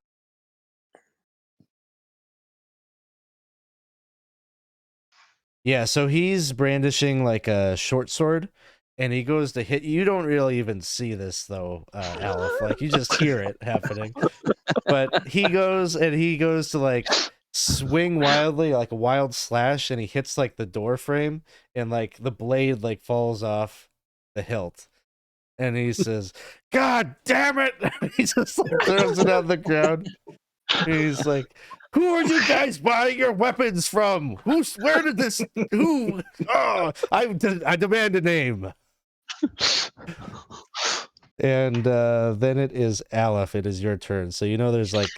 Yeah, so he's brandishing like a short sword, and he goes to hit you. You don't really even see this though, Alef. Like you just hear it happening. But he goes to like swing wildly, like a wild slash, and he hits like the door frame, and like the blade like falls off the hilt. And he says, "God damn it!" He just like throws it on the ground. He's like, "Who are you guys buying your weapons from? Where did this? Who? Oh, I demand a name." And then it is Alef. It is your turn. So you know there's like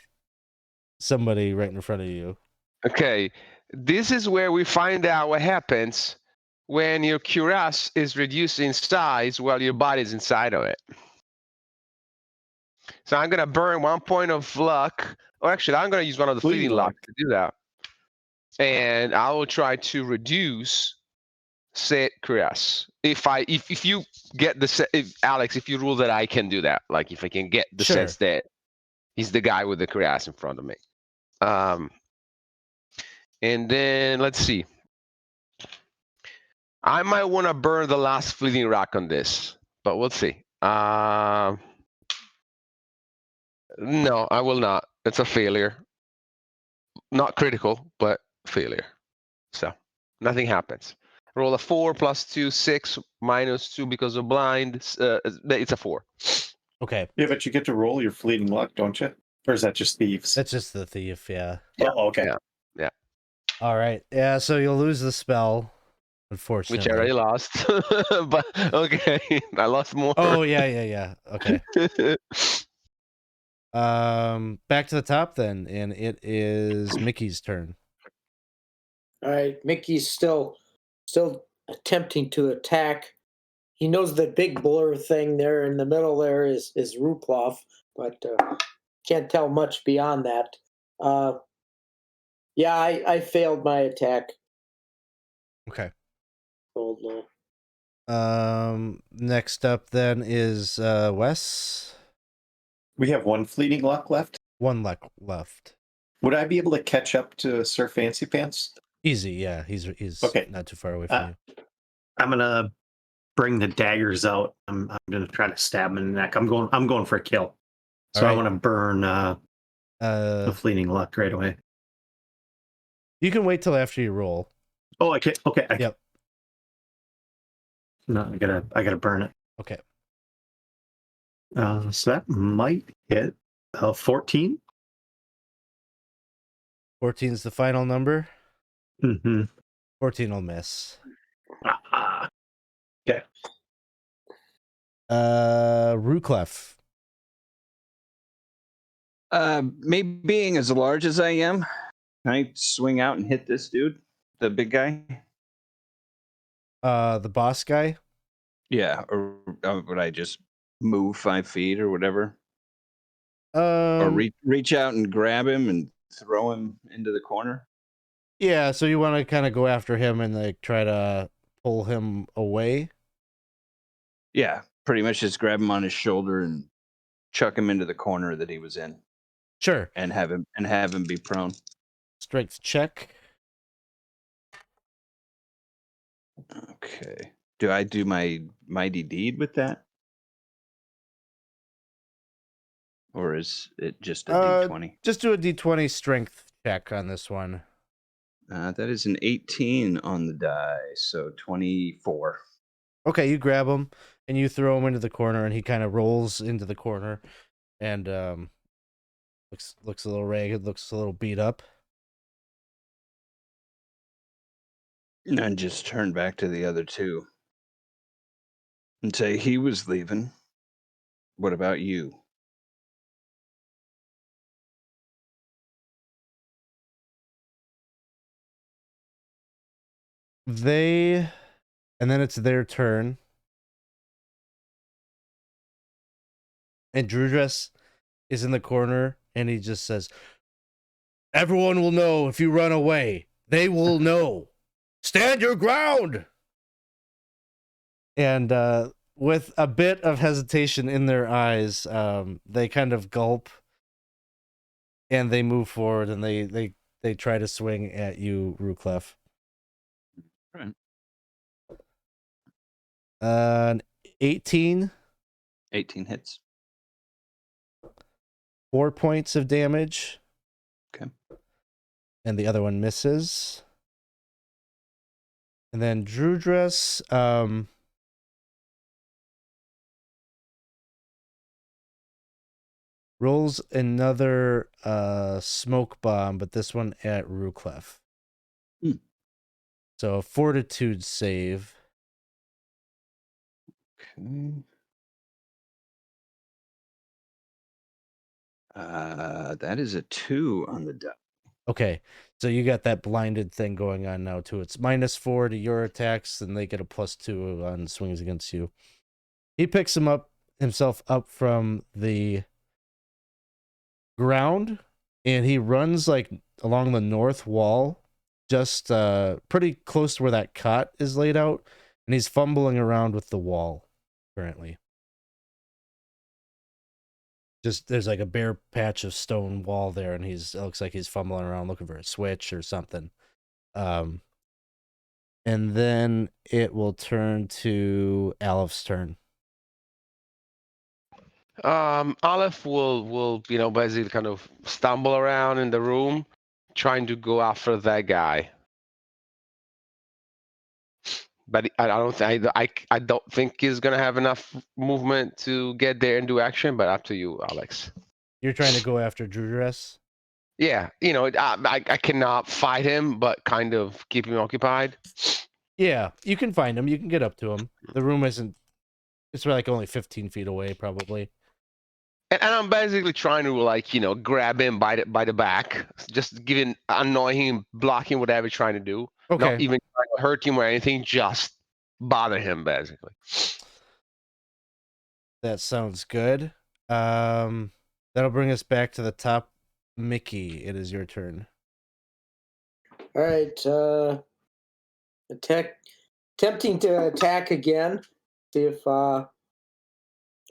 somebody right in front of you. Okay, this is where we find out what happens when your cuirass is reduced in size while your body is inside of it. So I'm gonna burn 1 point of luck. Or actually, I'm gonna use one of the fleeting luck to do that. And I will try to reduce said cuirass. If you get the Alex, if you rule that I can do that, like if I can get the sense that he's the guy with the cuirass in front of me. And then let's see. I might want to burn the last fleeting rock on this, but we'll see. No, I will not. It's a failure. Not critical, but failure. So nothing happens. Roll a 4 plus 2, 6 minus 2 because of blind. It's a 4. Okay. Yeah, but you get to roll your fleeting luck, don't you? Or is that just thieves? That's just the thief, yeah. Oh, okay. Yeah. All right. Yeah, so you'll lose the spell, Which I unfortunately. already lost. But okay, I lost more. Oh, yeah. Okay. Back to the top then, and it is Mickey's turn. All right, Mickey's still attempting to attack. He knows the big blur thing there in the middle there is Ruclef, but can't tell much beyond that. Yeah, I failed my attack. Okay. Rolled low. Next up then is Wes. We have one fleeting luck left. One luck left. Would I be able to catch up to Sir Fancy Pants? Easy, yeah. He's Okay. not too far away from you. I'm gonna bring the daggers out. I'm gonna try to stab him in the neck. I'm going for a kill. So All I right. want to burn the fleeting luck right away. You can wait till after you roll. Oh, I can't. Okay. Yep. No, I gotta burn it. Okay. So that might hit 14. 14 is the final number. Mm-hmm. 14 will miss. Okay. Ruclef. Me being as large as I am, can I swing out and hit this dude, the big guy? The boss guy. Yeah, or would I just move 5 feet or whatever, Um, or reach out and grab him and throw him into the corner? Yeah, so you want to kind of go after him and like try to pull him away. Yeah, pretty much just grab him on his shoulder and chuck him into the corner that he was in, Sure. and have him be prone. Strength check. Okay. Do I do my mighty deed with that? Or is it just a D20? Just do a D20 strength check on this one. That is an 18 on the die, so 24. Okay, you grab him and you throw him into the corner, and he kind of rolls into the corner, and looks a little ragged, looks a little beat up. And just turn back to the other two and say, he was leaving. What about you? And then it's their turn. And Drudress is in the corner, and he just says, "Everyone will know if you run away. They will know. Stand your ground!" And with a bit of hesitation in their eyes, they kind of gulp, and they move forward, and they try to swing at you, Ruclef. Right. 18. 18 hits. 4 points of damage. Okay. And the other one misses. And then Drudress, rolls another smoke bomb, but this one at Ruclef. So a fortitude save. Okay. That is a 2 on the die. Okay, so you got that blinded thing going on now too. It's -4 to your attacks, and they get a +2 on swings against you. He picks himself up from the ground, and he runs like along the north wall, just pretty close to where that cot is laid out, and he's fumbling around with the wall currently. Just there's like a bare patch of stone wall there, and it looks like he's fumbling around looking for a switch or something. And then it will turn to Alef's turn. Alef will basically kind of stumble around in the room, trying to go after that guy. but I don't think he's gonna have enough movement to get there and do action. But up to you, Alex. You're trying to go after Drew Dress? Yeah, I cannot fight him, but kind of keep him occupied. Yeah, you can find him. You can get up to him. The room isn't. It's like only 15 feet away, probably. And I'm basically trying to grab him by the back, just annoy him, block him, whatever he's trying to do. Okay. Not even trying to hurt him or anything, just bother him basically. That sounds good. That'll bring us back to the top. Mickey, it is your turn. All right. Attempting to attack again. See if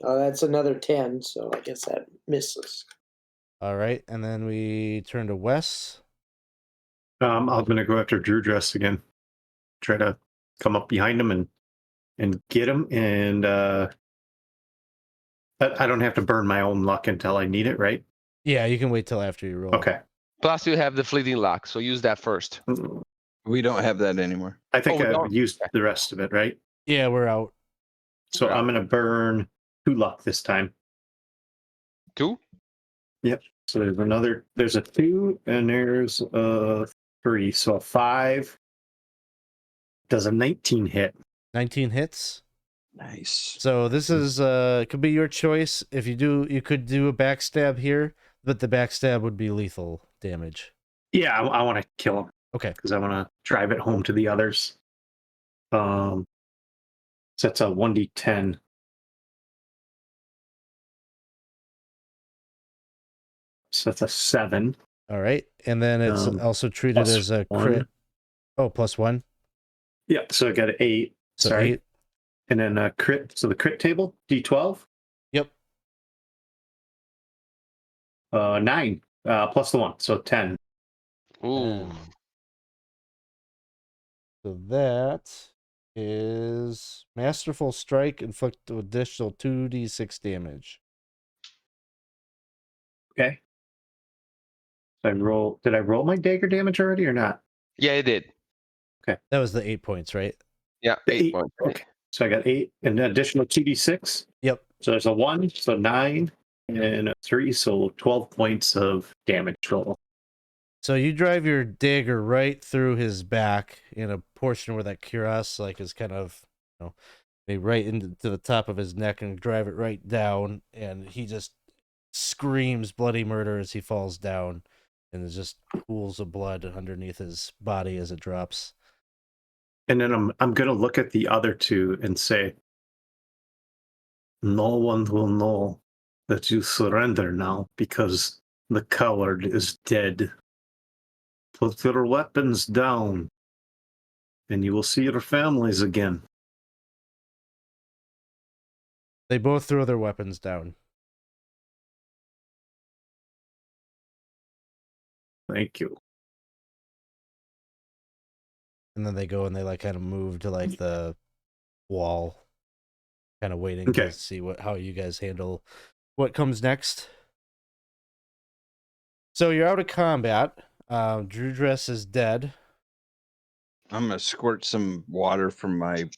that's another 10, so I guess that misses. All right, and then we turn to Wes. I'm going to go after Drew Dress again. Try to come up behind him and get him. And I don't have to burn my own luck until I need it, right? Yeah, you can wait till after you roll. Okay. Plus, you have the fleeting luck, so use that first. We don't have that anymore. I think we I've don't? used the rest of it, right? Yeah, we're out. So Yeah. I'm going to burn 2 luck this time. 2? Yep. So there's a 2 and there's a 3. So a 5. Does a 19 hit? 19 hits. Nice. So this is could be your choice. If you do, you could do a backstab here, but the backstab would be lethal damage. Yeah, I want to kill him. Okay. Because I want to drive it home to the others. So that's a 1d10. So that's a 7. All right, and then it's also treated plus as a 1. crit. Oh, +1. Yeah, so I got an 8. So Sorry. 8. And then a crit. So the crit table, d12. Yep. 9 plus the 1, so 10. Ooh. So that is Masterful Strike, inflict additional 2d6 damage. Okay. So did I roll my dagger damage already or not? Yeah, it did. That was the 8 points, right? Yeah, The 8 points. Okay. So I got 8 and an additional 2d6. Yep. So there's a 1, so 9, and a 3, so 12 points of damage total. So you drive your dagger right through his back in a portion where that cuirass is kind of, maybe right into the top of his neck, and drive it right down, and he just screams bloody murder as he falls down, and there's just pools of blood underneath his body as it drops. And then I'm going to look at the other 2 and say, no one will know that you surrender now because the coward is dead. Put your weapons down, and you will see your families again. They both throw their weapons down. Thank you. And then they go and they kind of move to the wall, kind of waiting Okay. to see how you guys handle what comes next. So you're out of combat. Drew Dress is dead. I'm going to squirt some water from my...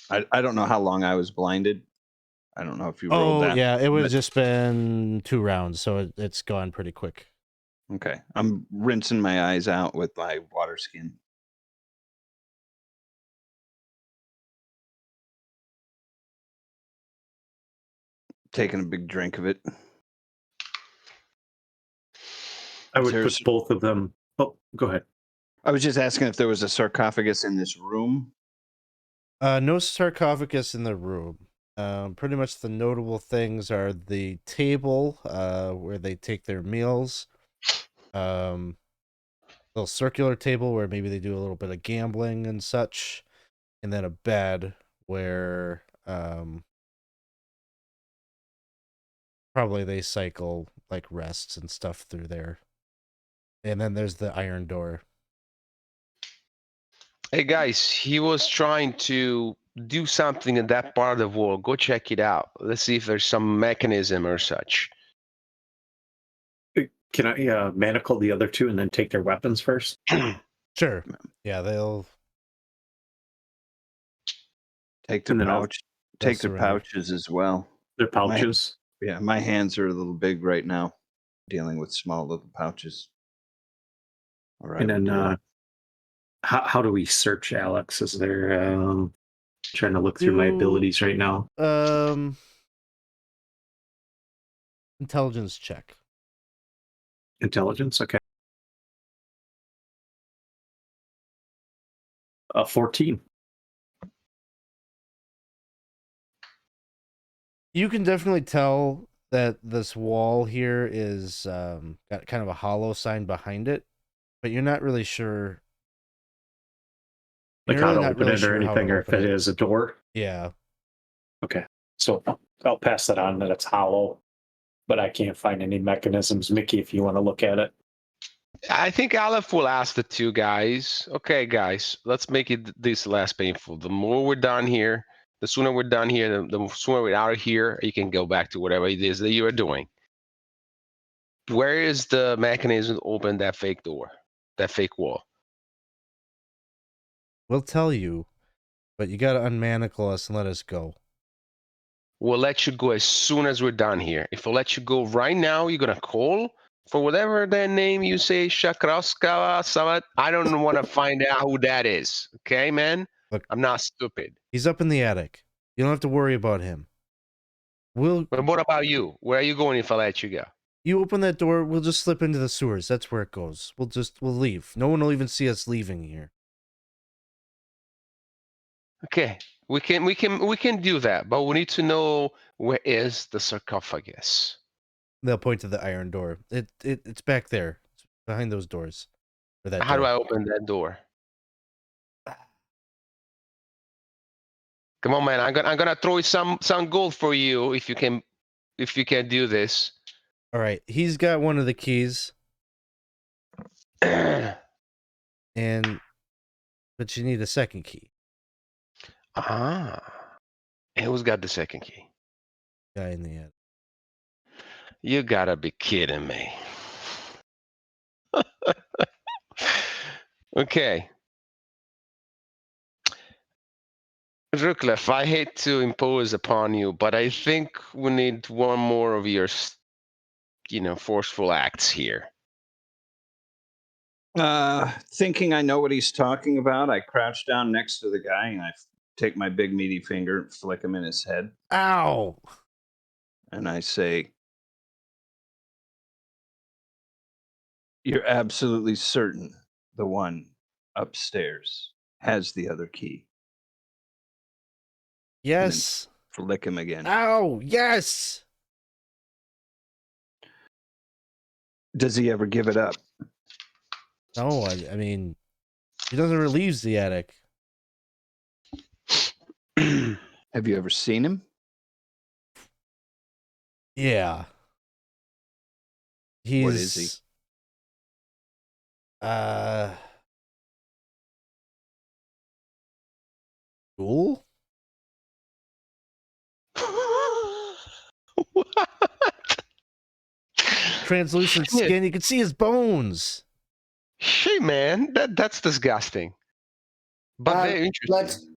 I don't know how long I was blinded. I don't know if you rolled that. Yeah, it would have but- just been 2 rounds, so it's gone pretty quick. Okay. I'm rinsing my eyes out with my water skin. Taking a big drink of it. I would There's- put both of them. Oh, go ahead. I was just asking if there was a sarcophagus in this room. No sarcophagus in the room. Pretty much the notable things are the table where they take their meals, little circular table where maybe they do a little bit of gambling and such, and then a bed where probably they cycle rests and stuff through there. And then there's the iron door. Hey guys, he was trying to do something in that part of the wall. Go check it out. Let's see if there's some mechanism or such. Can I manacle the other 2 and then take their weapons first? Sure. Yeah, they'll... Take the And then I'll- pouch. Take the surrender. pouches as well. Their pouches. Yeah, my hands are a little big right now, dealing with small little pouches. All right. And then we'll do it. how do we search Alex? Is there trying to look through my Do- abilities right now? Intelligence check. Intelligence, okay. 14. You can definitely tell that this wall here is got kind of a hollow sign behind it, but you're not really sure. Like You're how really to not open really it or sure how to anything, or if open it it. is a door. Yeah. Okay. So I'll pass that on that it's hollow, but I can't find any mechanisms. Mickey, if you want to look at it. I think Alef will ask the two guys. Okay, guys, let's make it this less painful. The more we're done here, the sooner we're done here, the sooner we're out of here. You can go back to whatever it is that you are doing. Where is the mechanism to open that fake door, that fake wall? We'll tell you, but you got to unmanacle us and let us go. We'll let you go as soon as we're done here. If I let you go right now, you're gonna call for whatever that name you say, Shakraska, Savat. I don't want to find out who that is. Okay, man? Look. I'm not stupid. He's up in the attic. You don't have to worry about him. But what about you? Where are you going if I let you go? You open that door, we'll just slip into the sewers. That's where it goes. We'll leave. No one will even see us leaving here. Okay, we can do that, but we need to know where is the sarcophagus. They'll point to the iron door. It's back there. It's behind those doors. Or that How do door. I open that door? Come on, man! I'm gonna throw some gold for you if you can do this. All right. He's got one of the keys, but you need a second key. And who's got the second key? Guy in the attic. You gotta be kidding me. Okay. Ruclef, I hate to impose upon you, but I think we need one more of your, forceful acts here. Thinking I know what he's talking about, I crouch down next to the guy and I take my big meaty finger and flick him in his head. Ow! And I say, "You're absolutely certain the one upstairs has the other key." Yes. Flick him again. Ow! Yes! Does he ever give it up? No, I mean, he doesn't ever leaves the attic. Have you ever seen him? Yeah. What is he? Cool? What? Translucent Shit. skin. You can see his bones. Shit, man, that's disgusting. But very interesting.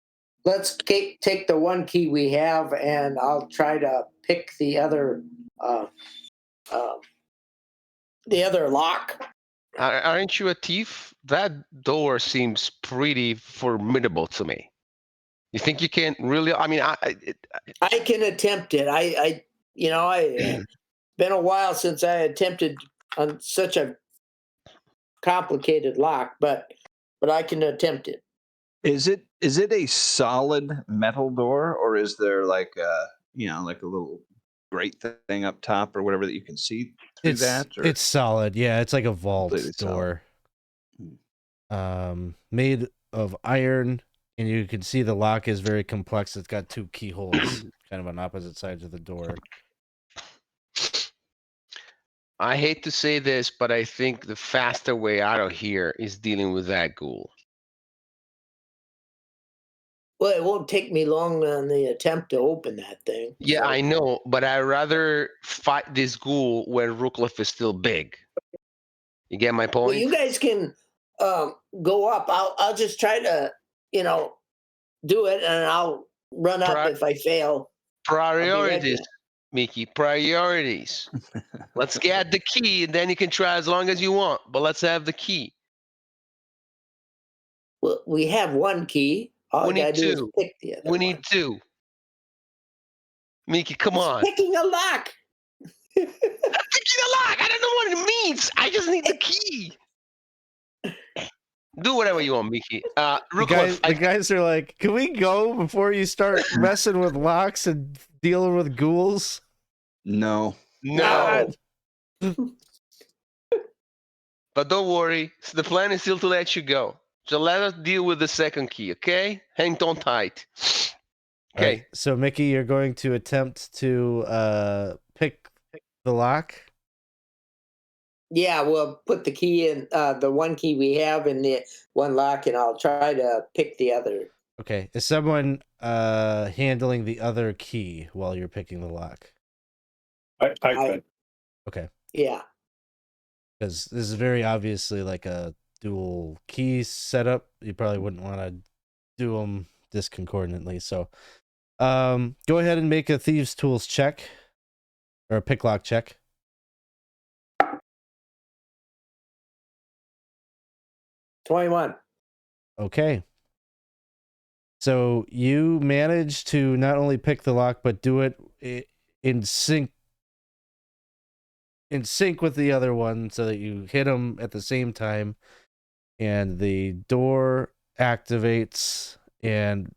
Let's take the one key we have, and I'll try to pick the other lock. Aren't you a thief? That door seems pretty formidable to me. You think you can really? I mean, I can attempt it. It's been a while since I attempted on such a complicated lock, but I can attempt it. Is it a solid metal door, or is there like a little grate thing up top or whatever that you can see through that? Or? It's solid. Yeah, it's like a vault Completely door. Made of iron, and you can see the lock is very complex. It's got two keyholes kind of on opposite sides of the door. I hate to say this, but I think the faster way out of here is dealing with that ghoul. Well, it won't take me long on the attempt to open that thing. Yeah, so. I know, but I'd rather fight this ghoul where Ruclef is still big. You get my point? Well, you guys can go up. I'll just try to, do it, and I'll run up if I fail. Priorities, Mickey. Priorities. Let's get the key, and then you can try as long as you want. But let's have the key. Well, we have one key. All We I gotta need do is two. pick the other We one. need two. Mickey, come It's on. picking a lock. I'm picking a lock. I don't know what it means. I just need the key. Do whatever you want, Mickey. The guys are like, can we go before you start messing with locks and dealing with ghouls? No. No. But don't worry. The plan is still to let you go. So let us deal with the second key, okay? Hang on tight. Okay. Right, so Mickey, you're going to attempt to pick the lock. Yeah, we'll put the key in, the one key we have in the one lock, and I'll try to pick the other. Okay, is someone handling the other key while you're picking the lock? I could. Okay, Yeah. because this is very obviously like a dual key setup. You probably wouldn't want to do them disconcordantly. So, go ahead and make a thieves' tools check or a pick lock check. $21. Okay. So you manage to not only pick the lock, but do it in sync with the other one, so that you hit them at the same time, and the door activates, and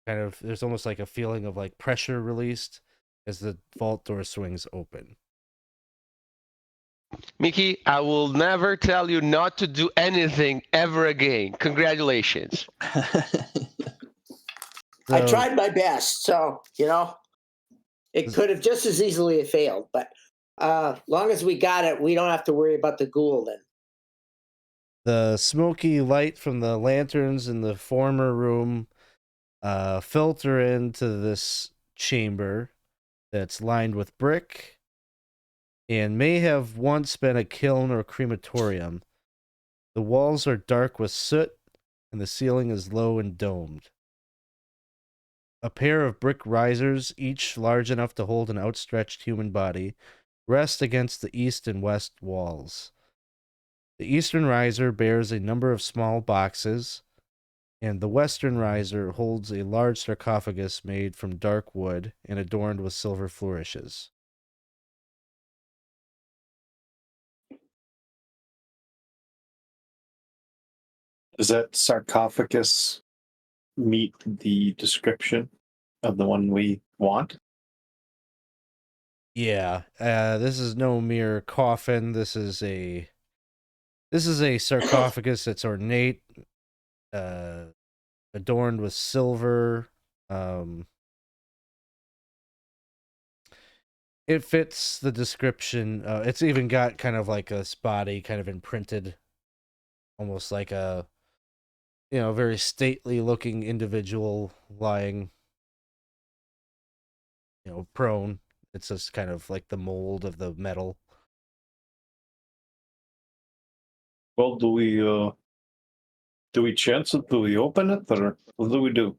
kind of there's almost like a feeling of like pressure released as the vault door swings open. Mickey, I will never tell you not to do anything ever again. Congratulations. I So- tried my best, so it could have just as easily failed. But long as we got it, we don't have to worry about the ghoul then. The smoky light from the lanterns in the former room filter into this chamber that's lined with brick and may have once been a kiln or crematorium. The walls are dark with soot, and the ceiling is low and domed. A pair of brick risers, each large enough to hold an outstretched human body, rest against the east and west walls. The eastern riser bears a number of small boxes, and the western riser holds a large sarcophagus made from dark wood and adorned with silver flourishes. Does that sarcophagus meet the description of the one we want? Yeah, this is no mere coffin. This is a sarcophagus that's ornate, adorned with silver. It fits the description. It's even got kind of like a body kind of imprinted, almost like a very stately looking individual lying prone. It's just kind of like the mold of the metal. Well, do we chance it? Do we open it, or what do we do?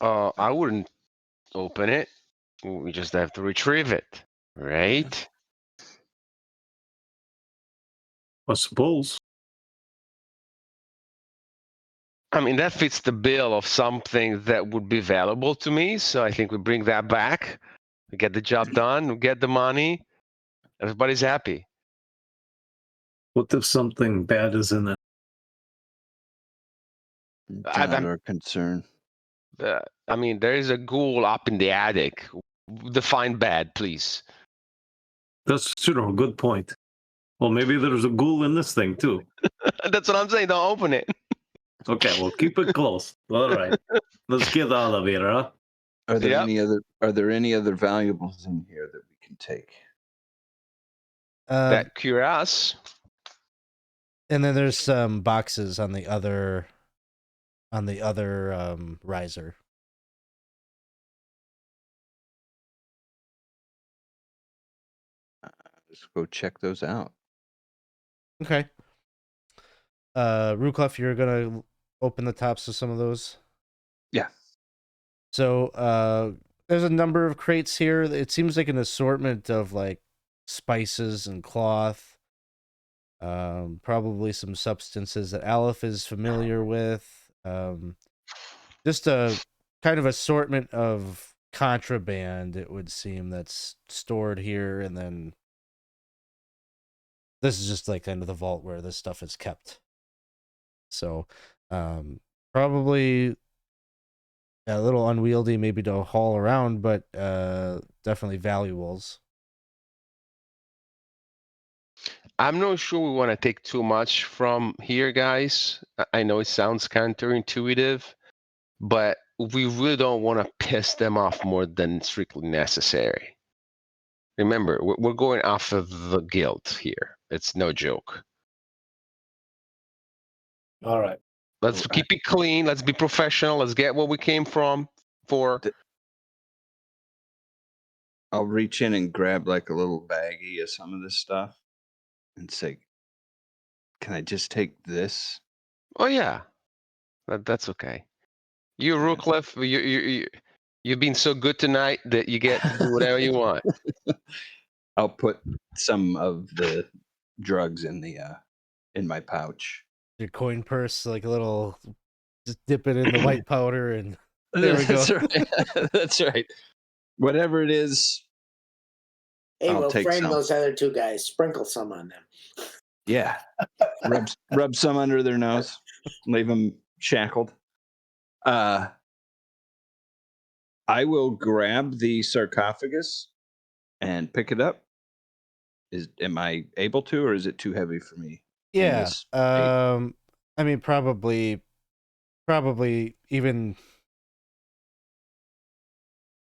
I wouldn't open it. We just have to retrieve it, right? I suppose. I mean, that fits the bill of something that would be valuable to me. So I think we bring that back. We get the job done. We get the money. Everybody's happy. What if something bad is in it? Not our concern. I mean, there is a ghoul up in the attic. Define bad, please. That's true. Good point. Well, maybe there's a ghoul in this thing too. That's what I'm saying. Don't open it. Okay, well, keep it close. All right, let's get out of here, huh? Are there Yep. any other valuables in here that we can take? That cuirass. And then there's some boxes on the other riser. Let's go check those out. Okay. Ruclef, you're gonna open the tops of some of those? Yeah. So there's a number of crates here. It seems like an assortment of like spices and cloth. Probably some substances that Alef is familiar with. Just a kind of assortment of contraband, it would seem, that's stored here, and then this is just like kind of the vault where this stuff is kept. So probably a little unwieldy maybe to haul around, but definitely valuables. I'm not sure we want to take too much from here, guys. I know it sounds counterintuitive, but we really don't want to piss them off more than strictly necessary. Remember, we're going off of the guild here. It's no joke. All right. Let's keep it clean. Let's be professional. Let's get what we came from for. I'll reach in and grab like a little baggie of some of this stuff and say, "Can I just take this?" Oh yeah, that's okay. You, Ruclef, you've been so good tonight that you get to do whatever you want. I'll put some of the drugs in my pouch. Your coin purse, like a little, just dip it in the white powder, and there we go. That's right. That's right. Whatever it is. Hey, I'll we'll take frame some. those other two guys. Sprinkle some on them. Yeah. rub some under their nose. Leave them shackled. I will grab the sarcophagus and pick it up. Am I able to, or is it too heavy for me? Yeah. I mean, probably even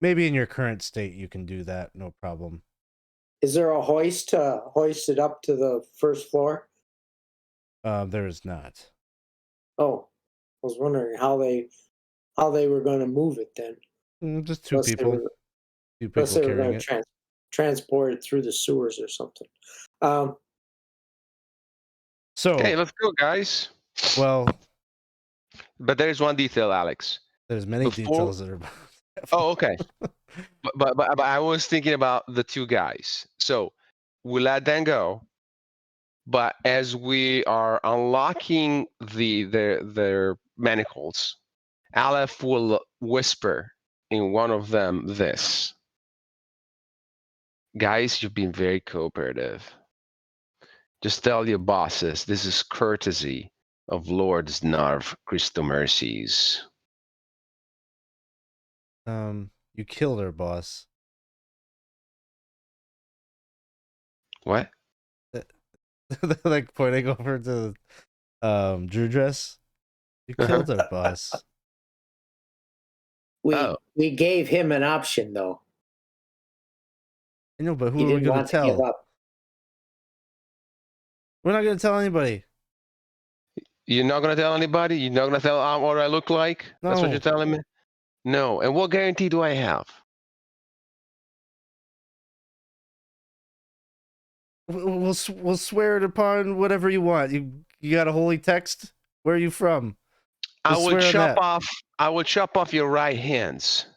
maybe in your current state you can do that, no problem. Is there a hoist to hoist it up to the first floor? There is not. Oh, I was wondering how they were going to move it then. Just two people. Two people Unless they were carrying going it. to transport it through the sewers or something. So, Okay, let's go, guys. Well, but there's one detail, Alex. There's many details that are. Oh, okay. but I was thinking about the two guys. So we let them go, but as we are unlocking their manacles, Alef will whisper in one of them this. Guys, you've been very cooperative. Just tell your bosses this is courtesy of Lord Snarv Christo Mercies. You killed her, boss. What? Like pointing over to Drew Dress. You killed her, boss. We gave him an option, though. I know, but who are we going to tell? We're not going to tell anybody. You're not going to tell anybody? You're not going to tell what I look like? No. That's what you're telling me? No. And what guarantee do I have? We'll swear it upon whatever you want. You got a holy text? Where are you from? I will chop off your right hands.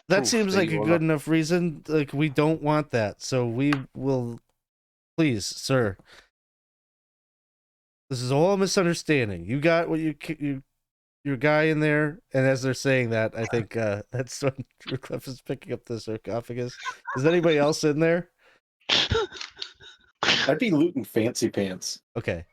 That seems like a good enough reason. Like, we don't want that. So we will, please, sir. This is all a misunderstanding. You got what your guy in there, and as they're saying that, I think that's when Ruclef is picking up the sarcophagus. Is anybody else in there? I'd be looting fancy pants. Okay,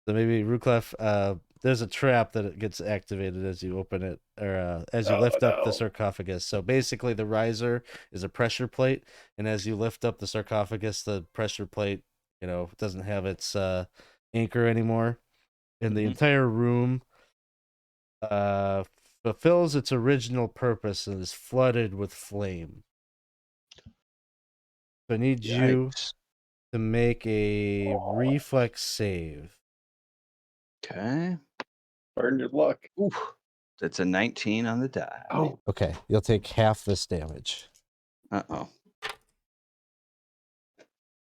so maybe Ruclef. There's a trap that gets activated as you open it, or as you lift up the sarcophagus. So basically, the riser is a pressure plate, and as you lift up the sarcophagus, the pressure plate, doesn't have its anchor anymore, and the entire room fulfills its original purpose and is flooded with flame. So I need you to make a reflex save. Okay. Burn your luck. Ooh, that's a 19 on the die. Oh. Okay, you'll take half this damage. Uh-oh. So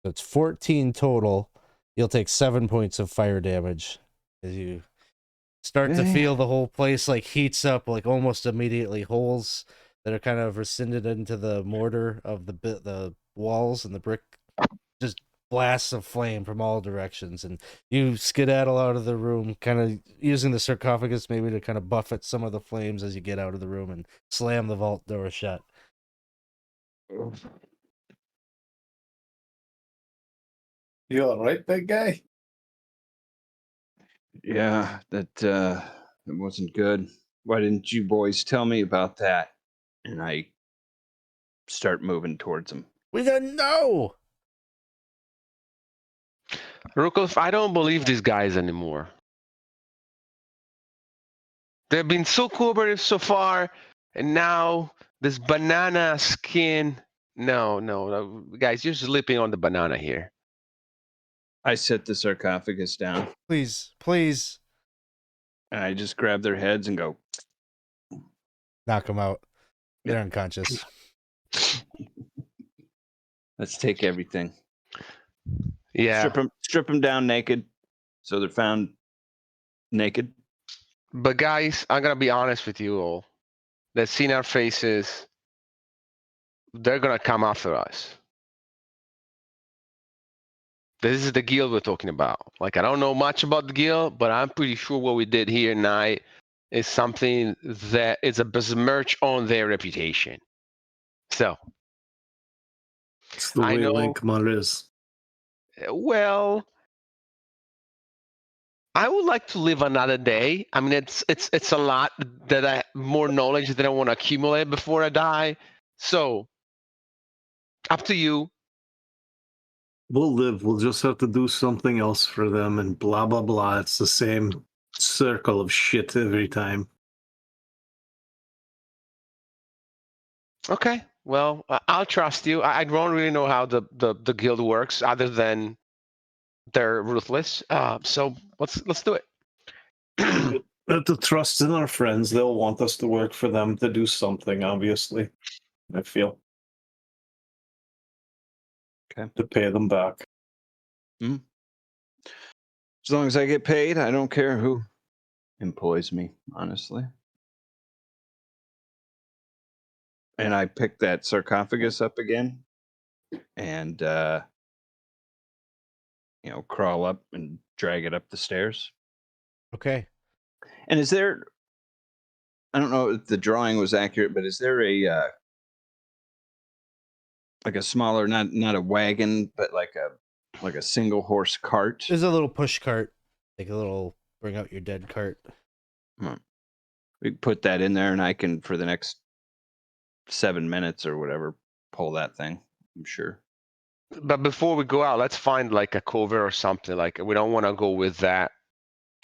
it's 14 total. You'll take 7 points of fire damage as you start to Yeah. feel the whole place like heats up, like almost immediately. Holes that are kind of rescinded into the mortar of the walls and the brick, just blasts of flame from all directions, and you skedaddle out of the room, kind of using the sarcophagus maybe to kind of buffet some of the flames as you get out of the room and slam the vault door shut. You all right, big guy? Yeah, that wasn't good. Why didn't you boys tell me about that? And I start moving towards him. We didn't know. Ruclef, I don't believe these guys anymore. They've been so cooperative so far, and now this banana skin. No, guys, you're sleeping on the banana here. I set the sarcophagus down Please, please and I just grab their heads and go, knock them out. They're unconscious. let's take everything. Yeah, Strip them down naked, so they're found naked. but guys, I'm gonna be honest with you all. They've seen our faces. They're gonna come after us. This is the guild we're talking about. Like, I don't know much about the guild, but I'm pretty sure what we did here tonight is something that is a besmirch on their reputation. So, It's the I way know- Lankhmar is. well, I would like to live another day. I mean, it's a lot that more knowledge that I want to accumulate before I die. So, up to you. We'll live. We'll just have to do something else for them and blah, blah, blah. It's the same circle of shit every time. Okay. Well, I'll trust you. I don't really know how the guild works, other than they're ruthless. So let's do it. We have to trust in our friends. They'll want us to work for them to do something, obviously. I feel. Okay. To pay them back. As long as I get paid, I don't care who employs me, honestly. And I pick that sarcophagus up again and crawl up and drag it up the stairs. Okay. And is there, I don't know if the drawing was accurate, but is there a like a smaller, not a wagon, but like a single horse cart? There's a little push cart, like a little bring out your dead cart. We put that in there, and I can, for the next 7 minutes or whatever, pull that thing. I'm sure. But before we go out, let's find like a cover or something. Like, we don't want to go with that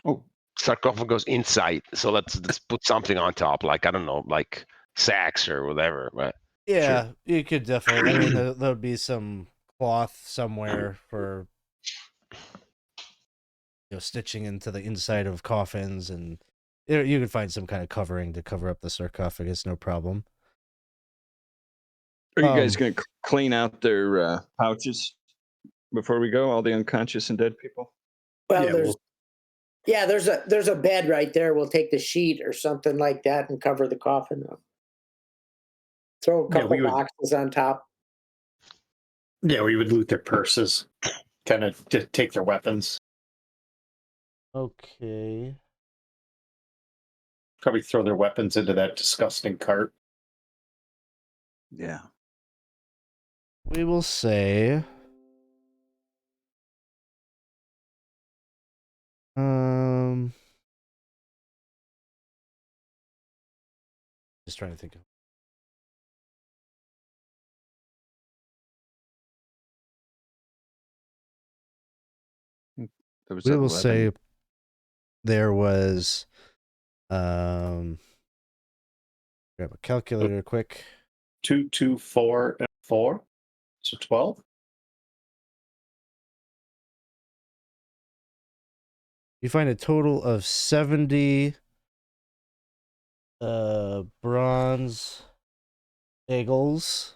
Oh, sarcophagus inside. So let's put something on top, like, I don't know, like sacks or whatever. But Yeah, you could definitely. I mean, there would be some cloth somewhere for stitching into the inside of coffins, and you could find some kind of covering to cover up the sarcophagus. No problem. are you guys going to clean out their pouches before we go? All the unconscious and dead people. Well, there's a bed right there. We'll take the sheet or something like that and cover the coffin up. Throw a couple boxes on top. Yeah, we would loot their purses. Kind of take their weapons. Okay. Probably throw their weapons into that disgusting cart. Yeah. We will say. Just trying to think of. There was We will 11. say there was. Grab a calculator quick. 2, 2, 4, and 4. So 12. You find a total of 70 bronze eagles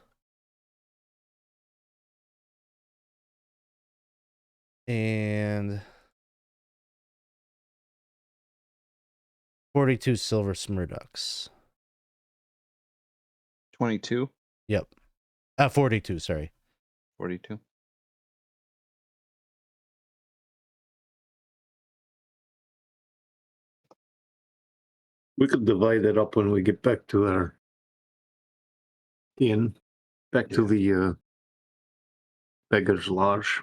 and 42 silver smurducks. 22, Yep. 42, sorry. 42. We could divide it up when we get back to our inn, back to the beggar's lodge.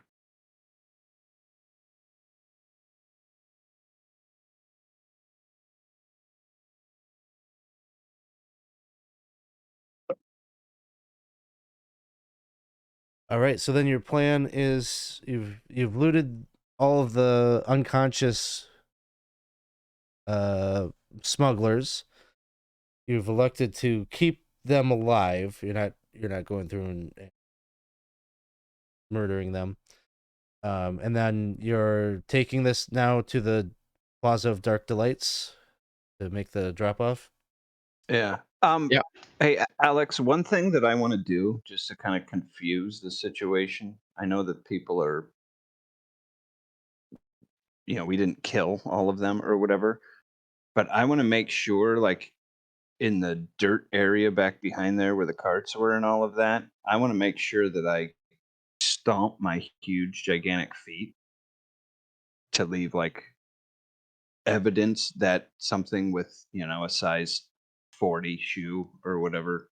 All right, so then your plan is you've looted all of the unconscious smugglers. You've elected to keep them alive. You're not going through and murdering them. And then you're taking this now to the Plaza of Dark Delights to make the drop off. Yeah. Yeah. Hey, Alex, one thing that I want to do just to kind of confuse the situation. I know that people are, we didn't kill all of them or whatever, but I want to make sure, like, in the dirt area back behind there where the carts were and all of that, I want to make sure that I stomp my huge, gigantic feet to leave, like, evidence that something with, a size 40 shoe or whatever.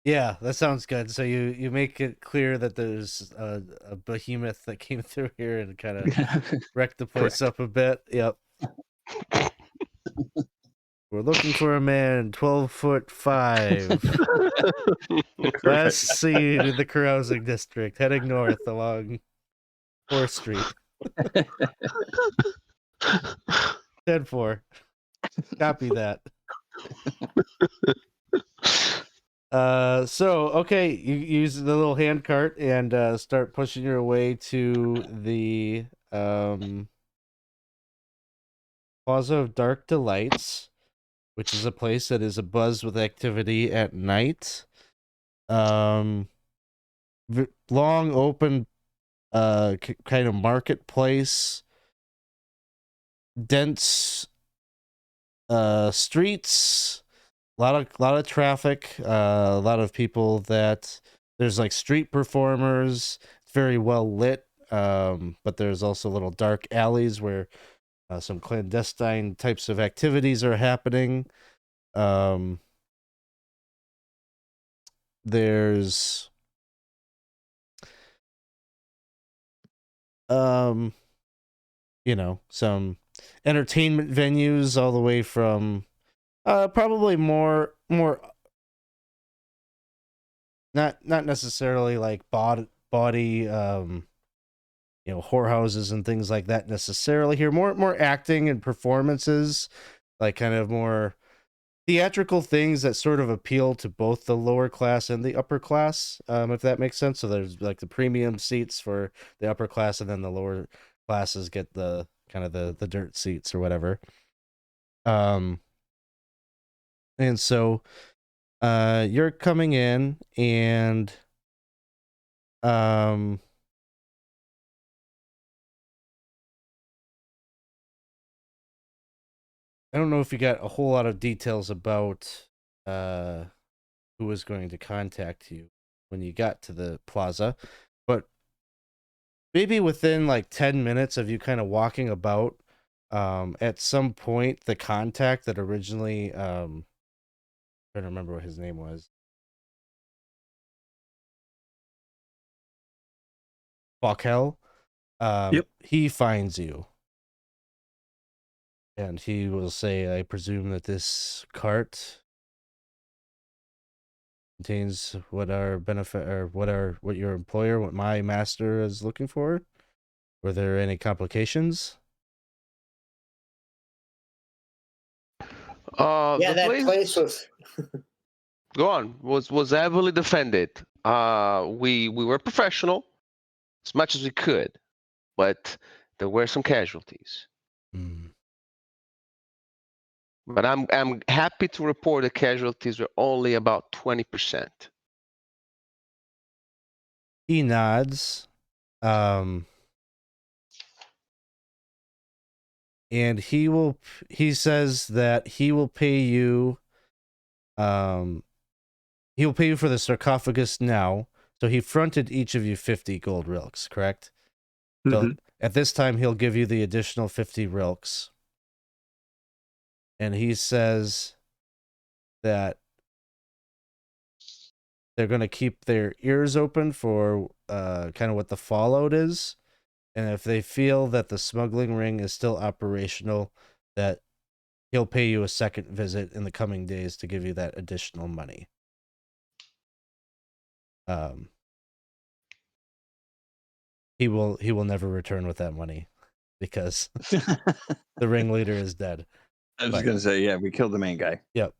Yeah, that sounds good. So you make it clear that there's a behemoth that came through here and kind of wrecked the place up a bit. Yep. We're looking for a man 12'5", last seen in the carousing district, heading north along 4th Street. 10-4. Copy that. So okay, you use the little hand cart and start pushing your way to the Plaza of Dark Delights, which is a place that is abuzz with activity at night. Long open kind of marketplace, dense streets, a lot of traffic, a lot of people that there's like street performers. It's very well lit, but there's also little dark alleys where some clandestine types of activities are happening. There's some entertainment venues all the way from probably more not necessarily like body whorehouses and things like that necessarily here. More acting and performances, like kind of more theatrical things that sort of appeal to both the lower class and the upper class, if that makes sense. So there's like the premium seats for the upper class, and then the lower classes get the kind of the dirt seats or whatever. And so you're coming in and I don't know if you got a whole lot of details about who was going to contact you when you got to the plaza, but maybe within like 10 minutes of you kind of walking about, at some point, the contact that originally, trying to remember what his name was. Balkel, Yep. he finds you. And he will say, I presume that this cart contains what our benefit or what your employer, what my master is looking for. Were there any complications? Yeah, The that place was. go on was heavily defended. We were professional as much as we could, but there were some casualties. But I'm happy to report the casualties were only about 20%. He nods. and he says that he will pay you he will pay you for the sarcophagus now. So he fronted each of you 50 gold rilks, correct? So Mhm. at this time he'll give you the additional 50 rilks. And he says that they're going to keep their ears open for kind of what the fallout is. And if they feel that the smuggling ring is still operational, that he'll pay you a second visit in the coming days to give you that additional money. He will never return with that money because the ringleader is dead. I was But- going to say, yeah, we killed the main guy. Yep.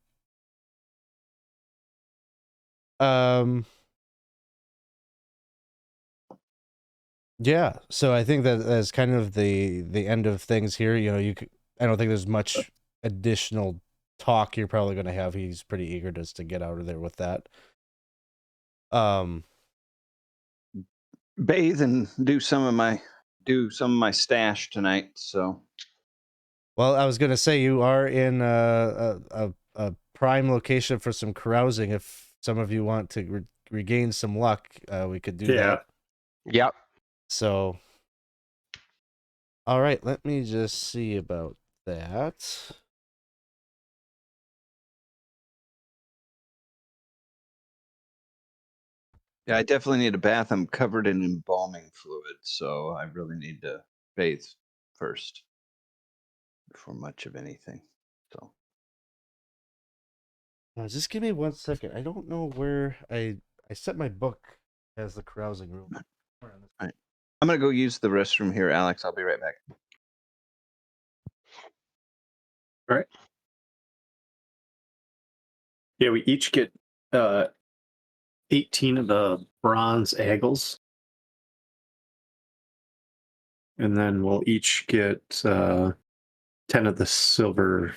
Yeah, so I think that that's kind of the end of things here. You know, I don't think there's much additional talk you're probably going to have. He's pretty eager just to get out of there with that. Bathe and do some of my stash tonight. So, Well, I was going to say you are in a prime location for some carousing. If some of you want to regain some luck, we could do that. Yep. So, all right, let me just see about that. yeah, I definitely need a bath. I'm covered in embalming fluid, so I really need to bathe first before much of anything. So, Just give me 1 second. I don't know where I set my book as the carousing room. I'm going to go use the restroom here, Alex. I'll be right back. All right. Yeah, we each get 18 of the bronze agles. And then we'll each get 10 of the silver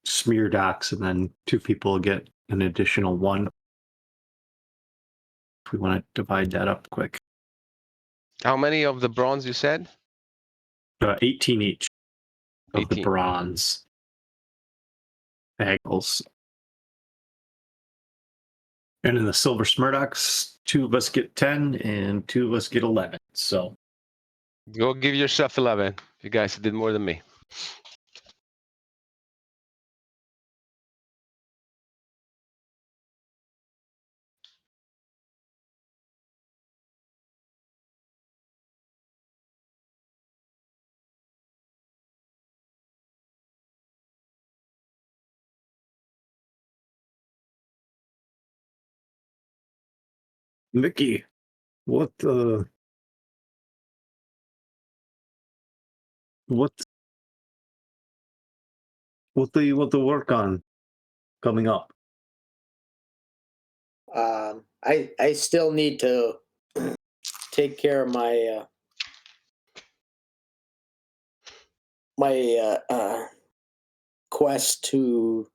smear docks, and then 2 people get an additional 1. If we want to divide that up quick. How many of the bronze you said? 18 each of 18. the bronze agles. And in the silver smurdocks, 2 of us get 10 and 2 of us get 11. So Go give yourself 11. You guys did more than me. Mickey, what the you want to work on coming up? I still need to take care of my quest to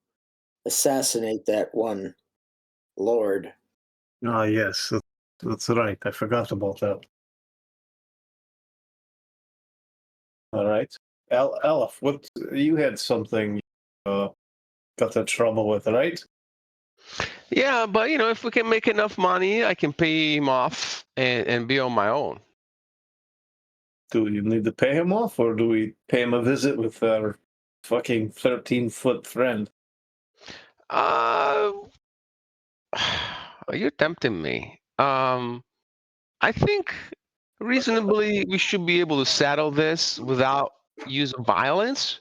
assassinate that one lord. Ah, yes, that's right. I forgot about that. All right, Alef, what you had something got in trouble with, right? Yeah, but if we can make enough money, I can pay him off and be on my own. Do you need to pay him off, or do we pay him a visit with our fucking 13-foot friend? You're tempting me. I think reasonably we should be able to settle this without use of violence.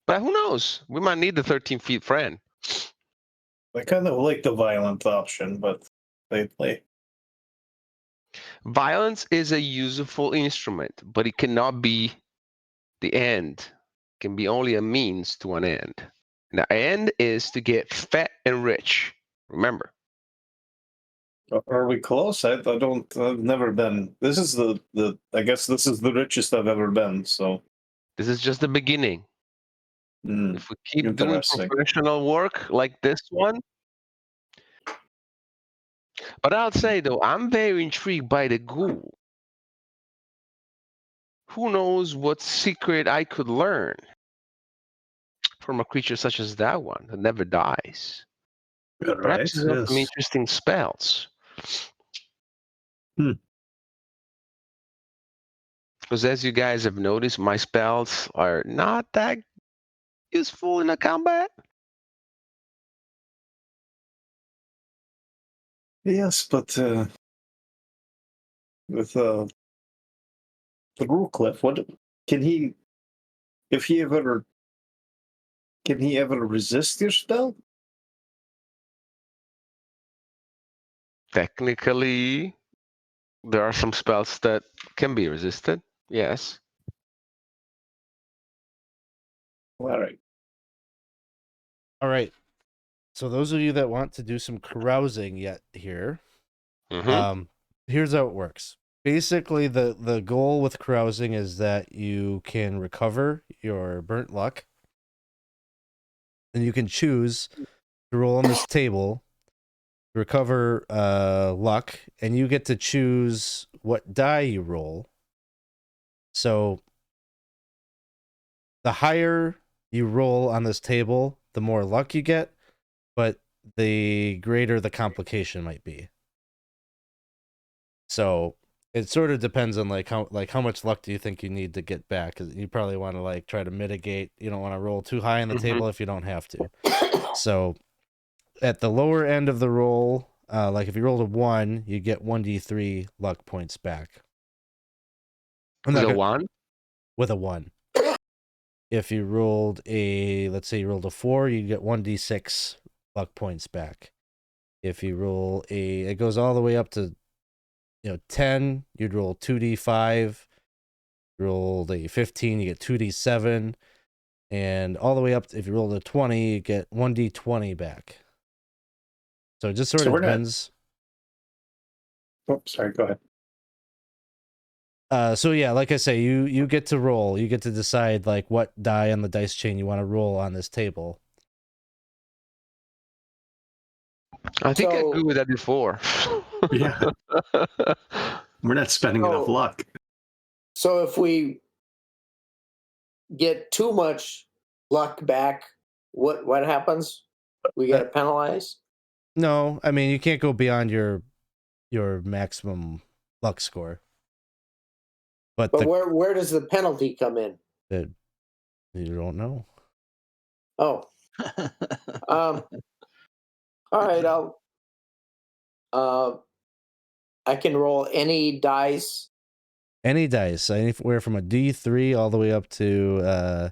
But who knows? We might need the 13-feet friend. I kind of like the violent option, but lately. Violence is a useful instrument, but it cannot be the end. It can be only a means to an end. And the end is to get fat and rich. Remember. Are we close? I've never been. This is I guess this is the richest I've ever been, so. This is just the beginning. If we keep doing Interesting. professional work like this one. But I'll say, though, I'm very intrigued by the ghoul. Who knows what secret I could learn? from a creature such as that one that never dies. Right. Perhaps he's got some Yes. interesting spells. Hmm. Because as you guys have noticed, my spells are not that useful in a combat. Yes, but with the Ruclef, what can he? If he ever can he ever resist your spell? Technically, there are some spells that can be resisted. Yes. All right. All right. So those of you that want to do some carousing yet here, Mm-hmm. here's how it works. Basically, the goal with carousing is that you can recover your burnt luck, and you can choose to roll on this table, recover luck, and you get to choose what die you roll. So the higher you roll on this table, the more luck you get, but the greater the complication might be. So it sort of depends on how much luck do you think you need to get back, because you probably want to like try to mitigate. You don't want to roll too high on the table if you don't have to. So at the lower end of the roll, like if you rolled a 1, you get 1d3 luck points back. The one? With a 1. If you rolled let's say you rolled a 4, you get 1d6 luck points back. If you roll it goes all the way up to 10, you'd roll 2d5. You rolled a 15, you get 2d7, and all the way up if you rolled a 20, you get 1d20 back. So it just sort of depends. Oh, sorry. Go ahead. So yeah, like I say, you get to roll. You get to decide like what die on the dice chain you want to roll on this table. I think I So- agree with that before. Yeah. We're not spending enough Oh. luck. So if we get too much luck back, what happens? We get penalized? No, I mean you can't go beyond your maximum luck score. But where does the penalty come in? You don't know. Oh. All right, I can roll any dice. Any dice, anywhere from a D3 all the way up to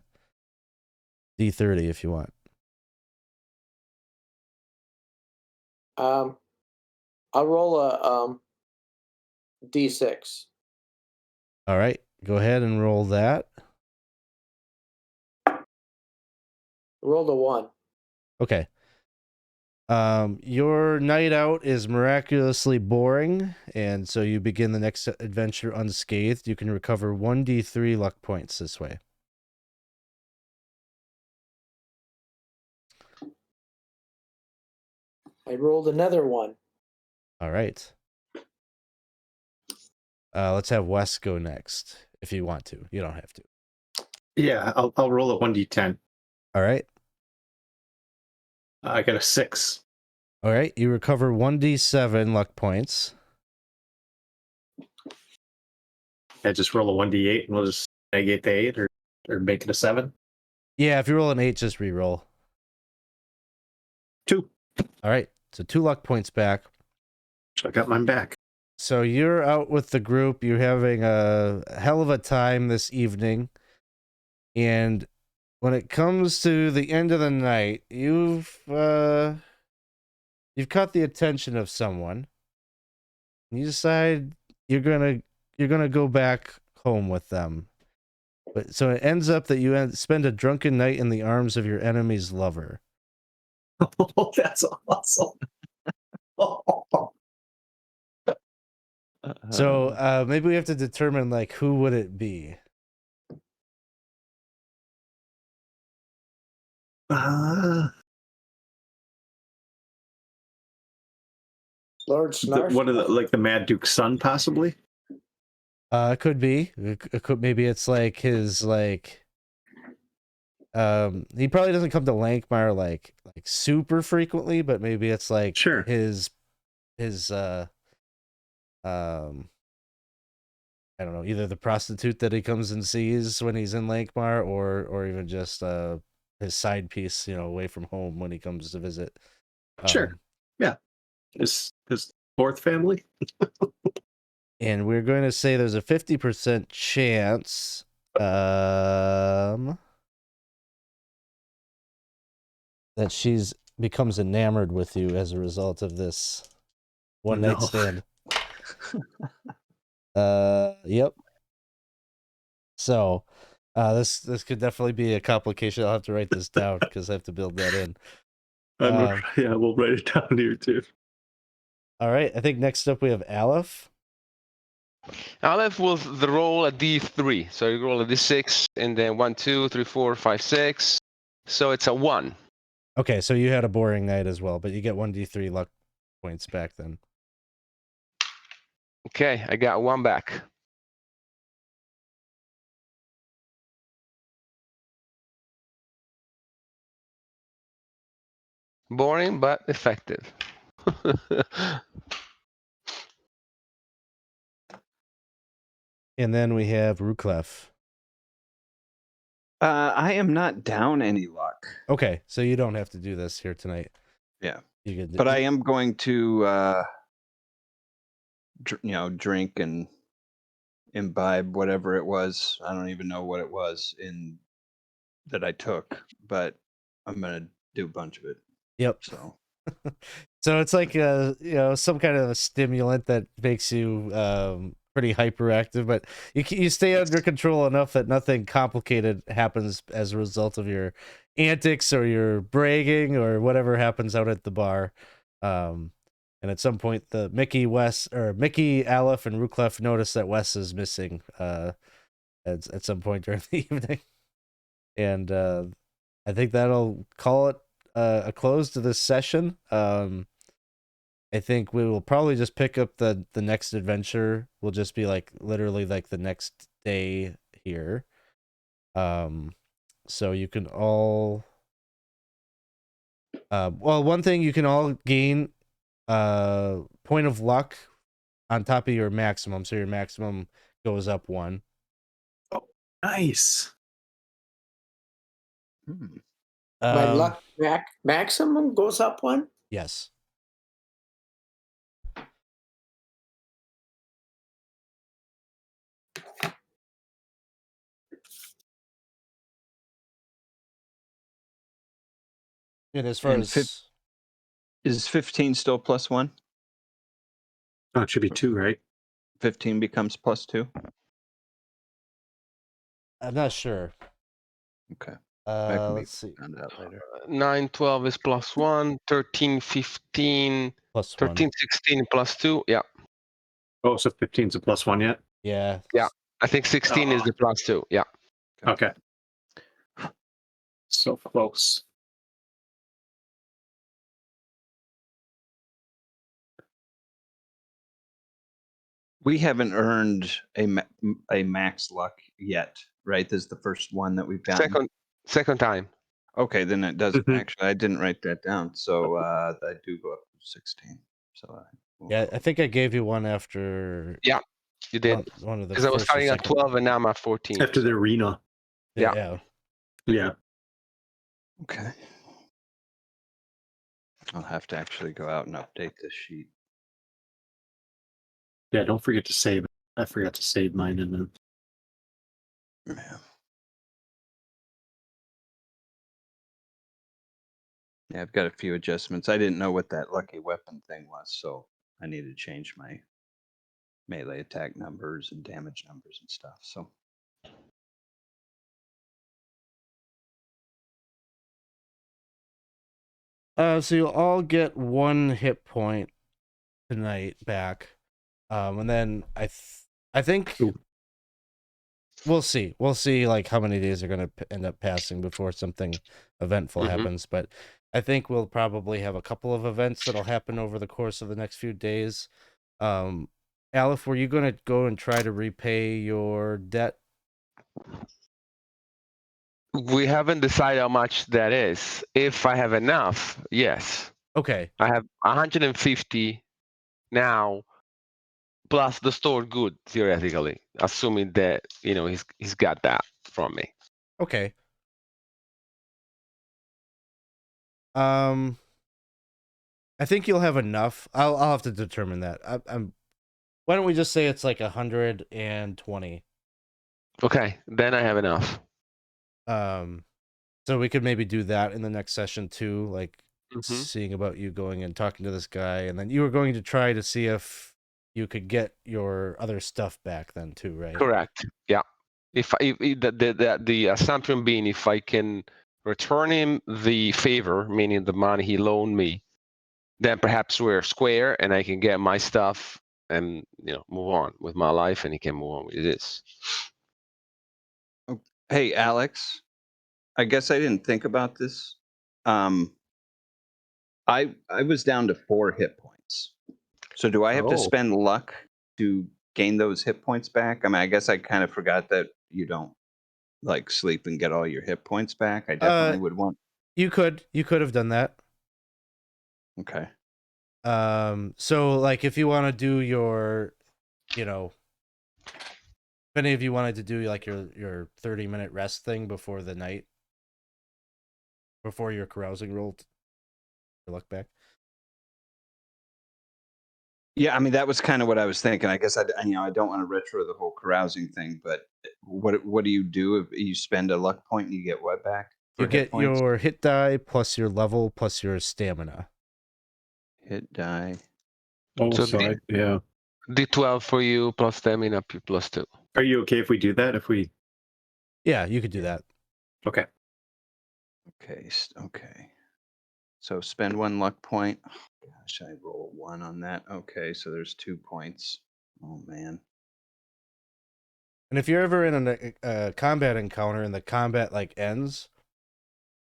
D30 if you want. I'll roll a D6. All right, go ahead and roll that. Rolled a 1. Okay. Your night out is miraculously boring, and so you begin the next adventure unscathed. You can recover 1d3 luck points this way. I rolled another 1. All right. Let's have Wes go next if you want to. You don't have to. Yeah, I'll roll a 1d10. All right. I got a 6. All right. You recover 1d7 luck points. I just roll a 1d8 and we'll just negate the 8 or make it a 7. Yeah, if you roll an 8, just re-roll. 2. All right. So 2 luck points back. So I got mine back. So you're out with the group. You're having a hell of a time this evening. And when it comes to the end of the night, you've caught the attention of someone. You decide you're gonna go back home with them. But so it ends up that you spend a drunken night in the arms of your enemy's lover. Oh, that's awesome. So maybe we have to determine like who would it be. Lord Snarf. What are like the Mad Duke's son, possibly? It could be. It could maybe it's like his like he probably doesn't come to Lankhmar like super frequently, but maybe it's like Sure. his I don't know, either the prostitute that he comes and sees when he's in Lankhmar, or even just his side piece, away from home when he comes to visit. Sure. Yeah. His fourth family. And we're going to say there's a 50% chance that she's becomes enamored with you as a result of this one night stand. Yep. So, this could definitely be a complication. I'll have to write this down because I have to build that in. Yeah, we'll write it down here too. All right. I think next up we have Alef. Alef will the roll a d3. So you roll a d6 and then 1, 2, 3, 4, 5, 6. So it's a 1. Okay, so you had a boring night as well, but you get 1d3 luck points back then. Okay, I got 1 back. Boring, but effective. And then we have Ruclef. I am not down any luck. Okay, so you don't have to do this here tonight. Yeah. You could, But I am going to, drink and imbibe whatever it was. I don't even know what it was that I took, but I'm going to do a bunch of it. Yep. So it's like some kind of a stimulant that makes you pretty hyperactive, but you stay under control enough that nothing complicated happens as a result of your antics or your bragging or whatever happens out at the bar. And at some point, the Mickey, Alef, and Ruclef notice that Wes is missing at some point during the evening, and I think that'll call it a close to this session. I think we will probably just pick up the next adventure. Will just be like literally like the next day here. So you can all one thing you can all gain point of luck on top of your maximum. So your maximum goes up 1. Oh, nice. My luck maximum goes up 1? Yes. And as far as is 15 still +1? Oh, it should be 2, right? 15 becomes +2. I'm not sure. Okay. Let's see. Find out later. 9, 12 is +1. 13, 15. +1. 13, 16 +2. Yeah. Oh, so 15's a +1 yet? Yeah. Yeah. I think 16 is the +2. Yeah. Okay. So close. We haven't earned a max luck yet, right? This is the first one that we've gotten. Second time. Okay, then it does. Mhm. Actually, I didn't write that down, so I do go up to 16. So I think I gave you one after. Yeah, you did. One of the Because I was first or starting at second. 12 and now I'm at 14. After the arena. Yeah. Yeah. Okay. I'll have to actually go out and update this sheet. Yeah, don't forget to save it. I forgot to save mine and then. Yeah, I've got a few adjustments. I didn't know what that lucky weapon thing was, so I need to change my melee attack numbers and damage numbers and stuff. So so you'll all get 1 hit point tonight back, and then I think we'll see like how many days are going to end up passing before something eventful happens. But I think we'll probably have a couple of events that'll happen over the course of the next few days. Alef, were you going to go and try to repay your debt? We haven't decided how much that is. If I have enough, yes. Okay. I have 150 now, plus the stored good, theoretically, assuming that he's got that from me. Okay. I think you'll have enough. I'll have to determine that. I'm. Why don't we just say it's like 120? Okay, then I have enough. So we could maybe do that in the next session too, like Mhm. seeing about you going and talking to this guy, and then you were going to try to see if you could get your other stuff back then too, right? Correct. Yeah. If the assumption being, if I can return him the favor, meaning the money he loaned me, then perhaps we're square, and I can get my stuff and move on with my life, and he can move on with this. Hey, Alex, I guess I didn't think about this. I was down to 4 hit points. So do I have to Oh. spend luck to gain those hit points back? I mean, I guess I kind of forgot that you don't like sleep and get all your hit points back. I definitely would want. You could have done that. Okay. So like if you want to do your, if any of you wanted to do like your 30-minute rest thing before the night, before your carousing roll, your luck back. Yeah, I mean that was kind of what I was thinking. I guess I don't want to retro the whole carousing thing, but what do you do if you spend a luck point and you get what back? You for hit get points? your hit die plus your level plus your stamina. Hit die. Oh, So so yeah. D12 for you plus stamina plus 2. Are you okay if we do that? Yeah, you could do that. Okay. Okay. Okay. So spend 1 luck point. Oh, gosh, I roll 1 on that. Okay, so there's 2 points. Oh man. And if you're ever in a combat encounter and the combat like ends,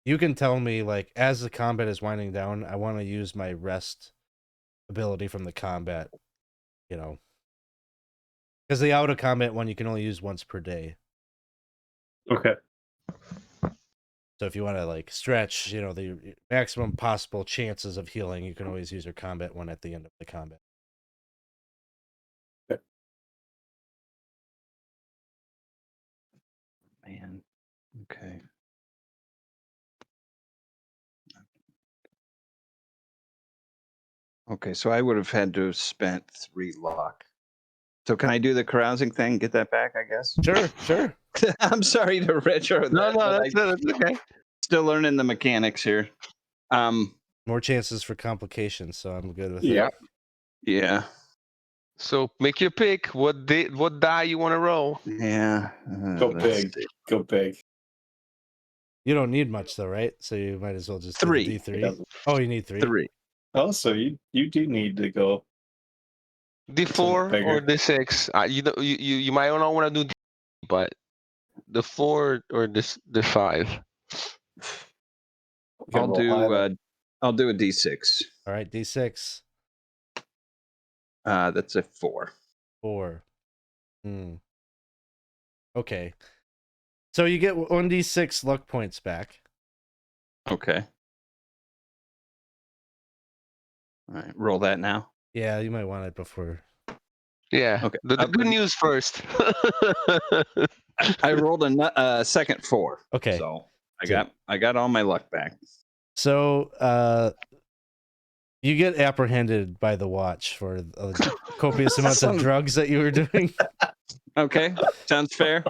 you can tell me like as the combat is winding down, I want to use my rest ability from the combat, because the out of combat one you can only use once per day. Okay. So if you want to like stretch, the maximum possible chances of healing, you can always use your combat one at the end of the combat. Man. Okay. Okay, so I would have had to have spent 3 luck. So can I do the carousing thing? Get that back, I guess? Sure. I'm sorry to retro that. No, but that's okay. Still learning the mechanics here. More chances for complications, so I'm good with Yeah. it. Yeah. So make your pick. What die you want to roll? Yeah. Go let's big. see. Go big. You don't need much though, right? So you might as well just 3. do the D3. Oh, you need 3. 3. Oh, so you do need to go D4 bigger. or D6? You might not want to do D, but the 4 or the 5. You can roll high, I'll do a D6. All right, D6. That's a 4. 4. Okay. So you get 1d6 luck points back. Okay. All right, roll that now. Yeah, you might want it before. Yeah. Okay. The good news first. I rolled a second 4. Okay. So I got all my luck back. So you get apprehended by the watch for copious amounts of drugs that you were doing. Okay, sounds fair.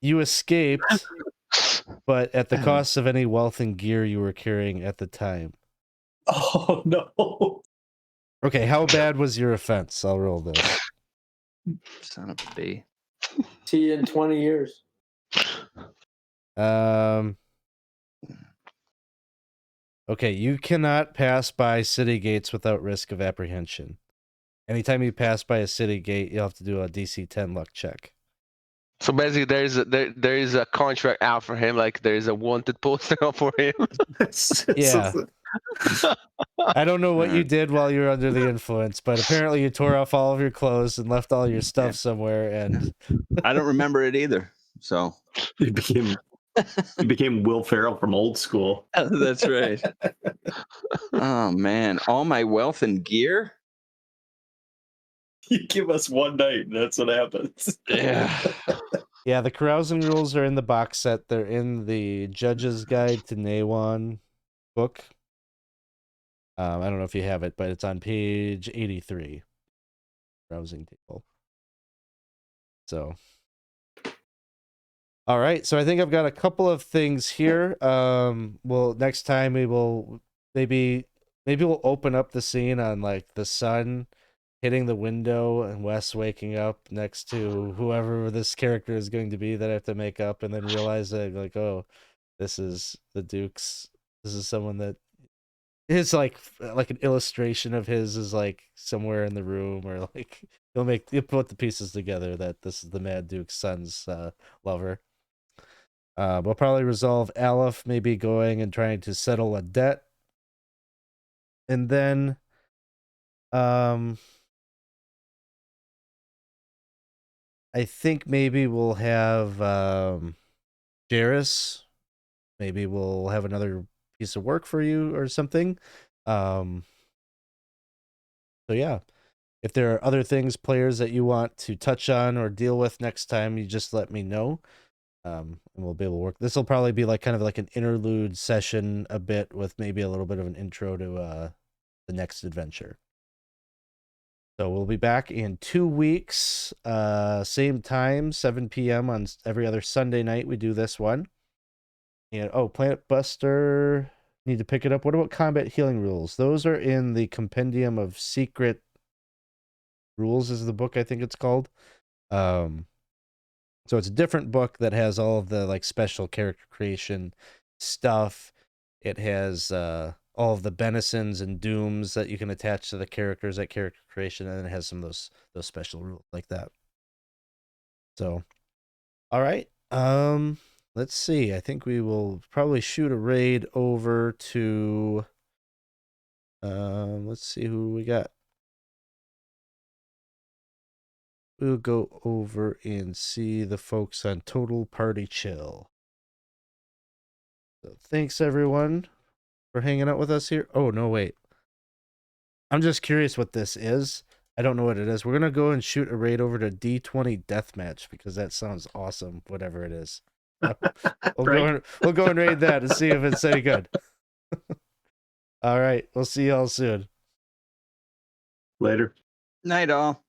You escaped, but at the cost of any wealth and gear you were carrying at the time. Oh no. Okay, how bad was your offense? I'll roll this. Son of a B. See you in 20 years. Okay, you cannot pass by city gates without risk of apprehension. Anytime you pass by a city gate, you'll have to do a DC 10 luck check. So basically, there is a contract out for him. Like there is a wanted poster out for him. Yeah. I don't know what you did while you were under the influence, but apparently you tore off all of your clothes and left all your stuff somewhere. And I don't remember it either. So You became Will Ferrell from Old School. that's right. Oh man, all my wealth and gear. You give us one night, and that's what happens. Yeah. Yeah, the carousing rules are in the box set. They're in the Judge's Guide to Nehwon book. I don't know if you have it, but it's on page 83. Carousing table. So, all right. So I think I've got a couple of things here. Well, next time we will maybe we'll open up the scene on like the sun hitting the window and Wes waking up next to whoever this character is going to be that I have to make up, and then realize that like, oh, this is the Duke's. This is someone that is like an illustration of his is like somewhere in the room, or like you'll put the pieces together that this is the Mad Duke's son's lover. We'll probably resolve Alef maybe going and trying to settle a debt, and then I think maybe we'll have Jairus. Maybe we'll have another piece of work for you or something. So yeah, if there are other things, players that you want to touch on or deal with next time, you just let me know. And we'll be able to work. This will probably be like kind of like an interlude session a bit, with maybe a little bit of an intro to the next adventure. So we'll be back in 2 weeks, same time, 7 p.m. on every other Sunday night. We do this one. And Planet Buster, need to pick it up. What about combat healing rules? Those are in the Compendium of Secret Rules, is the book I think it's called. So it's a different book that has all of the like special character creation stuff. It has all of the benisons and dooms that you can attach to the characters at character creation, and it has some of those special rules like that. So, all right. Let's see. I think we will probably shoot a raid over to let's see who we got. We'll go over and see the folks on Total Party Chill. So thanks everyone for hanging out with us here. Oh, no, wait. I'm just curious what this is. I don't know what it is. We're going to go and shoot a raid over to D20 Deathmatch because that sounds awesome, whatever it is. We'll go and raid that and see if it's any good. All right. We'll see y'all soon. Later. Night all.